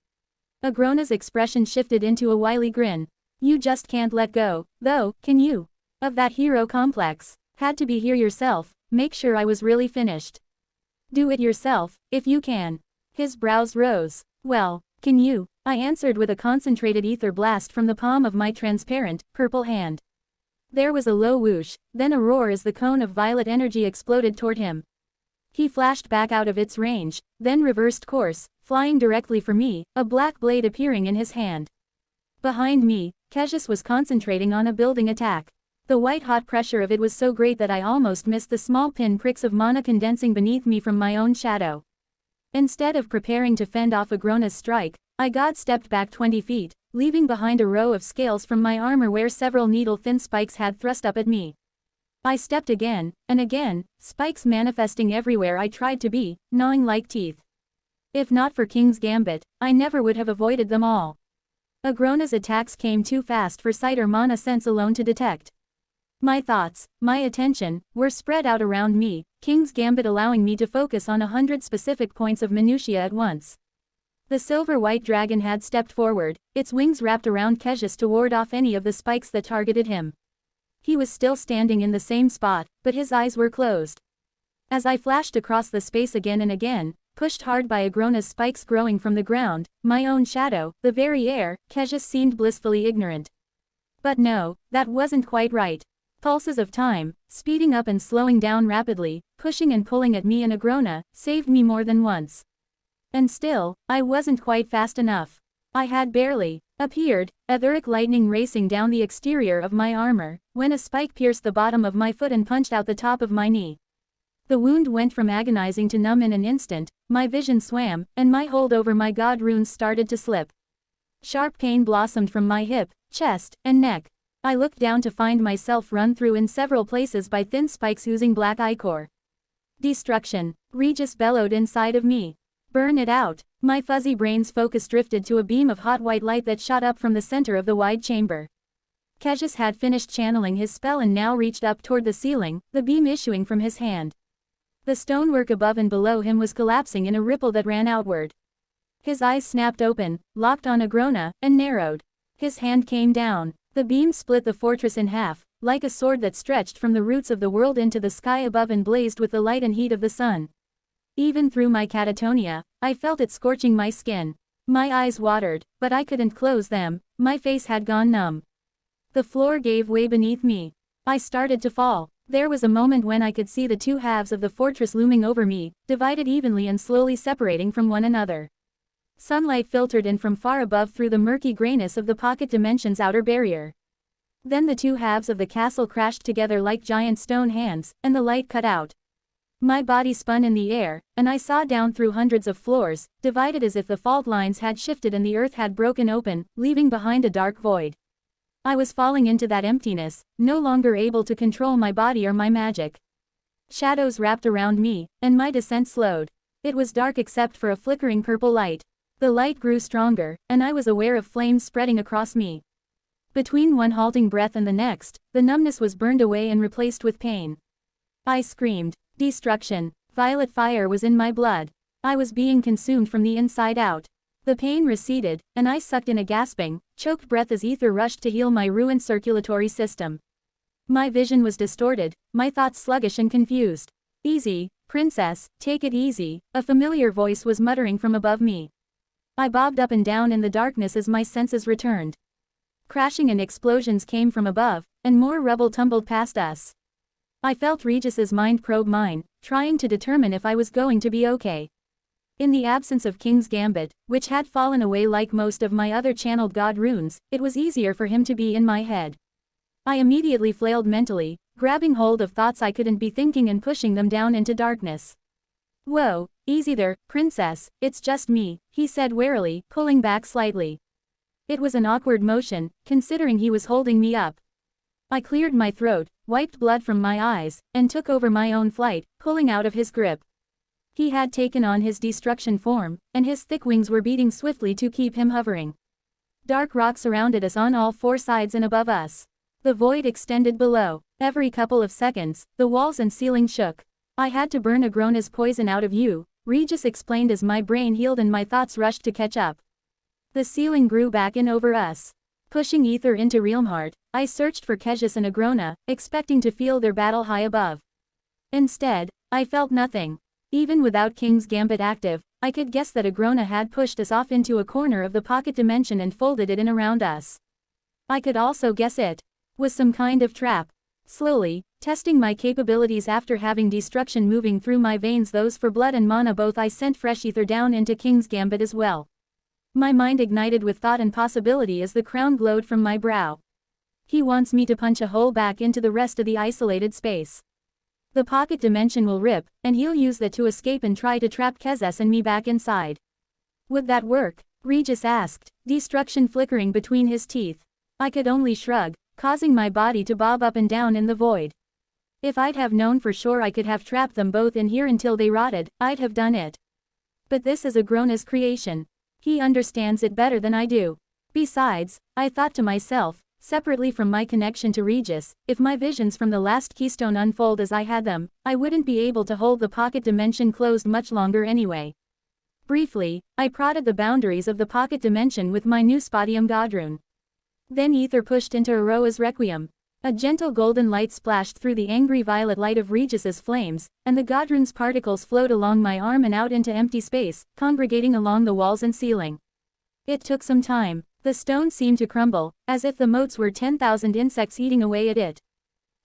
Agrona's expression shifted into a wily grin. You just can't let go, though, can you? Of that hero complex. Had to be here yourself, make sure I was really finished. Do it yourself, if you can. His brows rose. Well, can you? I answered with a concentrated ether blast from the palm of my transparent, purple hand. There was a low whoosh, then a roar as the cone of violet energy exploded toward him. He flashed back out of its range, then reversed course, flying directly for me, a black blade appearing in his hand. Behind me, Kejus was concentrating on a building attack. The white-hot pressure of it was so great that I almost missed the small pin-pricks of mana condensing beneath me from my own shadow. Instead of preparing to fend off Agrona's strike, I god-stepped back 20 feet, leaving behind a row of scales from my armor where several needle-thin spikes had thrust up at me. I stepped again, and again, spikes manifesting everywhere I tried to be, gnawing like teeth. If not for King's Gambit, I never would have avoided them all. Agrona's attacks came too fast for sight or mana sense alone to detect. My thoughts, my attention, were spread out around me, King's Gambit allowing me to focus on 100 specific points of minutiae at once. The silver-white dragon had stepped forward, its wings wrapped around Kejus to ward off any of the spikes that targeted him. He was still standing in the same spot, but his eyes were closed. As I flashed across the space again and again, pushed hard by Agrona's spikes growing from the ground, my own shadow, the very air, Kejus seemed blissfully ignorant. But no, that wasn't quite right. Pulses of time, speeding up and slowing down rapidly, pushing and pulling at me and Agrona, saved me more than once. And still, I wasn't quite fast enough. I had barely appeared, etheric lightning racing down the exterior of my armor, when a spike pierced the bottom of my foot and punched out the top of my knee. The wound went from agonizing to numb in an instant, my vision swam, and my hold over my god runes started to slip. Sharp pain blossomed from my hip, chest, and neck. I looked down to find myself run through in several places by thin spikes oozing black ichor. Destruction, Regis bellowed inside of me. Burn it out. My fuzzy brain's focus drifted to a beam of hot white light that shot up from the center of the wide chamber. Kejus had finished channeling his spell and now reached up toward the ceiling, the beam issuing from his hand. The stonework above and below him was collapsing in a ripple that ran outward. His eyes snapped open, locked on Agrona, and narrowed. His hand came down. The beam split the fortress in half, like a sword that stretched from the roots of the world into the sky above and blazed with the light and heat of the sun. Even through my catatonia, I felt it scorching my skin. My eyes watered, but I couldn't close them, my face had gone numb. The floor gave way beneath me. I started to fall. There was a moment when I could see the two halves of the fortress looming over me, divided evenly and slowly separating from one another. Sunlight filtered in from far above through the murky grayness of the pocket dimension's outer barrier. Then the two halves of the castle crashed together like giant stone hands, and the light cut out. My body spun in the air, and I saw down through hundreds of floors, divided as if the fault lines had shifted and the earth had broken open, leaving behind a dark void. I was falling into that emptiness, no longer able to control my body or my magic. Shadows wrapped around me, and my descent slowed. It was dark except for a flickering purple light. The light grew stronger, and I was aware of flames spreading across me. Between one halting breath and the next, the numbness was burned away and replaced with pain. I screamed. Destruction. Violet fire was in my blood. I was being consumed from the inside out. The pain receded, and I sucked in a gasping, choked breath as ether rushed to heal my ruined circulatory system. My vision was distorted, my thoughts sluggish and confused. "Easy, princess, take it easy," a familiar voice was muttering from above me. I bobbed up and down in the darkness as my senses returned. Crashing and explosions came from above, and more rubble tumbled past us. I felt Regis's mind probe mine, trying to determine if I was going to be okay. In the absence of King's Gambit, which had fallen away like most of my other channeled god runes, it was easier for him to be in my head. I immediately flailed mentally, grabbing hold of thoughts I couldn't be thinking and pushing them down into darkness. "Whoa, easy there, princess, it's just me," he said warily, pulling back slightly. It was an awkward motion, considering he was holding me up. I cleared my throat, wiped blood from my eyes, and took over my own flight, pulling out of his grip. He had taken on his destruction form, and his thick wings were beating swiftly to keep him hovering. Dark rock surrounded us on all four sides and above us. The void extended below. Every couple of seconds, the walls and ceiling shook. "I had to burn Agrona's poison out of you," Regis explained as my brain healed and my thoughts rushed to catch up. The ceiling grew back in over us. Pushing ether into Realmheart, I searched for Kejis and Agrona, expecting to feel their battle high above. Instead, I felt nothing. Even without King's Gambit active, I could guess that Agrona had pushed us off into a corner of the pocket dimension and folded it in around us. I could also guess it was some kind of trap. Slowly, testing my capabilities after having destruction moving through my veins, those for blood and mana both, I sent fresh ether down into King's Gambit as well. My mind ignited with thought and possibility as the crown glowed from my brow. He wants me to punch a hole back into the rest of the isolated space. The pocket dimension will rip, and he'll use that to escape and try to trap Kezes and me back inside. Would that work? Regis asked, destruction flickering between his teeth. I could only shrug, causing my body to bob up and down in the void. If I'd have known for sure I could have trapped them both in here until they rotted, I'd have done it. But this is Agrona's creation. He understands it better than I do. Besides, I thought to myself, separately from my connection to Regis, if my visions from the last keystone unfold as I had them, I wouldn't be able to hold the pocket dimension closed much longer anyway. Briefly, I prodded the boundaries of the pocket dimension with my new Spatium Godrune. Then ether pushed into Aroa's Requiem. A gentle golden light splashed through the angry violet light of Regis's flames, and the Godrune's particles flowed along my arm and out into empty space, congregating along the walls and ceiling. It took some time. The stone seemed to crumble, as if the moats were 10,000 insects eating away at it.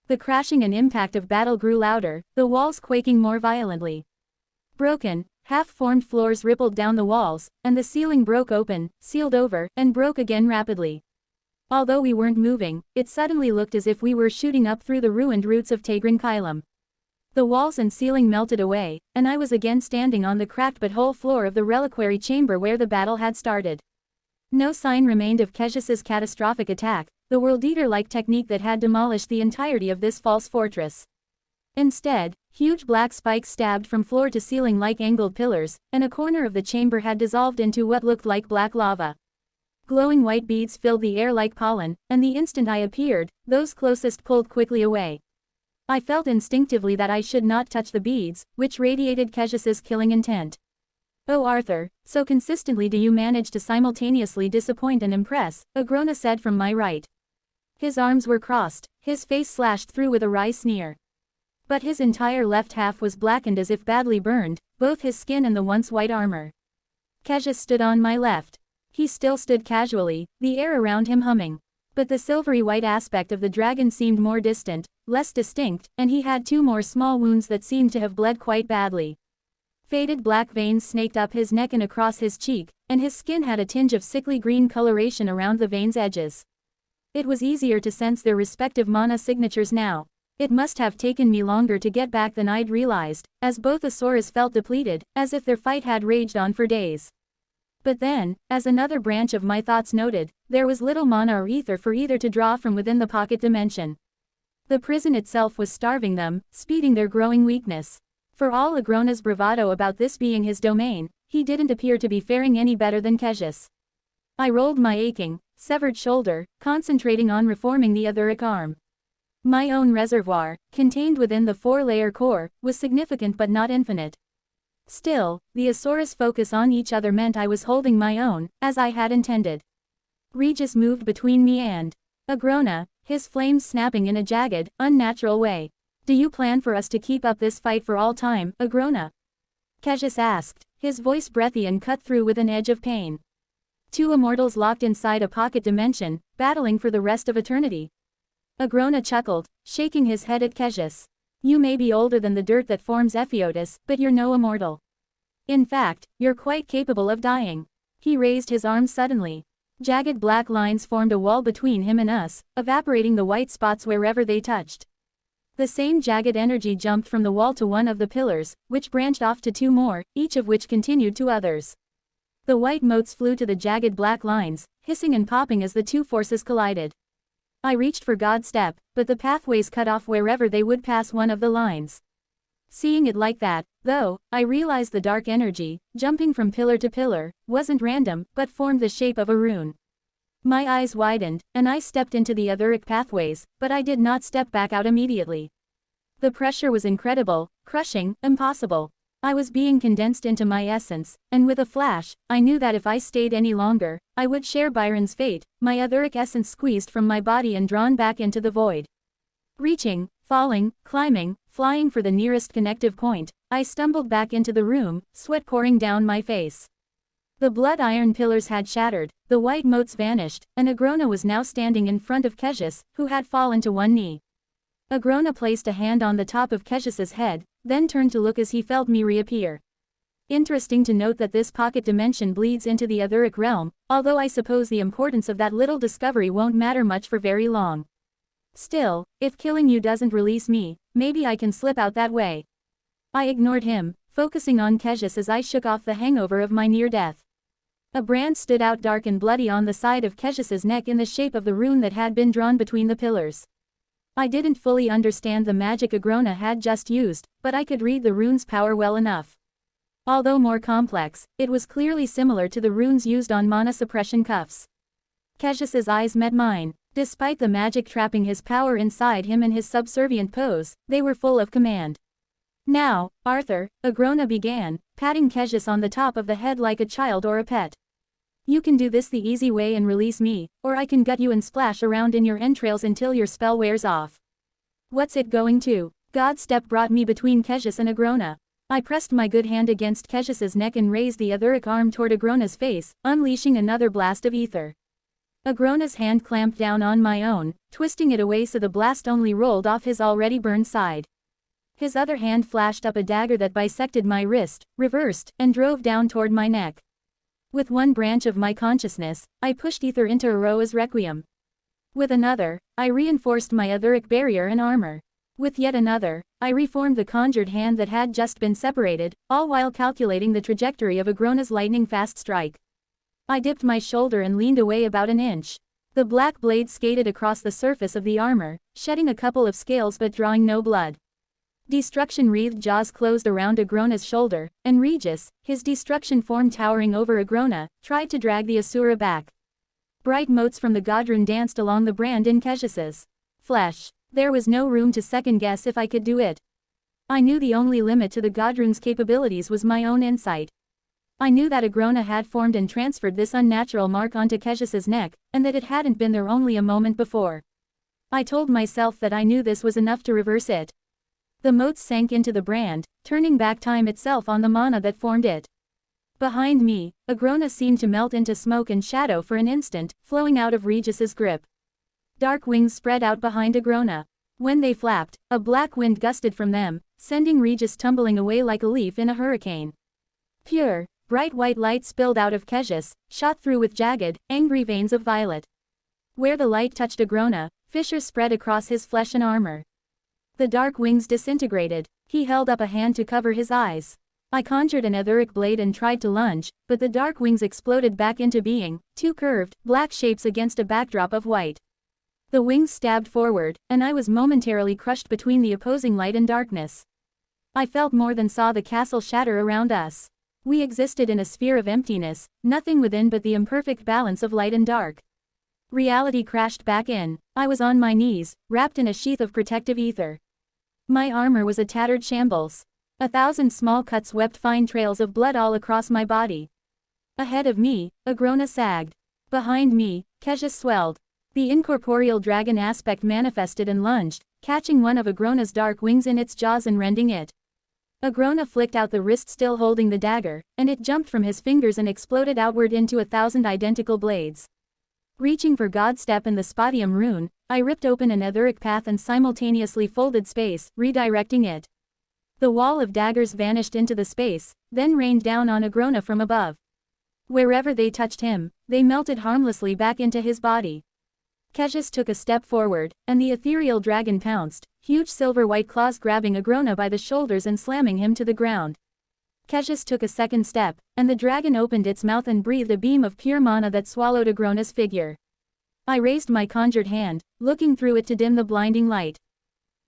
The crashing and impact of battle grew louder, the walls quaking more violently. Broken, half-formed floors rippled down the walls, and the ceiling broke open, sealed over, and broke again rapidly. Although we weren't moving, it suddenly looked as if we were shooting up through the ruined roots of Tegrin Kylum. The walls and ceiling melted away, and I was again standing on the cracked but whole floor of the reliquary chamber where the battle had started. No sign remained of Kejis's catastrophic attack, the World Eater-like technique that had demolished the entirety of this false fortress. Instead, huge black spikes stabbed from floor to ceiling like angled pillars, and a corner of the chamber had dissolved into what looked like black lava. Glowing white beads filled the air like pollen, and the instant I appeared, those closest pulled quickly away. I felt instinctively that I should not touch the beads, which radiated Kejis's killing intent. "Oh Arthur, so consistently do you manage to simultaneously disappoint and impress," Agrona said from my right. His arms were crossed, his face slashed through with a wry sneer. But his entire left half was blackened as if badly burned, both his skin and the once white armor. Kejis stood on my left. He still stood casually, the air around him humming. But the silvery white aspect of the dragon seemed more distant, less distinct, and he had two more small wounds that seemed to have bled quite badly. Faded black veins snaked up his neck and across his cheek, and his skin had a tinge of sickly green coloration around the veins' edges. It was easier to sense their respective mana signatures now. It must have taken me longer to get back than I'd realized, as both Asuras felt depleted, as if their fight had raged on for days. But then, as another branch of my thoughts noted, there was little mana or ether for either to draw from within the pocket dimension. The prison itself was starving them, speeding their growing weakness. For all Agrona's bravado about this being his domain, he didn't appear to be faring any better than Cassius. I rolled my aching, severed shoulder, concentrating on reforming the etheric arm. My own reservoir, contained within the 4-layer core, was significant but not infinite. Still, the Asuras' focus on each other meant I was holding my own, as I had intended. Regis moved between me and Agrona, his flames snapping in a jagged, unnatural way. "Do you plan for us to keep up this fight for all time, Agrona?" Cassius asked, his voice breathy and cut through with an edge of pain. Two immortals locked inside a pocket dimension, battling for the rest of eternity. Agrona chuckled, shaking his head at Cassius. "You may be older than the dirt that forms Epheotis, but you're no immortal. In fact, you're quite capable of dying." He raised his arm suddenly. Jagged black lines formed a wall between him and us, evaporating the white spots wherever they touched. The same jagged energy jumped from the wall to one of the pillars, which branched off to two more, each of which continued to others. The white motes flew to the jagged black lines, hissing and popping as the two forces collided. I reached for God's step, but the pathways cut off wherever they would pass one of the lines. Seeing it like that, though, I realized the dark energy, jumping from pillar to pillar, wasn't random, but formed the shape of a rune. My eyes widened, and I stepped into the etheric pathways, but I did not step back out immediately. The pressure was incredible, crushing, impossible. I was being condensed into my essence, and with a flash, I knew that if I stayed any longer, I would share Byron's fate, my etheric essence squeezed from my body and drawn back into the void. Reaching, falling, climbing, flying for the nearest connective point, I stumbled back into the room, sweat pouring down my face. The blood iron pillars had shattered, the white motes vanished, and Agrona was now standing in front of Cassius, who had fallen to one knee. Agrona placed a hand on the top of Cassius's head, then turned to look as he felt me reappear. Interesting to note that this pocket dimension bleeds into the etheric realm, although I suppose the importance of that little discovery won't matter much for very long. Still, if killing you doesn't release me, maybe I can slip out that way. I ignored him, focusing on Cassius as I shook off the hangover of my near death. A brand stood out dark and bloody on the side of Cassius's neck in the shape of the rune that had been drawn between the pillars. I didn't fully understand the magic Agrona had just used, but I could read the rune's power well enough. Although more complex, it was clearly similar to the runes used on mana suppression cuffs. Cassius's eyes met mine. Despite the magic trapping his power inside him and his subservient pose, they were full of command. "Now, Arthur," Agrona began, patting Cassius on the top of the head like a child or a pet. "You can do this the easy way and release me, or I can gut you and splash around in your entrails until your spell wears off. What's it going to?" God's step brought me between Cassius and Agrona. I pressed my good hand against Cassius's neck and raised the etheric arm toward Agrona's face, unleashing another blast of ether. Agrona's hand clamped down on my own, twisting it away so the blast only rolled off his already burned side. His other hand flashed up a dagger that bisected my wrist, reversed, and drove down toward my neck. With one branch of my consciousness, I pushed ether into Aroa's requiem. With another, I reinforced my etheric barrier and armor. With yet another, I reformed the conjured hand that had just been separated, all while calculating the trajectory of Agrona's lightning-fast strike. I dipped my shoulder and leaned away about an inch. The black blade skated across the surface of the armor, shedding a couple of scales but drawing no blood. Destruction-wreathed jaws closed around Agrona's shoulder, and Regis, his destruction form towering over Agrona, tried to drag the Asura back. Bright motes from the Godrune danced along the brand in Cassius's flesh. There was no room to second-guess if I could do it. I knew the only limit to the Godrune's capabilities was my own insight. I knew that Agrona had formed and transferred this unnatural mark onto Cassius's neck, and that it hadn't been there only a moment before. I told myself that I knew this was enough to reverse it. The motes sank into the brand, turning back time itself on the mana that formed it. Behind me, Agrona seemed to melt into smoke and shadow for an instant, flowing out of Regis's grip. Dark wings spread out behind Agrona. When they flapped, a black wind gusted from them, sending Regis tumbling away like a leaf in a hurricane. Pure, bright white light spilled out of Cassius, shot through with jagged, angry veins of violet. Where the light touched Agrona, fissures spread across his flesh and armor. The dark wings disintegrated. He held up a hand to cover his eyes. I conjured an etheric blade and tried to lunge, but the dark wings exploded back into being, two curved, black shapes against a backdrop of white. The wings stabbed forward, and I was momentarily crushed between the opposing light and darkness. I felt more than saw the castle shatter around us. We existed in a sphere of emptiness, nothing within but the imperfect balance of light and dark. Reality crashed back in. I was on my knees, wrapped in a sheath of protective ether. My armor was a tattered shambles. 1,000 small cuts swept fine trails of blood all across my body. Ahead of me, Agrona sagged. Behind me, Cassius swelled. The incorporeal dragon aspect manifested and lunged, catching one of Agrona's dark wings in its jaws and rending it. Agrona flicked out the wrist still holding the dagger, and it jumped from his fingers and exploded outward into 1,000 identical blades. Reaching for Godstep and the Spatium rune, I ripped open an etheric path and simultaneously folded space, redirecting it. The wall of daggers vanished into the space, then rained down on Agrona from above. Wherever they touched him, they melted harmlessly back into his body. Cassius took a step forward, and the ethereal dragon pounced, huge silver-white claws grabbing Agrona by the shoulders and slamming him to the ground. Cassius took a second step, and the dragon opened its mouth and breathed a beam of pure mana that swallowed Agrona's figure. I raised my conjured hand, looking through it to dim the blinding light.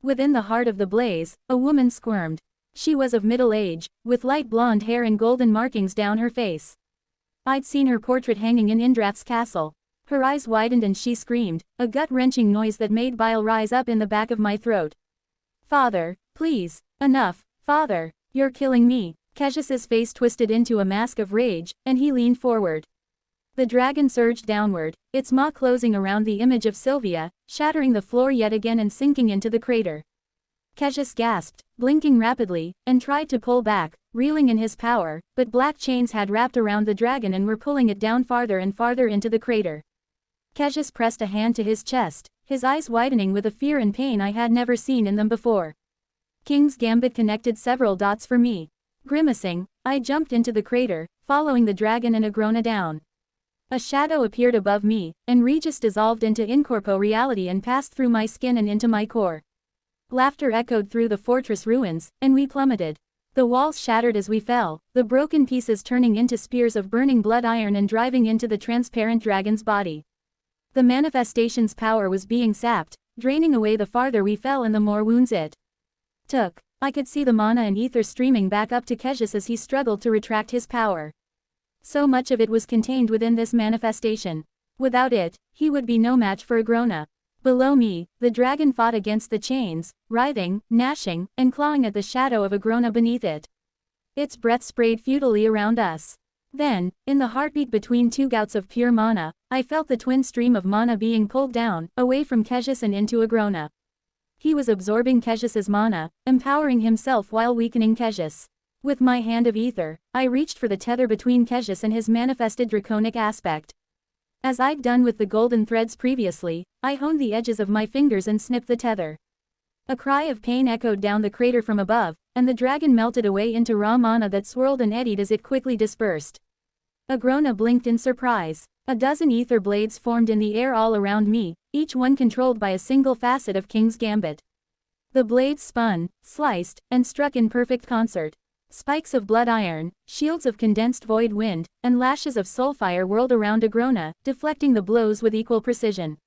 Within the heart of the blaze, a woman squirmed. She was of middle age, with light blonde hair and golden markings down her face. I'd seen her portrait hanging in Indrath's castle. Her eyes widened and she screamed, a gut-wrenching noise that made bile rise up in the back of my throat. "Father, please, enough, Father, you're killing me." Cassius's face twisted into a mask of rage, and he leaned forward. The dragon surged downward, its maw closing around the image of Sylvia, shattering the floor yet again and sinking into the crater. Cassius gasped, blinking rapidly, and tried to pull back, reeling in his power, but black chains had wrapped around the dragon and were pulling it down farther and farther into the crater. Cassius pressed a hand to his chest, his eyes widening with a fear and pain I had never seen in them before. King's Gambit connected several dots for me. Grimacing, I jumped into the crater, following the dragon and Agrona down. A shadow appeared above me, and Regis dissolved into incorpo reality and passed through my skin and into my core. Laughter echoed through the fortress ruins, and we plummeted. The walls shattered as we fell, the broken pieces turning into spears of burning blood iron and driving into the transparent dragon's body. The manifestation's power was being sapped, draining away the farther we fell and the more wounds it took. I could see the mana and ether streaming back up to Cassius as he struggled to retract his power. So much of it was contained within this manifestation. Without it, he would be no match for Agrona. Below me, the dragon fought against the chains, writhing, gnashing, and clawing at the shadow of Agrona beneath it. Its breath sprayed futilely around us. Then, in the heartbeat between two gouts of pure mana, I felt the twin stream of mana being pulled down, away from Cassius and into Agrona. He was absorbing Cassius's mana, empowering himself while weakening Cassius. With my hand of ether, I reached for the tether between Cassius and his manifested draconic aspect. As I'd done with the golden threads previously, I honed the edges of my fingers and snipped the tether. A cry of pain echoed down the crater from above, and the dragon melted away into raw mana that swirled and eddied as it quickly dispersed. Agrona blinked in surprise. A dozen ether blades formed in the air all around me, each one controlled by a single facet of King's Gambit. The blades spun, sliced, and struck in perfect concert. Spikes of blood iron, shields of condensed void wind, and lashes of soulfire whirled around Agrona, deflecting the blows with equal precision.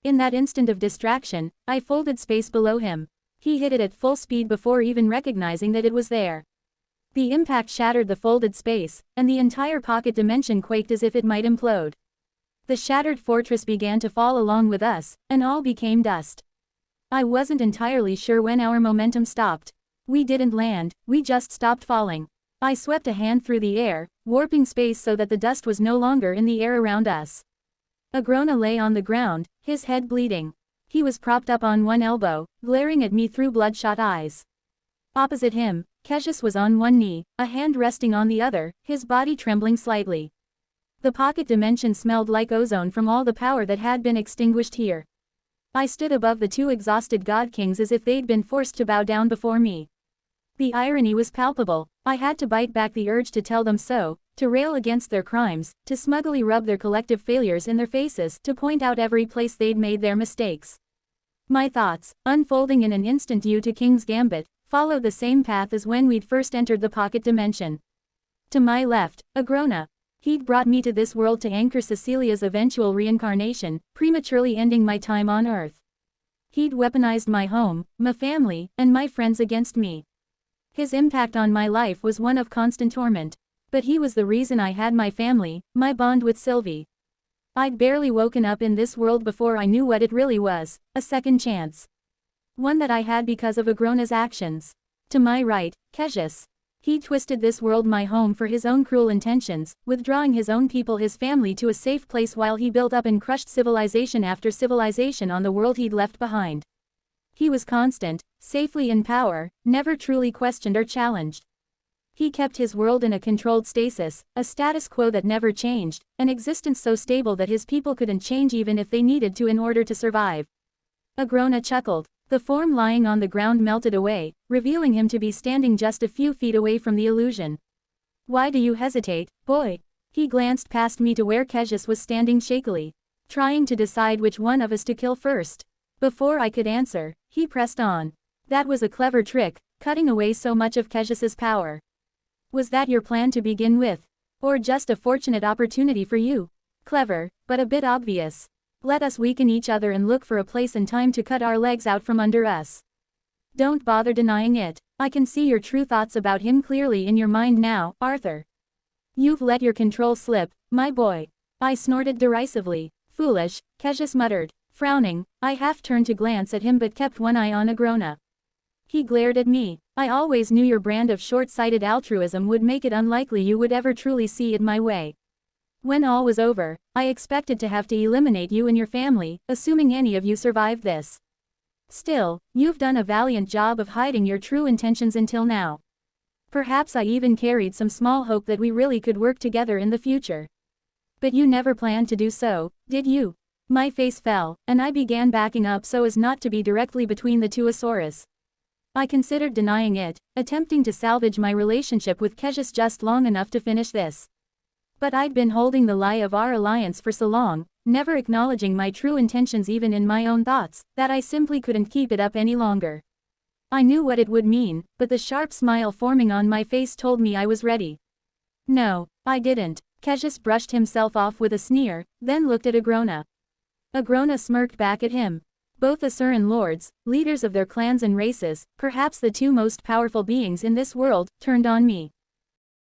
In that instant of distraction, I folded space below him. He hit it at full speed before even recognizing that it was there. The impact shattered the folded space, and the entire pocket dimension quaked as if it might implode. The shattered fortress began to fall along with us, and all became dust. I wasn't entirely sure when our momentum stopped. We didn't land, we just stopped falling. I swept a hand through the air, warping space so that the dust was no longer in the air around us. Agrona lay on the ground, his head bleeding. He was propped up on one elbow, glaring at me through bloodshot eyes. Opposite him, Cassius was on one knee, a hand resting on the other, his body trembling slightly. The pocket dimension smelled like ozone from all the power that had been extinguished here. I stood above the two exhausted god kings as if they'd been forced to bow down before me. The irony was palpable. I had to bite back the urge to tell them so, to rail against their crimes, to smugly rub their collective failures in their faces, to point out every place they'd made their mistakes. My thoughts, unfolding in an instant due to King's Gambit, followed the same path as when we'd first entered the pocket dimension. To my left, Agrona. He'd brought me to this world to anchor Cecilia's eventual reincarnation, prematurely ending my time on Earth. He'd weaponized my home, my family, and my friends against me. His impact on my life was one of constant torment. But he was the reason I had my family, my bond with Sylvie. I'd barely woken up in this world before I knew what it really was, a second chance. One that I had because of Agrona's actions. To my right, Cassius. He twisted this world, my home, for his own cruel intentions, withdrawing his own people, his family, to a safe place while he built up and crushed civilization after civilization on the world he'd left behind. He was constant, safely in power, never truly questioned or challenged. He kept his world in a controlled stasis, a status quo that never changed, an existence so stable that his people couldn't change even if they needed to in order to survive. Agrona chuckled. The form lying on the ground melted away, revealing him to be standing just a few feet away from the illusion. Why do you hesitate, boy? He glanced past me to where Cassius was standing shakily, trying to decide which one of us to kill first. Before I could answer, he pressed on. That was a clever trick, cutting away so much of Cassius's power. Was that your plan to begin with? Or just a fortunate opportunity for you? Clever, but a bit obvious. Let us weaken each other and look for a place and time to cut our legs out from under us. Don't bother denying it. I can see your true thoughts about him clearly in your mind now, Arthur. You've let your control slip, my boy. I snorted derisively. Foolish, Cassius muttered. Frowning, I half turned to glance at him but kept one eye on Agrona. He glared at me. I always knew your brand of short-sighted altruism would make it unlikely you would ever truly see it my way. When all was over, I expected to have to eliminate you and your family, assuming any of you survived this. Still, you've done a valiant job of hiding your true intentions until now. Perhaps I even carried some small hope that we really could work together in the future. But you never planned to do so, did you? My face fell, and I began backing up so as not to be directly between the two Asaurus. I considered denying it, attempting to salvage my relationship with Cassius just long enough to finish this. But I'd been holding the lie of our alliance for so long, never acknowledging my true intentions even in my own thoughts, that I simply couldn't keep it up any longer. I knew what it would mean, but the sharp smile forming on my face told me I was ready. No, I didn't. Cassius brushed himself off with a sneer, then looked at Agrona. Agrona smirked back at him. Both Asuran lords, leaders of their clans and races, perhaps the two most powerful beings in this world, turned on me.